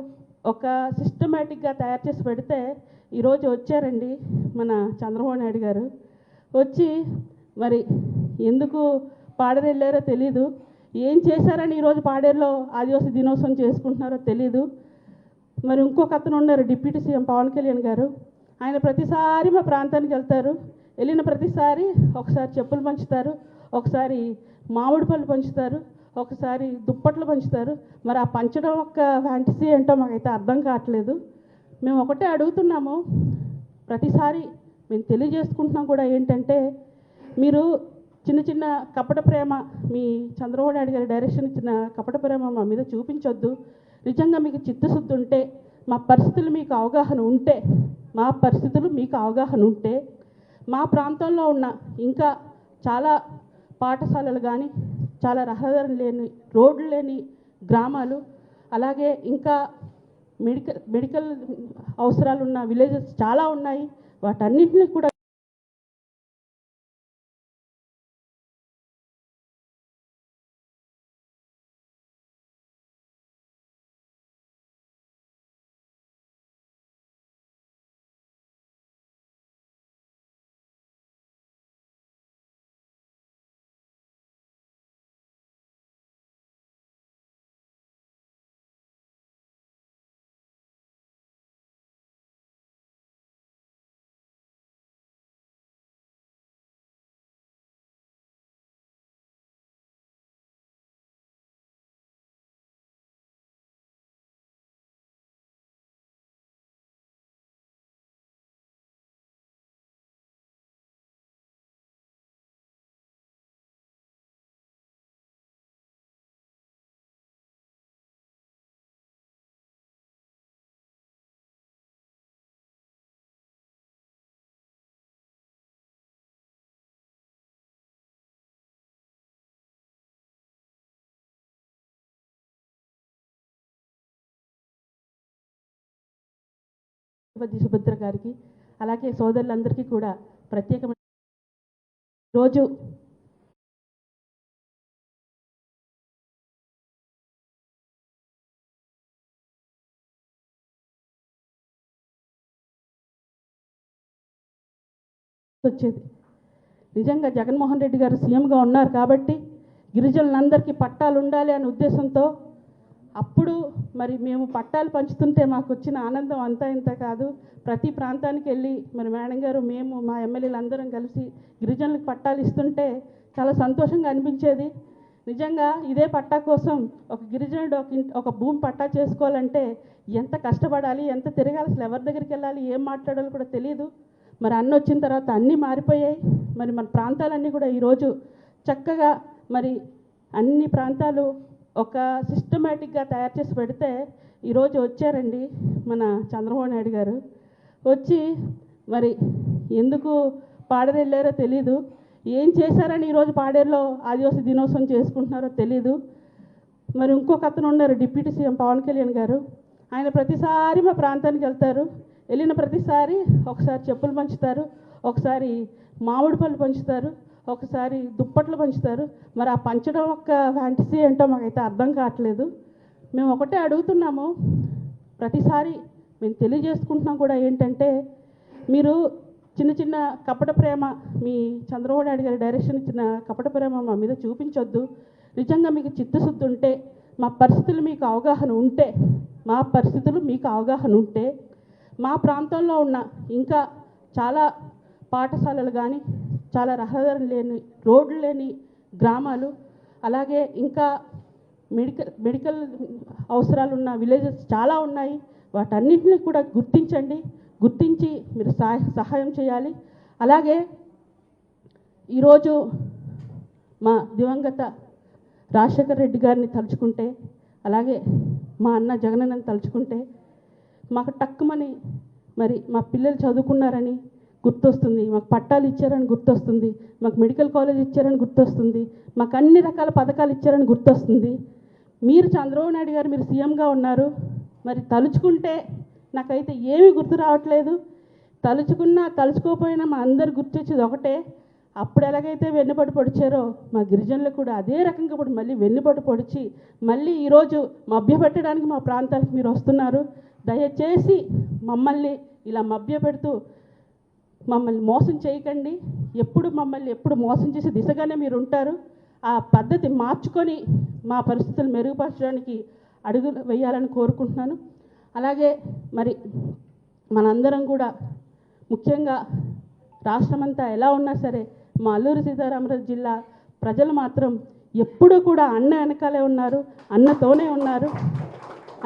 ఒక సిస్టమేటిక్గా తయారు చేసి పెడితే ఈరోజు వచ్చారండి మన చంద్రబాబు నాయుడు గారు. వచ్చి మరి ఎందుకు పాడేరు వెళ్ళారో తెలీదు, ఏం చేశారని ఈరోజు పాడేరులో ఆదివాసీ దినోత్సవం చేసుకుంటున్నారో తెలీదు. మరి ఇంకొక అతను ఉన్నారు డిప్యూటీ సీఎం పవన్ కళ్యాణ్ గారు, ఆయన ప్రతిసారి మా ప్రాంతానికి వెళ్తారు, వెళ్ళిన ప్రతిసారి ఒకసారి చెప్పులు పంచుతారు, ఒకసారి మామిడి పళ్ళు పంచుతారు, ఒకసారి దుప్పట్లు పంచుతారు. మరి ఆ పంచడం ఒక ఫ్యాంటసీ ఏంటో మాకైతే అర్థం కావట్లేదు. మేము ఒకటే అడుగుతున్నాము, ప్రతిసారి మేము తెలియజేసుకుంటున్నాం కూడా ఏంటంటే, మీరు చిన్న చిన్న కపట ప్రేమ, మీ చంద్రబాబు నాయుడు గారి డైరెక్షన్ ఇచ్చిన కపట ప్రేమ మా మీద చూపించొద్దు. నిజంగా మీకు చిత్తశుద్ధి ఉంటే, మా పరిస్థితులు మీకు అవగాహన ఉంటే, మా ప్రాంతంలో ఉన్న ఇంకా చాలా పాఠశాలలు కానీ, చాలా రహదారులు లేని, రోడ్లు లేని గ్రామాలు, అలాగే ఇంకా మెడికల్ అవసరాలు ఉన్న విలేజెస్ చాలా ఉన్నాయి. వాటన్నింటినీ కూడా సుభద్ర గారికి, అలాగే సోదరులందరికీ కూడా ప్రత్యేకమైన రోజు వచ్చేది. నిజంగా జగన్మోహన్ రెడ్డి గారు సీఎంగా ఉన్నారు కాబట్టి గిరిజనులందరికీ పట్టాలు ఉండాలి అనే ఉద్దేశంతో అప్పుడు మరి మేము పట్టాలు పంచుతుంటే మాకు వచ్చిన ఆనందం అంతా ఇంత కాదు. ప్రతి ప్రాంతానికి వెళ్ళి మరి మేడం గారు, మేము, మా ఎమ్మెల్యేలు అందరం కలిసి గిరిజనులకు పట్టాలు ఇస్తుంటే చాలా సంతోషంగా అనిపించేది. నిజంగా ఇదే పట్టా కోసం ఒక గిరిజనుడు ఒక భూమి పట్టా చేసుకోవాలంటే ఎంత కష్టపడాలి, ఎంత తిరగాలి, అసలు ఎవరి దగ్గరికి వెళ్ళాలి, ఏం మాట్లాడాలో కూడా తెలియదు. మరి అన్నీ వచ్చిన తర్వాత అన్నీ మారిపోయాయి. మరి మన ప్రాంతాలన్నీ కూడా ఈరోజు చక్కగా మరి అన్ని ప్రాంతాలు ఒక సిస్టమేటిక్గా తయారు చేసి పెడితే ఈరోజు వచ్చారండి మన చంద్రబాబు నాయుడు గారు. వచ్చి మరి ఎందుకు పాడేరు వెళ్ళారో తెలీదు, ఏం చేశారని ఈరోజు పాడేరులో ఆదివాసీ దినోత్సవం చేసుకుంటున్నారో తెలీదు. మరి ఇంకొక అతను ఉన్నారు డిప్యూటీ సీఎం పవన్ కళ్యాణ్ గారు, ఆయన ప్రతిసారి మా ప్రాంతానికి వెళ్తారు, వెళ్ళిన ప్రతిసారి ఒకసారి చెప్పులు పంచుతారు, ఒకసారి మామిడి పళ్ళు పంచుతారు, ఒకసారి దుప్పట్లు పంచుతారు. మరి ఆ పంచడం ఒక ఫ్యాంటసీ ఏంటో మాకైతే అర్థం కావట్లేదు. మేము ఒకటే అడుగుతున్నాము, ప్రతిసారి మేము తెలియజేసుకుంటున్నాం కూడా ఏంటంటే, మీరు చిన్న చిన్న కపట ప్రేమ, మీ చంద్రబాబు నాయుడు గారి డైరెక్షన్ ఇచ్చిన కపట ప్రేమ మా మీద చూపించొద్దు. నిజంగా మీకు చిత్తశుద్ధి ఉంటే, మా పరిస్థితులు మీకు అవగాహన ఉంటే, మా ప్రాంతంలో ఉన్న ఇంకా చాలా పాఠశాలలు కానీ, చాలా రహదారులు లేని, రోడ్లు లేని గ్రామాలు, అలాగే ఇంకా మెడికల్ అవసరాలు ఉన్న విలేజెస్ చాలా ఉన్నాయి. వాటన్నింటినీ కూడా గుర్తించి మీరు సహాయం చేయాలి. అలాగే ఈరోజు మా దివంగత రాజశేఖర్ రెడ్డి గారిని తలుచుకుంటే, అలాగే మా అన్న జగనన్నని తలుచుకుంటే మాకు టక్కుమని మరి మా పిల్లలు చదువుకున్నారని గుర్తొస్తుంది, మాకు పట్టాలు ఇచ్చారని గుర్తొస్తుంది, మాకు మెడికల్ కాలేజ్ ఇచ్చారని గుర్తొస్తుంది, మాకు అన్ని రకాల పథకాలు ఇచ్చారని గుర్తొస్తుంది. మీరు చంద్రబాబు నాయుడు గారు మీరు సీఎంగా ఉన్నారు, మరి తలుచుకుంటే నాకైతే ఏమీ గుర్తు రావట్లేదు. తలుచుకోకపోయినా మా అందరు గుర్తొచ్చేది ఒకటే, అప్పుడు ఎలాగైతే వెన్నుపట్టు పొడిచారో మా గిరిజనులకు కూడా అదే రకంగా ఇప్పుడు మళ్ళీ వెన్నుపట్టు పొడిచి మళ్ళీ ఈరోజు మభ్యపెట్టడానికి మా ప్రాంతాలకు మీరు వస్తున్నారు. దయచేసి మమ్మల్ని ఇలా మభ్యపెడుతూ మమ్మల్ని మోసం చేయకండి. మమ్మల్ని ఎప్పుడు మోసం చేసే దిశగానే మీరు ఉంటారు. ఆ పద్ధతి మార్చుకొని మా పరిస్థితులు మెరుగుపరచడానికి అడుగులు వేయాలని కోరుకుంటున్నాను. అలాగే మరి మనందరం కూడా ముఖ్యంగా రాష్ట్రమంతా ఎలా ఉన్నా సరే మా అల్లూరి సీతారామరాజు జిల్లా ప్రజలు మాత్రం ఎప్పుడూ కూడా అన్న వెనకాలే ఉన్నారు, అన్నతోనే ఉన్నారు.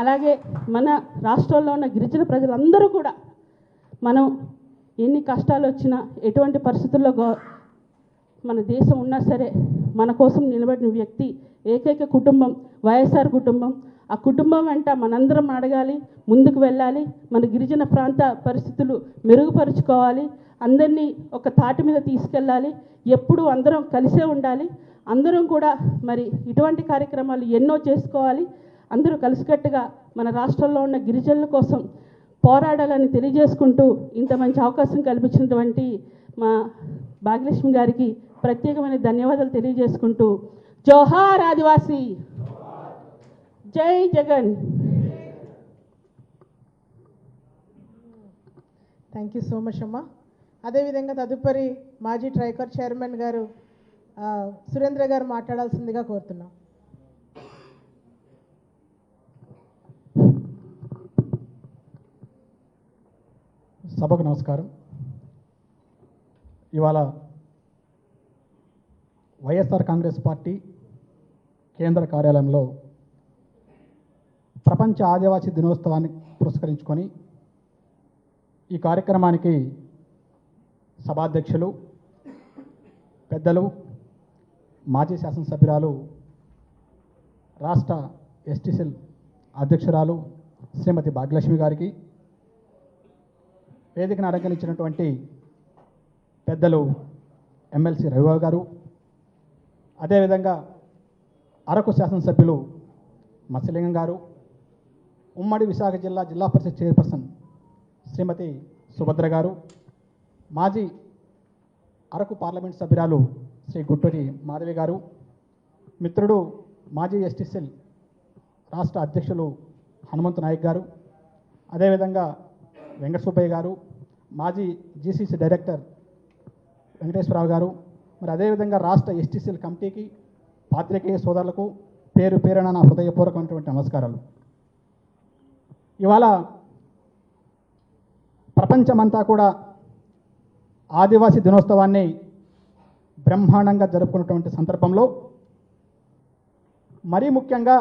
అలాగే మన రాష్ట్రంలో ఉన్న గిరిజన ప్రజలందరూ కూడా మనం ఎన్ని కష్టాలు వచ్చినా ఎటువంటి పరిస్థితుల్లో మన దేశం ఉన్నా సరే మన కోసం నిలబడిన వ్యక్తి ఏకైక కుటుంబం వైఎస్ఆర్ కుటుంబం. ఆ కుటుంబం వెంట మనందరం అడగాలి, ముందుకు వెళ్ళాలి, మన గిరిజన ప్రాంత పరిస్థితులు మెరుగుపరుచుకోవాలి, అందరినీ ఒక తాటి మీద తీసుకెళ్ళాలి, ఎప్పుడూ అందరం కలిసే ఉండాలి. అందరం కూడా మరి ఇటువంటి కార్యక్రమాలు ఎన్నో చేసుకోవాలి. అందరూ కలిసికట్టుగా మన రాష్ట్రంలో ఉన్న గిరిజనుల కోసం పోరాడాలని తెలియజేసుకుంటూ ఇంత మంచి అవకాశం కల్పించినటువంటి మా భాగ్యలక్ష్మి గారికి ప్రత్యేకమైన ధన్యవాదాలు తెలియజేసుకుంటూ జోహార్ ఆదివాసీ, జై Jagan. Thank you so much అమ్మా. అదేవిధంగా తదుపరి మాజీ ట్రైకార్ చైర్మన్ గారు సురేంద్ర గారు మాట్లాడాల్సిందిగా కోరుతున్నాం. సభకు నమస్కారం. ఇవాళ వైఎస్ఆర్ కాంగ్రెస్ పార్టీ కేంద్ర కార్యాలయంలో ప్రపంచ ఆదివాసీ దినోత్సవాన్ని పురస్కరించుకొని ఈ కార్యక్రమానికి సభాధ్యక్షులు పెద్దలు మాజీ శాసనసభ్యురాలు రాష్ట్ర ఎస్టీ సెల్ అధ్యక్షురాలు శ్రీమతి భాగ్యలక్ష్మి గారికి, వేదికను అలంకరించినటువంటి పెద్దలు ఎమ్మెల్సీ రవిబాబు గారు, అదేవిధంగా అరకు శాసనసభ్యులు మత్స్యలింగం గారు, ఉమ్మడి విశాఖ జిల్లా పరిషత్ చైర్పర్సన్ శ్రీమతి సుభద్ర గారు, మాజీ అరకు పార్లమెంట్ సభ్యురాలు శ్రీ గుట్టూరి మాధవి గారు, మిత్రుడు మాజీ ఎస్టీ సెల్ రాష్ట్ర అధ్యక్షులు హనుమంతు నాయక్ గారు, అదేవిధంగా వెంకట సుబ్బయ్య గారు, మాజీ జీసీసీ డైరెక్టర్ వెంకటేశ్వరరావు గారు, మరి అదేవిధంగా రాష్ట్ర ఎస్టీ సెల్ కమిటీకి, పాత్రికేయ సోదరులకు పేరు పేరున నా హృదయపూర్వకమైనటువంటి నమస్కారాలు. ఇవాళ ప్రపంచమంతా కూడా ఆదివాసీ దినోత్సవాన్ని బ్రహ్మాండంగా జరుపుకున్నటువంటి సందర్భంలో మరీ ముఖ్యంగా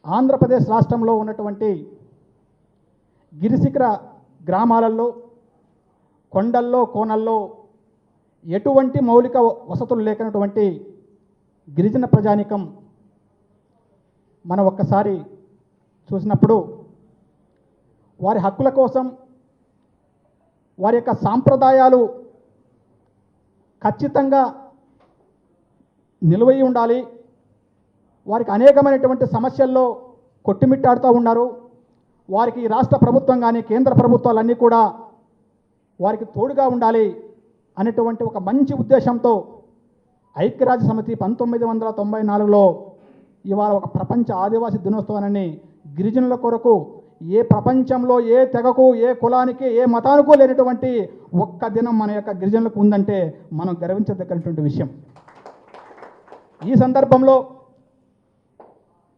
ఆంధ్రప్రదేశ్ రాష్ట్రంలో ఉన్నటువంటి గిరిశిఖర గ్రామాలలో, కొండల్లో, కోనల్లో ఎటువంటి మౌలిక వసతులు లేకున్నటువంటి గిరిజన ప్రజానికం మనం ఒక్కసారి చూసినప్పుడు వారి హక్కుల కోసం, వారి యొక్క సాంప్రదాయాలు ఖచ్చితంగా నిలువై ఉండాలి, వారికి అనేకమైనటువంటి సమస్యల్లో కొట్టుమిట్టాడుతూ ఉన్నారు. వారికి రాష్ట్ర ప్రభుత్వం కానీ కేంద్ర ప్రభుత్వాలన్నీ కూడా వారికి తోడుగా ఉండాలి అనేటువంటి ఒక మంచి ఉద్దేశంతో ఐక్యరాజ్య సమితి 1994లో ఇవాళ ఒక ప్రపంచ ఆదివాసీ దినోత్సవాన్ని గిరిజనుల కొరకు ఏ ప్రపంచంలో ఏ తెగకు, ఏ కులానికి, ఏ మతానికో లేనటువంటి ఒక్క దినం మన యొక్క గిరిజనులకు ఉందంటే మనం గర్వించదగినటువంటి విషయం. ఈ సందర్భంలో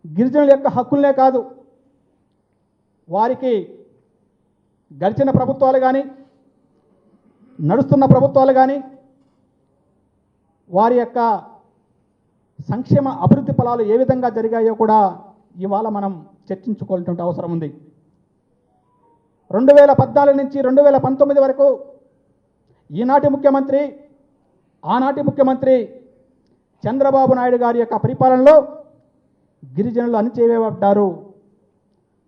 గిరిజనుల యొక్క హక్కులనే కాదు, వారికి గడిచిన ప్రభుత్వాలు కానీ, నడుస్తున్న ప్రభుత్వాలు కానీ వారి యొక్క సంక్షేమ అభివృద్ధి ఫలాలు ఏ విధంగా జరిగాయో కూడా ఇవాళ మనం చర్చించుకోవాల్సినటువంటి అవసరం ఉంది. 2014 నుంచి 2019 వరకు ఈనాటి ముఖ్యమంత్రి, ఆనాటి ముఖ్యమంత్రి చంద్రబాబు నాయుడు గారి యొక్క పరిపాలనలో గిరిజనులు అణచివేయబడ్డారు.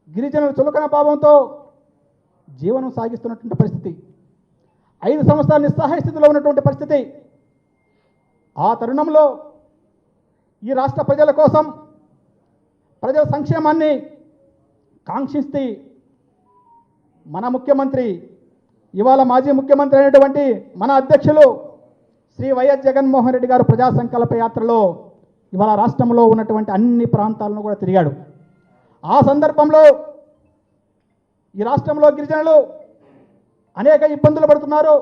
గిరిజనులు చులకన భావంతో జీవనం సాగిస్తున్నటువంటి పరిస్థితి, 5 సంవత్సరాల నిస్సహాయ స్థితిలో ఉన్నటువంటి పరిస్థితి. ఆ తరుణంలో ఈ రాష్ట్ర ప్రజల కోసం, ప్రజల సంక్షేమాన్ని కాంక్షిస్తూ మన ముఖ్యమంత్రి, ఇవాళ మాజీ ముఖ్యమంత్రి అయినటువంటి మన అధ్యక్షులు శ్రీ వైఎస్ జగన్మోహన్ రెడ్డి గారు ప్రజా సంకల్ప యాత్రలో ఇవాళ రాష్ట్రంలో ఉన్నటువంటి అన్ని ప్రాంతాలను కూడా తిరిగాడు. ఆ సందర్భంలో ఈ రాష్ట్రంలో గిరిజనులు అనేక ఇబ్బందులు పడుతున్నారు.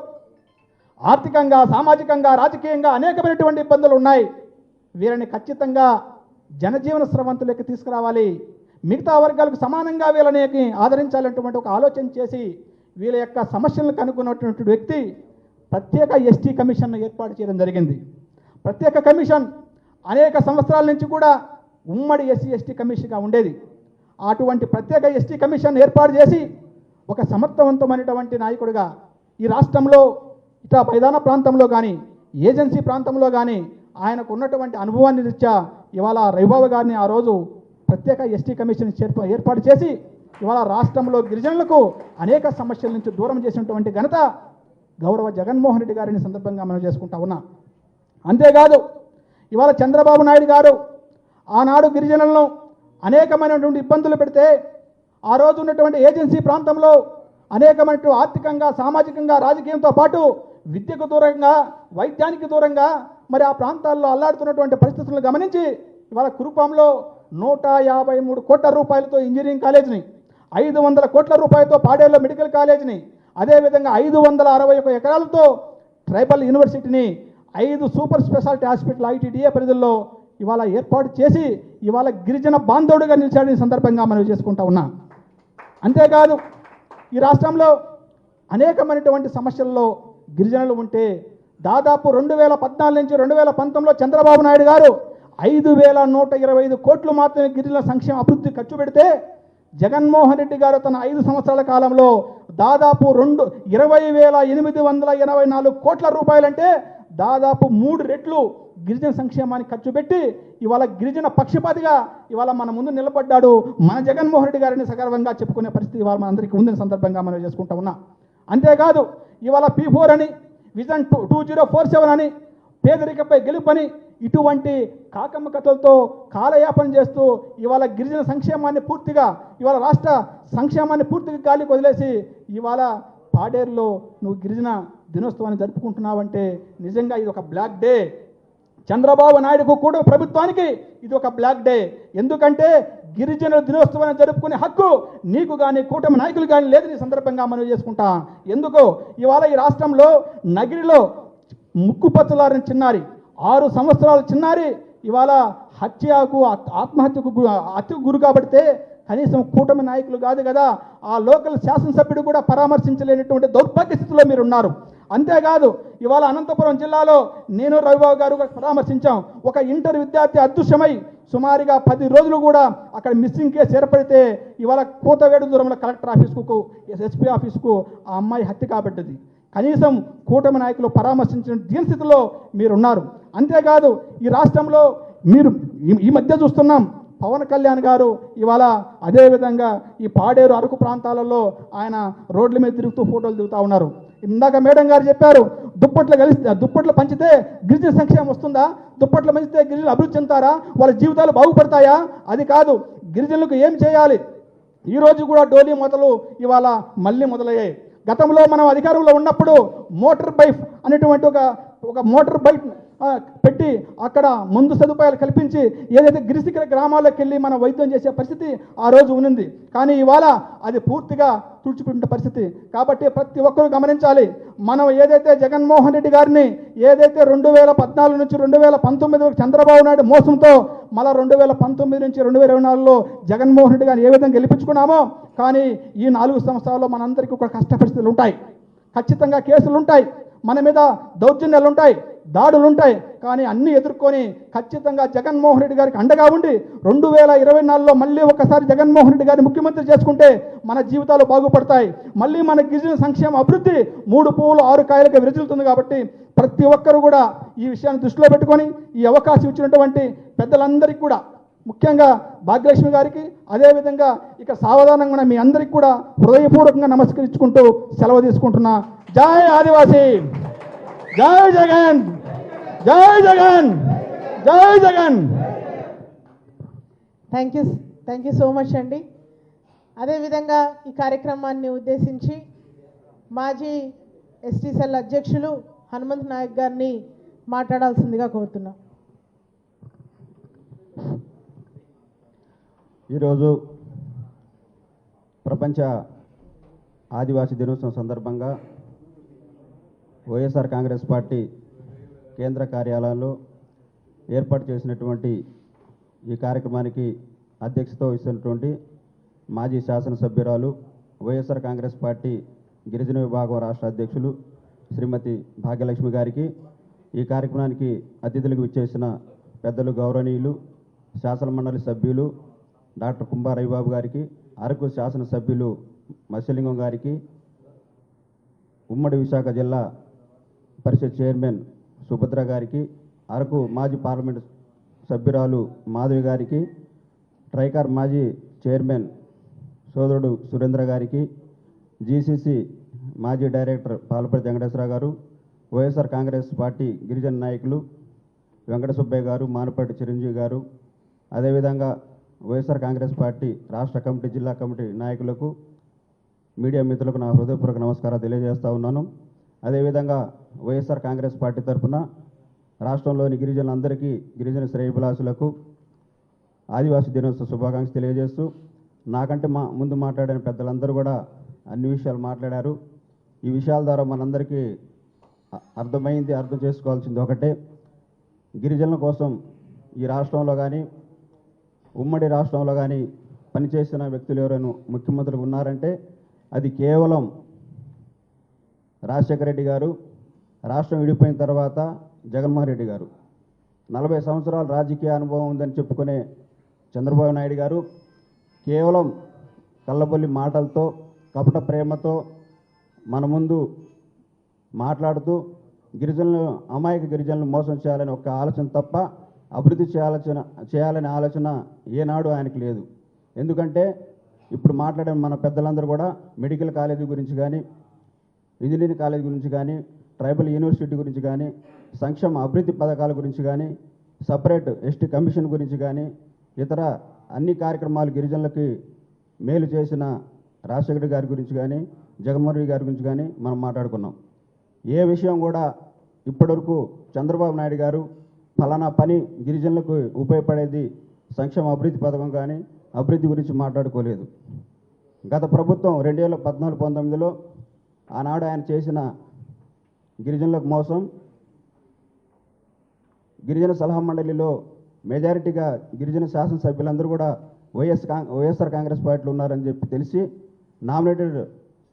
ఆర్థికంగా, సామాజికంగా, రాజకీయంగా అనేకమైనటువంటి ఇబ్బందులు ఉన్నాయి. వీరిని ఖచ్చితంగా జనజీవన స్రవంతులకి తీసుకురావాలి, మిగతా వర్గాలకు సమానంగా వీళ్ళని ఆదరించాలనేటువంటి ఒక ఆలోచన చేసి వీళ్ళ యొక్క సమస్యలను కనుగొన్నటువంటి వ్యక్తి ప్రత్యేక ఎస్టీ కమిషన్ను ఏర్పాటు చేయడం జరిగింది. ప్రత్యేక కమిషన్ అనేక సంవత్సరాల నుంచి కూడా ఉమ్మడి ఎస్సీ ఎస్టీ కమిషన్గా ఉండేది. అటువంటి ప్రత్యేక ఎస్టీ కమిషన్ ఏర్పాటు చేసి ఒక సమర్థవంతమైనటువంటి నాయకుడిగా ఈ రాష్ట్రంలో ఇట్లా మైదాన ప్రాంతంలో కానీ ఏజెన్సీ ప్రాంతంలో కానీ ఆయనకు ఉన్నటువంటి అనుభవాన్ని రీత్యా ఇవాళ రవిబాబు గారిని ఆ రోజు ప్రత్యేక ఎస్టీ కమిషన్ ఏర్పాటు చేసి ఇవాళ రాష్ట్రంలో గిరిజనులకు అనేక సమస్యల నుంచి దూరం చేసినటువంటి ఘనత గౌరవ జగన్మోహన్ రెడ్డి గారిని సందర్భంగా మనం చేసుకుంటా ఉన్నాం. అంతేకాదు ఇవాళ చంద్రబాబు నాయుడు గారు ఆనాడు గిరిజనులను అనేకమైనటువంటి ఇబ్బందులు పెడితే ఆ రోజు ఉన్నటువంటి ఏజెన్సీ ప్రాంతంలో అనేకమైనటువంటి ఆర్థికంగా, సామాజికంగా, రాజకీయంతో పాటు విద్యకు దూరంగా, వైద్యానికి దూరంగా మరి ఆ ప్రాంతాల్లో అల్లాడుతున్నటువంటి పరిస్థితులను గమనించి ఇవాళ కురుపాంలో 153 కోట్ల రూపాయలతో ఇంజనీరింగ్ కాలేజీని, 500 కోట్ల రూపాయలతో పాడేరులో మెడికల్ కాలేజీని, అదేవిధంగా 561 ఎకరాలతో ట్రైబల్ యూనివర్సిటీని, 5 సూపర్ స్పెషాలిటీ హాస్పిటల్ ఐటీడీఏ పరిధుల్లో ఇవాళ ఏర్పాటు చేసి ఇవాళ గిరిజన బాంధవుడిగా నిలిచాడని సందర్భంగా మనం చేసుకుంటా ఉన్నాం. అంతేకాదు ఈ రాష్ట్రంలో అనేకమైనటువంటి సమస్యల్లో గిరిజనులు ఉంటే దాదాపు 2014 నుంచి 2019లో చంద్రబాబు నాయుడు గారు 5,125 కోట్లు మాత్రమే గిరిజనుల సంక్షేమ అభివృద్ధి ఖర్చు పెడితే జగన్మోహన్ రెడ్డి గారు తన 5 సంవత్సరాల కాలంలో దాదాపు 20,884 కోట్ల రూపాయలంటే దాదాపు 3 రెట్లు గిరిజన సంక్షేమానికి ఖర్చు పెట్టి ఇవాళ గిరిజన పక్షపాతిగా ఇవాళ మన ముందు నిలబడ్డాడు. మన జగన్మోహన్ రెడ్డి గారిని సగర్వంగా చెప్పుకునే పరిస్థితి ఇవాళ మనందరికీ ఉందని సందర్భంగా మనం చేసుకుంటా ఉన్నాం. అంతేకాదు ఇవాళ P4 అని, విజన్ 2047 అని, పేదరికపై గెలుపని ఇటువంటి కాకమ్మ కథలతో కాలయాపన చేస్తూ ఇవాళ గిరిజన సంక్షేమాన్ని పూర్తిగా ఇవాళ రాష్ట్ర సంక్షేమాన్ని పూర్తిగా గాలికి వదిలేసి ఇవాళ పాడేరులో నువ్వు గిరిజన దినోత్సవాన్ని జరుపుకుంటున్నావంటే నిజంగా ఇది ఒక బ్లాక్ డే. చంద్రబాబు నాయుడుకు కూడా ప్రభుత్వానికి ఇది ఒక బ్లాక్ డే. ఎందుకంటే గిరిజనుల దినోత్సవాన్ని జరుపుకునే హక్కు నీకు కానీ కూటమి నాయకులు కానీ లేదని సందర్భంగా మనం చేసుకుంటా. ఎందుకు ఇవాళ ఈ రాష్ట్రంలో నగిరిలో ముక్కుపచ్చలారిన చిన్నారి, 6 సంవత్సరాల చిన్నారి ఇవాళ ఆత్మహత్యకు గురి కాబడితే కనీసం కూటమి నాయకులు కాదు కదా, ఆ లోకల్ శాసనసభ్యుడు కూడా పరామర్శించలేనటువంటి దౌర్భాగ్య స్థితిలో మీరు ఉన్నారు. అంతేకాదు ఇవాళ అనంతపురం జిల్లాలో నేను రవిబాబు గారు పరామర్శించాం. ఒక ఇంటర్ విద్యార్థి అదృశ్యమై సుమారుగా 10 రోజులు కూడా అక్కడ మిస్సింగ్ కేసు ఏర్పడితే ఇవాళ కూతవేడు దూరంలో కలెక్టర్ ఆఫీసుకు, ఎస్పీ ఆఫీసుకు ఆ అమ్మాయి హత్య కాబడ్డది. కనీసం కూటమి నాయకులు పరామర్శించిన దీనస్థితిలో మీరున్నారు. అంతేకాదు ఈ రాష్ట్రంలో మీరు ఈ మధ్య చూస్తున్నాం పవన్ కళ్యాణ్ గారు ఇవాళ అదేవిధంగా ఈ పాడేరు, అరకు ప్రాంతాలలో ఆయన రోడ్ల మీద తిరుగుతూ ఫోటోలు దిగుతూ ఉన్నారు. ఇందాక మేడం గారు చెప్పారు, దుప్పట్లు పంచితే గిరిజన సంక్షేమం వస్తుందా? దుప్పట్లు పంచితే గిరిజనులు అభివృద్ధి చెందుతారా? వాళ్ళ జీవితాలు బాగుపడతాయా? అది కాదు. గిరిజనులకు ఏం చేయాలి? ఈరోజు కూడా డోలీ మొదలు ఇవాళ మళ్ళీ మొదలయ్యాయి. గతంలో మనం అధికారంలో ఉన్నప్పుడు మోటార్ బైక్ అనేటువంటి ఒక మోటార్ బైక్ పెట్టి అక్కడ ముందు సదుపాయాలు కల్పించి ఏదైతే గిరిశిఖర గ్రామాల్లోకి వెళ్ళి మనం వైద్యం చేసే పరిస్థితి ఆ రోజు ఉంది. కానీ ఇవాళ అది పూర్తిగా తుడిచిపెట్టిన పరిస్థితి. కాబట్టి ప్రతి ఒక్కరూ గమనించాలి, మనం ఏదైతే జగన్మోహన్ రెడ్డి గారిని ఏదైతే 2014 నుంచి 2019 చంద్రబాబు నాయుడు మోసంతో మళ్ళా 2019 నుంచి 2024లో జగన్మోహన్ రెడ్డి గారిని ఏ విధంగా గెలిపించుకున్నామో, కానీ ఈ 4 సంవత్సరాల్లో మనందరికీ ఒక కష్ట పరిస్థితులు ఉంటాయి. ఖచ్చితంగా కేసులు ఉంటాయి, మన మీద దౌర్జన్యాలు ఉంటాయి, దాడులు ఉంటాయి. కానీ అన్నీ ఎదుర్కొని ఖచ్చితంగా జగన్మోహన్ రెడ్డి గారికి అండగా ఉండి 2024లో మళ్ళీ ఒకసారి జగన్మోహన్ రెడ్డి గారిని ముఖ్యమంత్రి చేసుకుంటే మన జీవితాలు బాగుపడతాయి. మళ్ళీ మన గిరిజన సంక్షేమ అభివృద్ధి 3 పువ్వులు 6 కాయలుగా విరజిల్లుతుంది. కాబట్టి ప్రతి ఒక్కరు కూడా ఈ విషయాన్ని దృష్టిలో పెట్టుకొని ఈ అవకాశం ఇచ్చినటువంటి పెద్దలందరికీ కూడా, ముఖ్యంగా భాగ్యలక్ష్మి గారికి, అదేవిధంగా ఇక సావధానంగా మీ అందరికీ కూడా హృదయపూర్వకంగా నమస్కరించుకుంటూ సెలవు తీసుకుంటున్నా. జై ఆదివాసీ, జై జగన్, జై జగన్, జై Jagan. Thank you so much అండి. అదేవిధంగా ఈ కార్యక్రమాన్ని ఉద్దేశించి మాజీ ఎస్టీ సెల్ అధ్యక్షులు హనుమంత్ నాయక్ గారిని మాట్లాడాల్సిందిగా కోరుతున్నా. ఈరోజు ప్రపంచ ఆదివాసీ దినోత్సవం సందర్భంగా వైఎస్ఆర్ కాంగ్రెస్ పార్టీ కేంద్ర కార్యాలయంలో ఏర్పాటు చేసినటువంటి ఈ కార్యక్రమానికి అధ్యక్షత వహిస్తున్నటువంటి మాజీ శాసనసభ్యురాలు వైఎస్ఆర్ కాంగ్రెస్ పార్టీ గిరిజన విభాగం రాష్ట్ర అధ్యక్షులు శ్రీమతి భాగ్యలక్ష్మి గారికి, ఈ కార్యక్రమానికి అతిథులకు విచ్చేసిన పెద్దలు గౌరవనీయులు శాసనమండలి సభ్యులు డాక్టర్ కుంభా రవిబాబు గారికి, అరకు శాసనసభ్యులు మత్స్యలింగం గారికి, ఉమ్మడి విశాఖ జిల్లా పరిషత్ చైర్మన్ సుభద్ర గారికి, అరకు మాజీ పార్లమెంట్ సభ్యురాలు మాధవి గారికి, ట్రైకార్ మాజీ చైర్మన్ సోదరుడు సురేంద్ర గారికి, జీసీసీ మాజీ డైరెక్టర్ పాలపర్తి వెంకటేశ్వర గారు, వైఎస్ఆర్ కాంగ్రెస్ పార్టీ గిరిజన నాయకులు వెంకట సుబ్బయ్య గారు, మానపాటి చిరంజీవి గారు, అదేవిధంగా వైఎస్ఆర్ కాంగ్రెస్ పార్టీ రాష్ట్ర కమిటీ, జిల్లా కమిటీ నాయకులకు, మీడియా మిత్రులకు నా హృదయపూర్వక నమస్కారాలు తెలియజేస్తా ఉన్నాను. అదేవిధంగా వైఎస్ఆర్ కాంగ్రెస్ పార్టీ తరఫున రాష్ట్రంలోని గిరిజనులందరికీ, గిరిజన శ్రేయభిలాషులకు ఆదివాసీ దినోత్సవ శుభాకాంక్షలు తెలియజేస్తూ, నాకంటే ముందు మాట్లాడిన పెద్దలందరూ కూడా అన్ని విషయాలు మాట్లాడారు. ఈ విషయాల ద్వారా మనందరికీ అర్థం చేసుకోవాల్సింది ఒకటే, గిరిజనుల కోసం ఈ రాష్ట్రంలో కానీ ఉమ్మడి రాష్ట్రంలో కానీ పనిచేసిన వ్యక్తులు ఎవరైనా ముఖ్యమంత్రులు ఉన్నారంటే అది కేవలం రాజశేఖర రెడ్డి గారు, రాష్ట్రం విడిపోయిన తర్వాత జగన్మోహన్ రెడ్డి గారు. 40 సంవత్సరాల రాజకీయ అనుభవం ఉందని చెప్పుకునే చంద్రబాబు నాయుడు గారు కేవలం కళ్ళబొల్లి మాటలతో, కపట ప్రేమతో మన ముందు మాట్లాడుతూ అమాయక గిరిజనులను మోసం చేయాలని ఒక ఆలోచన తప్ప అభివృద్ధి చేయాలనే ఆలోచన ఏనాడు ఆయనకు లేదు. ఎందుకంటే ఇప్పుడు మాట్లాడిన మన పెద్దలందరూ కూడా మెడికల్ కాలేజీ గురించి కానీ, ఇంజనీరింగ్ కాలేజీ గురించి కానీ, ట్రైబల్ యూనివర్సిటీ గురించి కానీ, సంక్షేమ అభివృద్ధి పథకాల గురించి కానీ, సపరేట్ ఎస్టీ కమిషన్ గురించి కానీ, ఇతర అన్ని కార్యక్రమాలు గిరిజనులకి మేలు చేసిన రాజశేఖర గారి గురించి కానీ, జగన్మోహన్ రెడ్డి గారి గురించి కానీ మనం మాట్లాడుకున్నాం. ఏ విషయం కూడా ఇప్పటివరకు చంద్రబాబు నాయుడు గారు ఫలానా పని గిరిజనులకు ఉపయోగపడేది సంక్షేమ అభివృద్ధి పథకం కానీ అభివృద్ధి గురించి మాట్లాడుకోలేదు. గత ప్రభుత్వం 2014-19లో ఆనాడు ఆయన చేసిన గిరిజనులకు మోసం, గిరిజన సలహా మండలిలో మెజారిటీగా గిరిజన శాసనసభ్యులందరూ కూడా వైఎస్ఆర్ కాంగ్రెస్ పార్టీలో ఉన్నారని చెప్పి తెలిసి నామినేటెడ్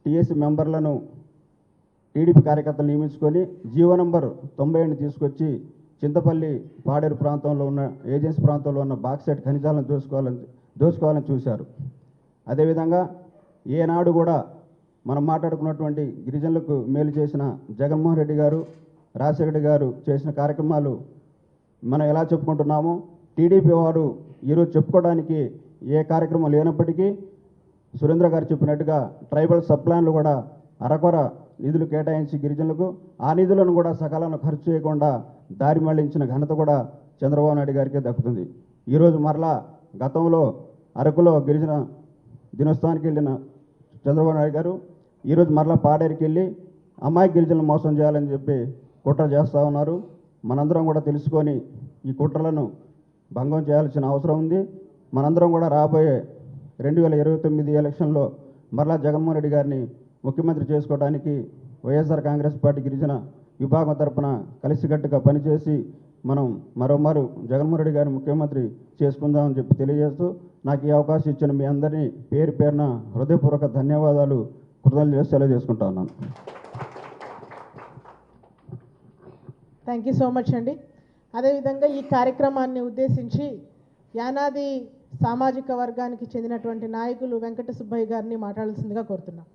టీఎస్సీ మెంబర్లను టీడీపీ కార్యకర్తలు నియమించుకొని జీవో నంబర్ 97 తీసుకొచ్చి చింతపల్లి పాడేరు ప్రాంతంలో ఉన్న ఏజెన్సీ ప్రాంతంలో ఉన్న బాక్సైట్ ఖనిజాలను దోచుకోవాలని చూశారు. అదేవిధంగా ఏనాడు కూడా మనం మాట్లాడుకున్నటువంటి గిరిజనులకు మేలు చేసిన జగన్మోహన్ రెడ్డి గారు, రాజశేఖర రెడ్డి గారు చేసిన కార్యక్రమాలు మనం ఎలా చెప్పుకుంటున్నామో టీడీపీ వారు ఈరోజు చెప్పుకోవడానికి ఏ కార్యక్రమం లేనప్పటికీ సురేంద్ర గారు చెప్పినట్టుగా ట్రైబల్ సబ్ ప్లాన్లు కూడా అరకొర నిధులు కేటాయించి గిరిజనులకు ఆ నిధులను కూడా సకాలంలో ఖర్చు చేయకుండా దారి మళ్లించిన ఘనత కూడా చంద్రబాబు నాయుడు గారికే దక్కుతుంది. ఈరోజు మరలా గతంలో అరకులో గిరిజన దినోత్సవానికి వెళ్ళిన చంద్రబాబు నాయుడు గారు ఈరోజు మరలా పాడేరుకి వెళ్ళి అమ్మాయి గిరిజనులు మోసం చేయాలని చెప్పి కుట్ర చేస్తూ ఉన్నారు. మనందరం కూడా తెలుసుకొని ఈ కుట్రలను భంగం చేయాల్సిన అవసరం ఉంది. మనందరం కూడా రాబోయే 2029 ఎలక్షన్లో మరలా జగన్మోహన్ రెడ్డి గారిని ముఖ్యమంత్రి చేసుకోవడానికి వైఎస్ఆర్ కాంగ్రెస్ పార్టీ గిరిజన విభాగం తరఫున కలిసికట్టుగా పనిచేసి మనం మరోమారు జగన్మోహన్ రెడ్డి గారిని ముఖ్యమంత్రి చేసుకుందామని చెప్పి తెలియజేస్తూ నాకు ఈ అవకాశం ఇచ్చిన మీ అందరినీ పేరు పేరున హృదయపూర్వక ధన్యవాదాలు, కృతజ్ఞతలు చేసి తెలియజేసుకుంటా ఉన్నాను. థ్యాంక్ యూ సో మచ్ అండి. అదేవిధంగా ఈ కార్యక్రమాన్ని ఉద్దేశించి యానాది సామాజిక వర్గానికి చెందినటువంటి నాయకులు వెంకట సుబ్బయ్య గారిని మాట్లాడాల్సిందిగా కోరుతున్నాం.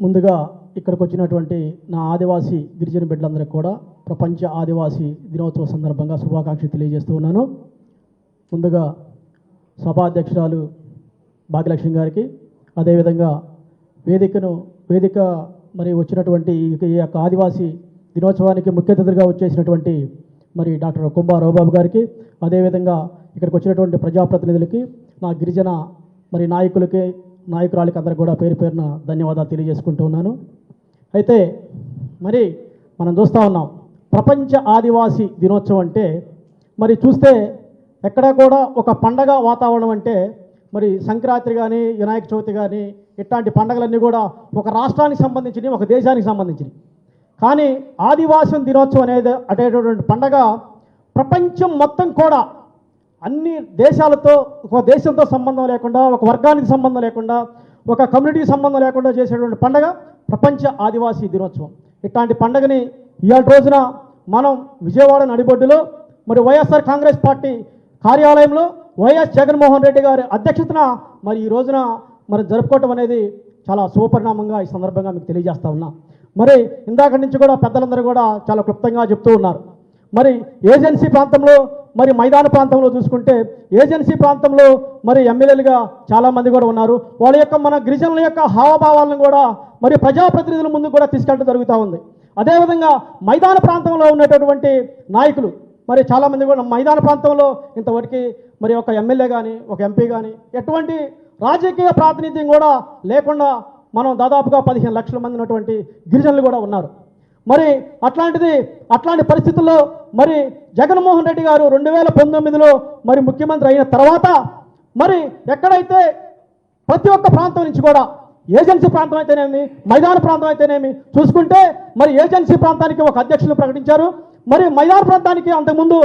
ముందుగా ఇక్కడికి వచ్చినటువంటి నా ఆదివాసీ గిరిజన బిడ్డలందరికీ కూడా ప్రపంచ ఆదివాసీ దినోత్సవ సందర్భంగా శుభాకాంక్షలు తెలియజేస్తూ ఉన్నాను. ముందుగా సభాధ్యక్షురాలు భాగ్యలక్ష్మి గారికి, అదేవిధంగా వేదిక మరి వచ్చినటువంటి ఈ యొక్క ఆదివాసీ దినోత్సవానికి ముఖ్య అతిథిగా వచ్చేసినటువంటి మరి డాక్టర్ కుంభా రవిబాబు గారికి, అదేవిధంగా ఇక్కడికి వచ్చినటువంటి ప్రజాప్రతినిధులకి, నా గిరిజన మరి నాయకురాలకి అందరికీ కూడా పేరు పేరున ధన్యవాదాలు తెలియజేసుకుంటూ ఉన్నాను. అయితే మరి మనం చూస్తూ ఉన్నాం ప్రపంచ ఆదివాసీ దినోత్సవం అంటే మరి చూస్తే ఎక్కడా కూడా ఒక పండగ వాతావరణం అంటే మరి సంక్రాంతి కానీ, వినాయక చవితి కానీ, ఇట్లాంటి పండగలన్నీ కూడా ఒక రాష్ట్రానికి సంబంధించినవి, ఒక దేశానికి సంబంధించినవి. కానీ ఆదివాసీ దినోత్సవం అనేటువంటి పండగ ప్రపంచం మొత్తం కూడా అన్ని దేశాలతో, ఒక దేశంతో సంబంధం లేకుండా, ఒక వర్గానికి సంబంధం లేకుండా, ఒక కమ్యూనిటీకి సంబంధం లేకుండా చేసేటువంటి పండగ ప్రపంచ ఆదివాసీ దినోత్సవం. ఇట్లాంటి పండగని ఇవాళ రోజున మనం విజయవాడ నడిబొడ్డులో మరి వైఎస్ఆర్ కాంగ్రెస్ పార్టీ కార్యాలయంలో వైఎస్ జగన్మోహన్ రెడ్డి గారి అధ్యక్షతన మరి ఈ రోజున మరి జరుపుకోవటం అనేది చాలా శుభపరిణామంగా ఈ సందర్భంగా మీకు తెలియజేస్తా ఉన్నా. మరి ఇందాక నుంచి కూడా పెద్దలందరూ కూడా చాలా క్లుప్తంగా చెప్తూ ఉన్నారు. మరి ఏజెన్సీ ప్రాంతంలో, మరి మైదాన ప్రాంతంలో చూసుకుంటే ఏజెన్సీ ప్రాంతంలో మరి ఎమ్మెల్యేలుగా చాలామంది కూడా ఉన్నారు. వాళ్ళ యొక్క మన గిరిజనుల యొక్క హావభావాలను కూడా మరి ప్రజాప్రతినిధుల ముందు కూడా తీసుకెళ్ళడం జరుగుతూ ఉంది. అదేవిధంగా మైదాన ప్రాంతంలో ఉన్నటువంటి నాయకులు మరి చాలామంది కూడా మైదాన ప్రాంతంలో ఇంతవరకు మరి ఒక ఎమ్మెల్యే కానీ, ఒక ఎంపీ కానీ ఎటువంటి రాజకీయ ప్రాతినిధ్యం కూడా లేకుండా మనం దాదాపుగా 15 లక్షల మంది ఉన్నటువంటి గిరిజనులు కూడా ఉన్నారు. మరి అట్లాంటి పరిస్థితుల్లో మరి జగన్మోహన్ రెడ్డి గారు 2019లో మరి ముఖ్యమంత్రి అయిన తర్వాత మరి ఎక్కడైతే ప్రతి ఒక్క ప్రాంతం నుంచి కూడా ఏజెన్సీ ప్రాంతం అయితేనేమి, మైదాన ప్రాంతం అయితేనేమి చూసుకుంటే మరి ఏజెన్సీ ప్రాంతానికి ఒక అధ్యక్షులు ప్రకటించారు. మరి మైదాన ప్రాంతానికి అంతకుముందు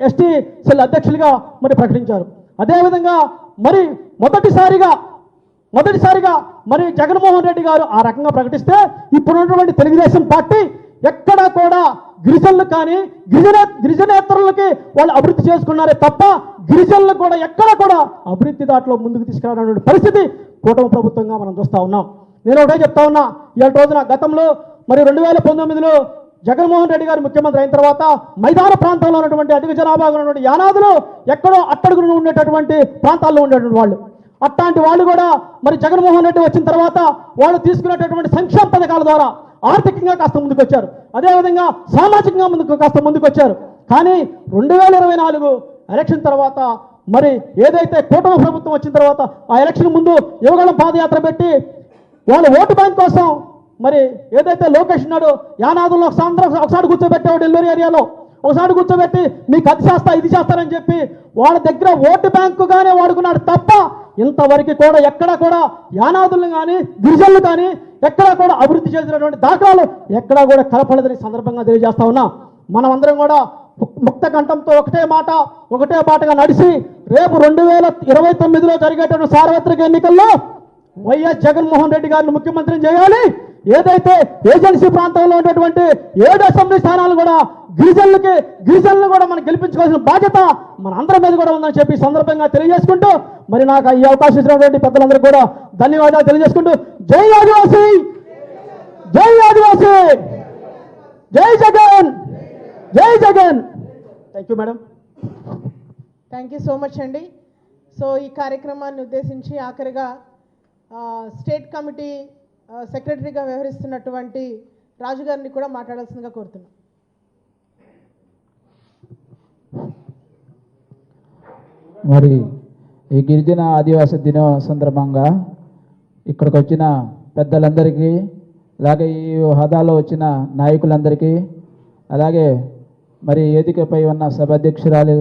ఎస్టీ సెల్ అధ్యక్షులుగా మరి ప్రకటించారు. అదేవిధంగా మరి మొదటిసారిగా మరి జగన్మోహన్ రెడ్డి గారు ఆ రకంగా ప్రకటిస్తే ఇప్పుడున్నటువంటి తెలుగుదేశం పార్టీ ఎక్కడా కూడా గిరిజనులు కానీ గిరిజనేతరులకి వాళ్ళు అభివృద్ధి చేసుకున్నారే తప్ప గిరిజనులకు కూడా ఎక్కడ కూడా అభివృద్ధి దాంట్లో ముందుకు తీసుకురావడానికి పరిస్థితి కూటమి ప్రభుత్వంగా మనం చూస్తూ ఉన్నాం. నేను ఒకటే చెప్తా ఉన్నా, ఈ రోజున గతంలో మరి 2019లో జగన్మోహన్ రెడ్డి గారు ముఖ్యమంత్రి అయిన తర్వాత మైదాన ప్రాంతంలో ఉన్నటువంటి అధిక జనాభా ఉన్నటువంటి యానాదులు ఎక్కడో అట్టడుగున ఉండేటటువంటి ప్రాంతాల్లో ఉండేటువంటి వాళ్ళు, అట్లాంటి వాళ్ళు కూడా మరి జగన్మోహన్ రెడ్డి వచ్చిన తర్వాత వాళ్ళు తీసుకునేటటువంటి సంక్షేమ పథకాల ద్వారా ఆర్థికంగా కాస్త ముందుకు వచ్చారు. అదేవిధంగా సామాజికంగా కాస్త ముందుకు వచ్చారు. కానీ 2024 ఎలక్షన్ తర్వాత మరి ఏదైతే కూటమి ప్రభుత్వం వచ్చిన తర్వాత ఆ ఎలక్షన్ ముందు యువగళం పాదయాత్ర పెట్టి వాళ్ళ ఓటు బ్యాంక్ కోసం మరి ఏదైతే లోకేష్ ఉన్నాడో యానాదుల్లో ఒకసారి కూర్చోబెట్టాడు, నెల్లూరు ఏరియాలో ఒకసారి కూర్చోబెట్టి మీకు అది చేస్తా ఇది చేస్తారని చెప్పి వాళ్ళ దగ్గర ఓటు బ్యాంకుగానే వాడుకున్నాడు తప్ప ఇంతవరకు కూడా ఎక్కడా కూడా యానాదులను కానీ గిరిజనులు కానీ ఎక్కడా కూడా అభివృద్ధి చేసినటువంటి దాఖలాలు ఎక్కడా కూడా కలపలేదని సందర్భంగా తెలియజేస్తా ఉన్నా. మనం అందరం కూడా ముక్త కంఠంతో ఒకటే బాటగా నడిచి రేపు 2029లో జరిగేటువంటి సార్వత్రిక ఎన్నికల్లో వైఎస్ జగన్మోహన్ రెడ్డి గారిని ముఖ్యమంత్రిని చేయాలి. ఏదైతే ఏజెన్సీ ప్రాంతంలో ఉన్నటువంటి 7 అసెంబ్లీ స్థానాలు కూడా గిరిజనులు కూడా మనం గెలిపించుకోవాల్సిన బాధ్యత మన అందరి మీద కూడా ఉందని చెప్పి సందర్భంగా తెలియజేసుకుంటూ మరి నాకు ఈ అవకాశం ఇచ్చినటువంటి పెద్దలందరూ కూడా ధన్యవాదాలు తెలియజేసుకుంటూ జై ఆదివాసీ, జై ఆదివాసీ, జై జగన్, జై Jagan. Thank you madam. Thank you so much అండి. సో ఈ కార్యక్రమాన్ని ఉద్దేశించి ఆఖరిగా స్టేట్ కమిటీ సెక్రటరీగా వ్యవహరిస్తున్నటువంటి రాజు గారిని కూడా మాట్లాడాల్సిందిగా కోరుతున్నాం. మరి ఈ గిరిజన ఆదివాసీ దినం సందర్భంగా ఇక్కడికి వచ్చిన పెద్దలందరికీ, అలాగే ఈ హోదాలో వచ్చిన నాయకులందరికీ, అలాగే మరి వేదికపై ఉన్న సభ అధ్యక్షురాలు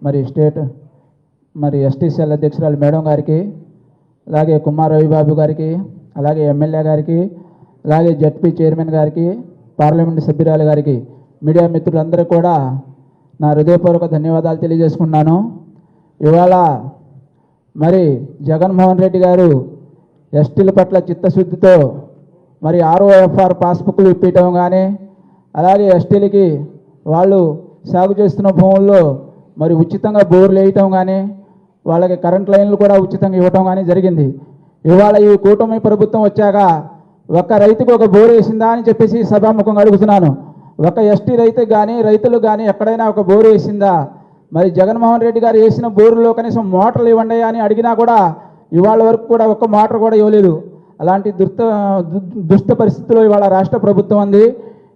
మరి స్టేట్ మరి ఎస్టీసీఎల్ అధ్యక్షురాలు మేడం గారికి, అలాగే కుమార్ రవిబాబు గారికి, అలాగే ఎమ్మెల్యే గారికి, అలాగే జడ్పీ చైర్మన్ గారికి, పార్లమెంటు సభ్యురాలు గారికి, మీడియా మిత్రులందరూ కూడా నా హృదయపూర్వక ధన్యవాదాలు తెలియజేసుకున్నాను. ఇవాళ మరి జగన్మోహన్ రెడ్డి గారు ఎస్టీల పట్ల చిత్తశుద్ధితో మరి ROFR పాస్బుక్లు ఇప్పించడం కానీ, అలాగే ఎస్టీలకి వాళ్ళు సాగు చేస్తున్న భూముల్లో మరి ఉచితంగా బోర్లు వేయటం కానీ, వాళ్ళకి కరెంట్ లైన్లు కూడా ఉచితంగా ఇవ్వటం కానీ జరిగింది. ఇవాళ ఈ కూటమి ప్రభుత్వం వచ్చాక ఒక్క రైతుకు ఒక బోర్ వేసిందా అని చెప్పేసి సభాముఖంగా అడుగుతున్నాను. ఒక ఎస్టీ రైతులు కానీ ఎక్కడైనా ఒక బోరు వేసిందా? మరి జగన్మోహన్ రెడ్డి గారు వేసిన బోరులో కనీసం మోటార్లు ఇవ్వండి అని అడిగినా కూడా ఇవాళ వరకు కూడా ఒక్క మోటార్ కూడా ఇవ్వలేదు. అలాంటి దుష్ట పరిస్థితుల్లో ఇవాళ రాష్ట్ర ప్రభుత్వం ఉంది.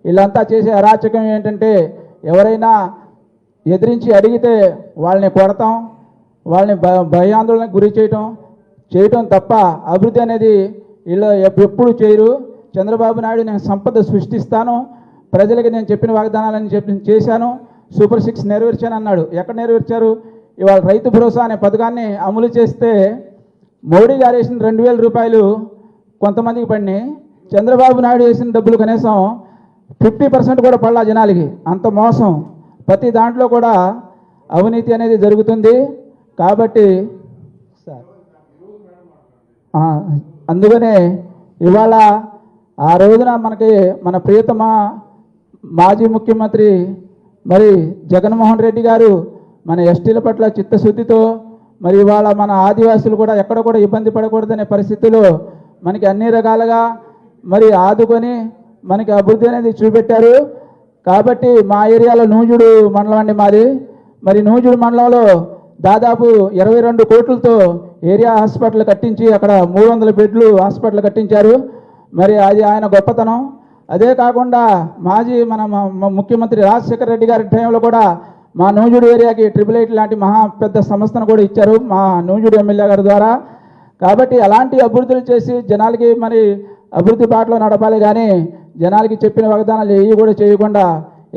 వీళ్ళంతా చేసే అరాచకం ఏంటంటే ఎవరైనా ఎదిరించి అడిగితే వాళ్ళని కొడతాం, వాళ్ళని భయాందోళనకు గురి చేయటం తప్ప అభివృద్ధి అనేది వీళ్ళు ఎప్పుడు చేయరు. చంద్రబాబు నాయుడు నేను సంపద సృష్టిస్తాను, ప్రజలకి నేను చెప్పిన వాగ్దానాలని చేశాను, సూపర్ 6 నెరవేర్చాను అన్నాడు. ఎక్కడ నెరవేర్చారు? ఇవాళ రైతు భరోసా అనే పథకాన్ని అమలు చేస్తే మోడీ గారు వేసిన 2000 రూపాయలు కొంతమందికి పడినాయి. చంద్రబాబు నాయుడు వేసిన డబ్బులు కనీసం 50% కూడా పడలా జనాలకి. అంత మోసం, ప్రతి దాంట్లో కూడా అవినీతి అనేది జరుగుతుంది. కాబట్టి అందుకనే ఇవాళ ఆ రోజున మనకి మన ప్రియతమ మాజీ ముఖ్యమంత్రి మరి జగన్మోహన్ రెడ్డి గారు మన ఎస్టీల పట్ల చిత్తశుద్ధితో మరి ఇవాళ మన ఆదివాసులు కూడా ఎక్కడ కూడా ఇబ్బంది పడకూడదనే పరిస్థితిలో మనకి అన్ని రకాలుగా మరి ఆదుకొని మనకి అభివృద్ధి అనేది చూపెట్టారు. కాబట్టి మా ఏరియాలో నూజుడు మండలం అండి మాది. మరి నూజుడు మండలంలో దాదాపు 22 కోట్లతో ఏరియా హాస్పిటల్ కట్టించి అక్కడ 300 బెడ్లు హాస్పిటల్ కట్టించారు. మరి అది ఆయన గొప్పతనం. అదే కాకుండా మాజీ మన ముఖ్యమంత్రి రాజశేఖర రెడ్డి గారి టైంలో కూడా మా నూజుడు ఏరియాకి 888 లాంటి మహా పెద్ద సంస్థను కూడా ఇచ్చారు మా నూజుడు ఎమ్మెల్యే గారి ద్వారా. కాబట్టి అలాంటి అభివృద్ధులు చేసి జనాలకి మరి అభివృద్ధి బాటలో నడపాలి, కానీ జనాలకి చెప్పిన వాగ్దానాలు ఏవి కూడా చేయకుండా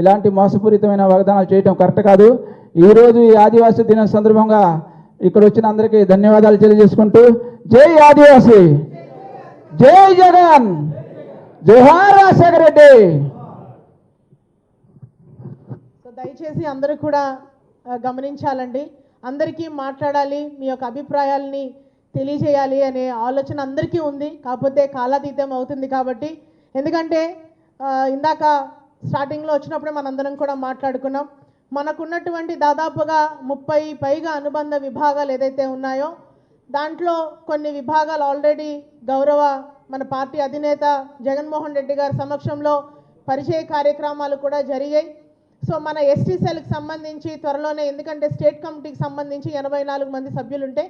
ఇలాంటి మోసపూరితమైన వాగ్దానాలు చేయడం కరెక్ట్ కాదు. ఈరోజు ఈ ఆదివాసీ దినం సందర్భంగా ఇక్కడ వచ్చిన అందరికీ ధన్యవాదాలు తెలియజేసుకుంటూ జై ఆదివాసీ, జై జగన్, జోహార్ రాజశేఖర రెడ్డి. సో దయచేసి అందరూ కూడా గమనించాలండి. అందరికీ మాట్లాడాలి, మీ యొక్క అభిప్రాయాలని తెలియజేయాలి అనే ఆలోచన అందరికీ ఉంది. కాకపోతే కాలాతీతం అవుతుంది కాబట్టి, ఎందుకంటే ఇందాక స్టార్టింగ్లో వచ్చినప్పుడే మనందరం కూడా మాట్లాడుకున్నాం. మనకున్నటువంటి దాదాపుగా 30 పైగా అనుబంధ విభాగాలు ఏదైతే ఉన్నాయో దాంట్లో కొన్ని విభాగాలు ఆల్రెడీ గౌరవ మన పార్టీ అధినేత జగన్మోహన్ రెడ్డి గారి సమక్షంలో పరిచయ కార్యక్రమాలు కూడా జరిగాయి. సో మన ఎస్టీ సెల్కి సంబంధించి త్వరలోనే, ఎందుకంటే స్టేట్ కమిటీకి సంబంధించి 84 మంది సభ్యులుంటే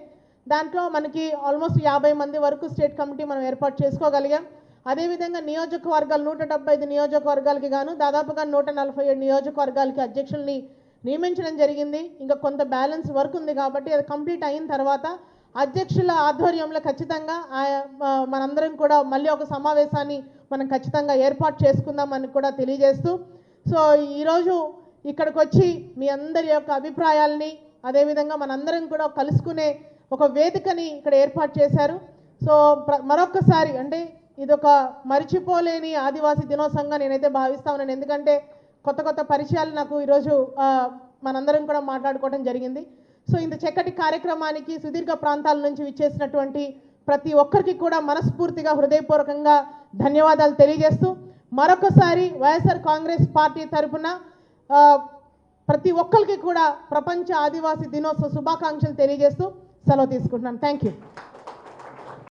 దాంట్లో మనకి ఆల్మోస్ట్ 50 మంది వరకు స్టేట్ కమిటీ మనం ఏర్పాటు చేసుకోగలిగాం. అదేవిధంగా నియోజకవర్గాలు 175 నియోజకవర్గాలకి గాను దాదాపుగా 147 నియోజకవర్గాలకి అధ్యక్షుల్ని నియమించడం జరిగింది. ఇంకా కొంత బ్యాలెన్స్ వర్క్ ఉంది కాబట్టి అది కంప్లీట్ అయిన తర్వాత అధ్యక్షుల ఆధ్వర్యంలో ఖచ్చితంగా మనందరం కూడా మళ్ళీ ఒక సమావేశాన్ని మనం ఖచ్చితంగా ఏర్పాటు చేసుకుందామని కూడా తెలియజేస్తూ, సో ఈరోజు ఇక్కడికి వచ్చి మీ అందరి యొక్క అభిప్రాయాల్ని అదేవిధంగా మనందరం కూడా కలుసుకునే ఒక వేదికని ఇక్కడ ఏర్పాటు చేశారు. సో మరొక్కసారి అంటే ఇదొక మరిచిపోలేని ఆదివాసీ దినోత్సవంగా నేనైతే భావిస్తా ఉన్నాను. ఎందుకంటే కొత్త కొత్త పరిచయాలు నాకు ఈరోజు మనందరం కూడా మాట్లాడుకోవడం జరిగింది. సో ఇంత చక్కటి కార్యక్రమానికి సుదీర్ఘ ప్రాంతాల నుంచి విచ్చేసినటువంటి ప్రతి ఒక్కరికి కూడా మనస్ఫూర్తిగా హృదయపూర్వకంగా ధన్యవాదాలు తెలియజేస్తూ, మరొకసారి వైఎస్ఆర్ కాంగ్రెస్ పార్టీ తరఫున ప్రతి ఒక్కరికి కూడా ప్రపంచ ఆదివాసీ దినోత్సవ శుభాకాంక్షలు తెలియజేస్తూ సెలవు తీసుకుంటున్నాను. Thank you.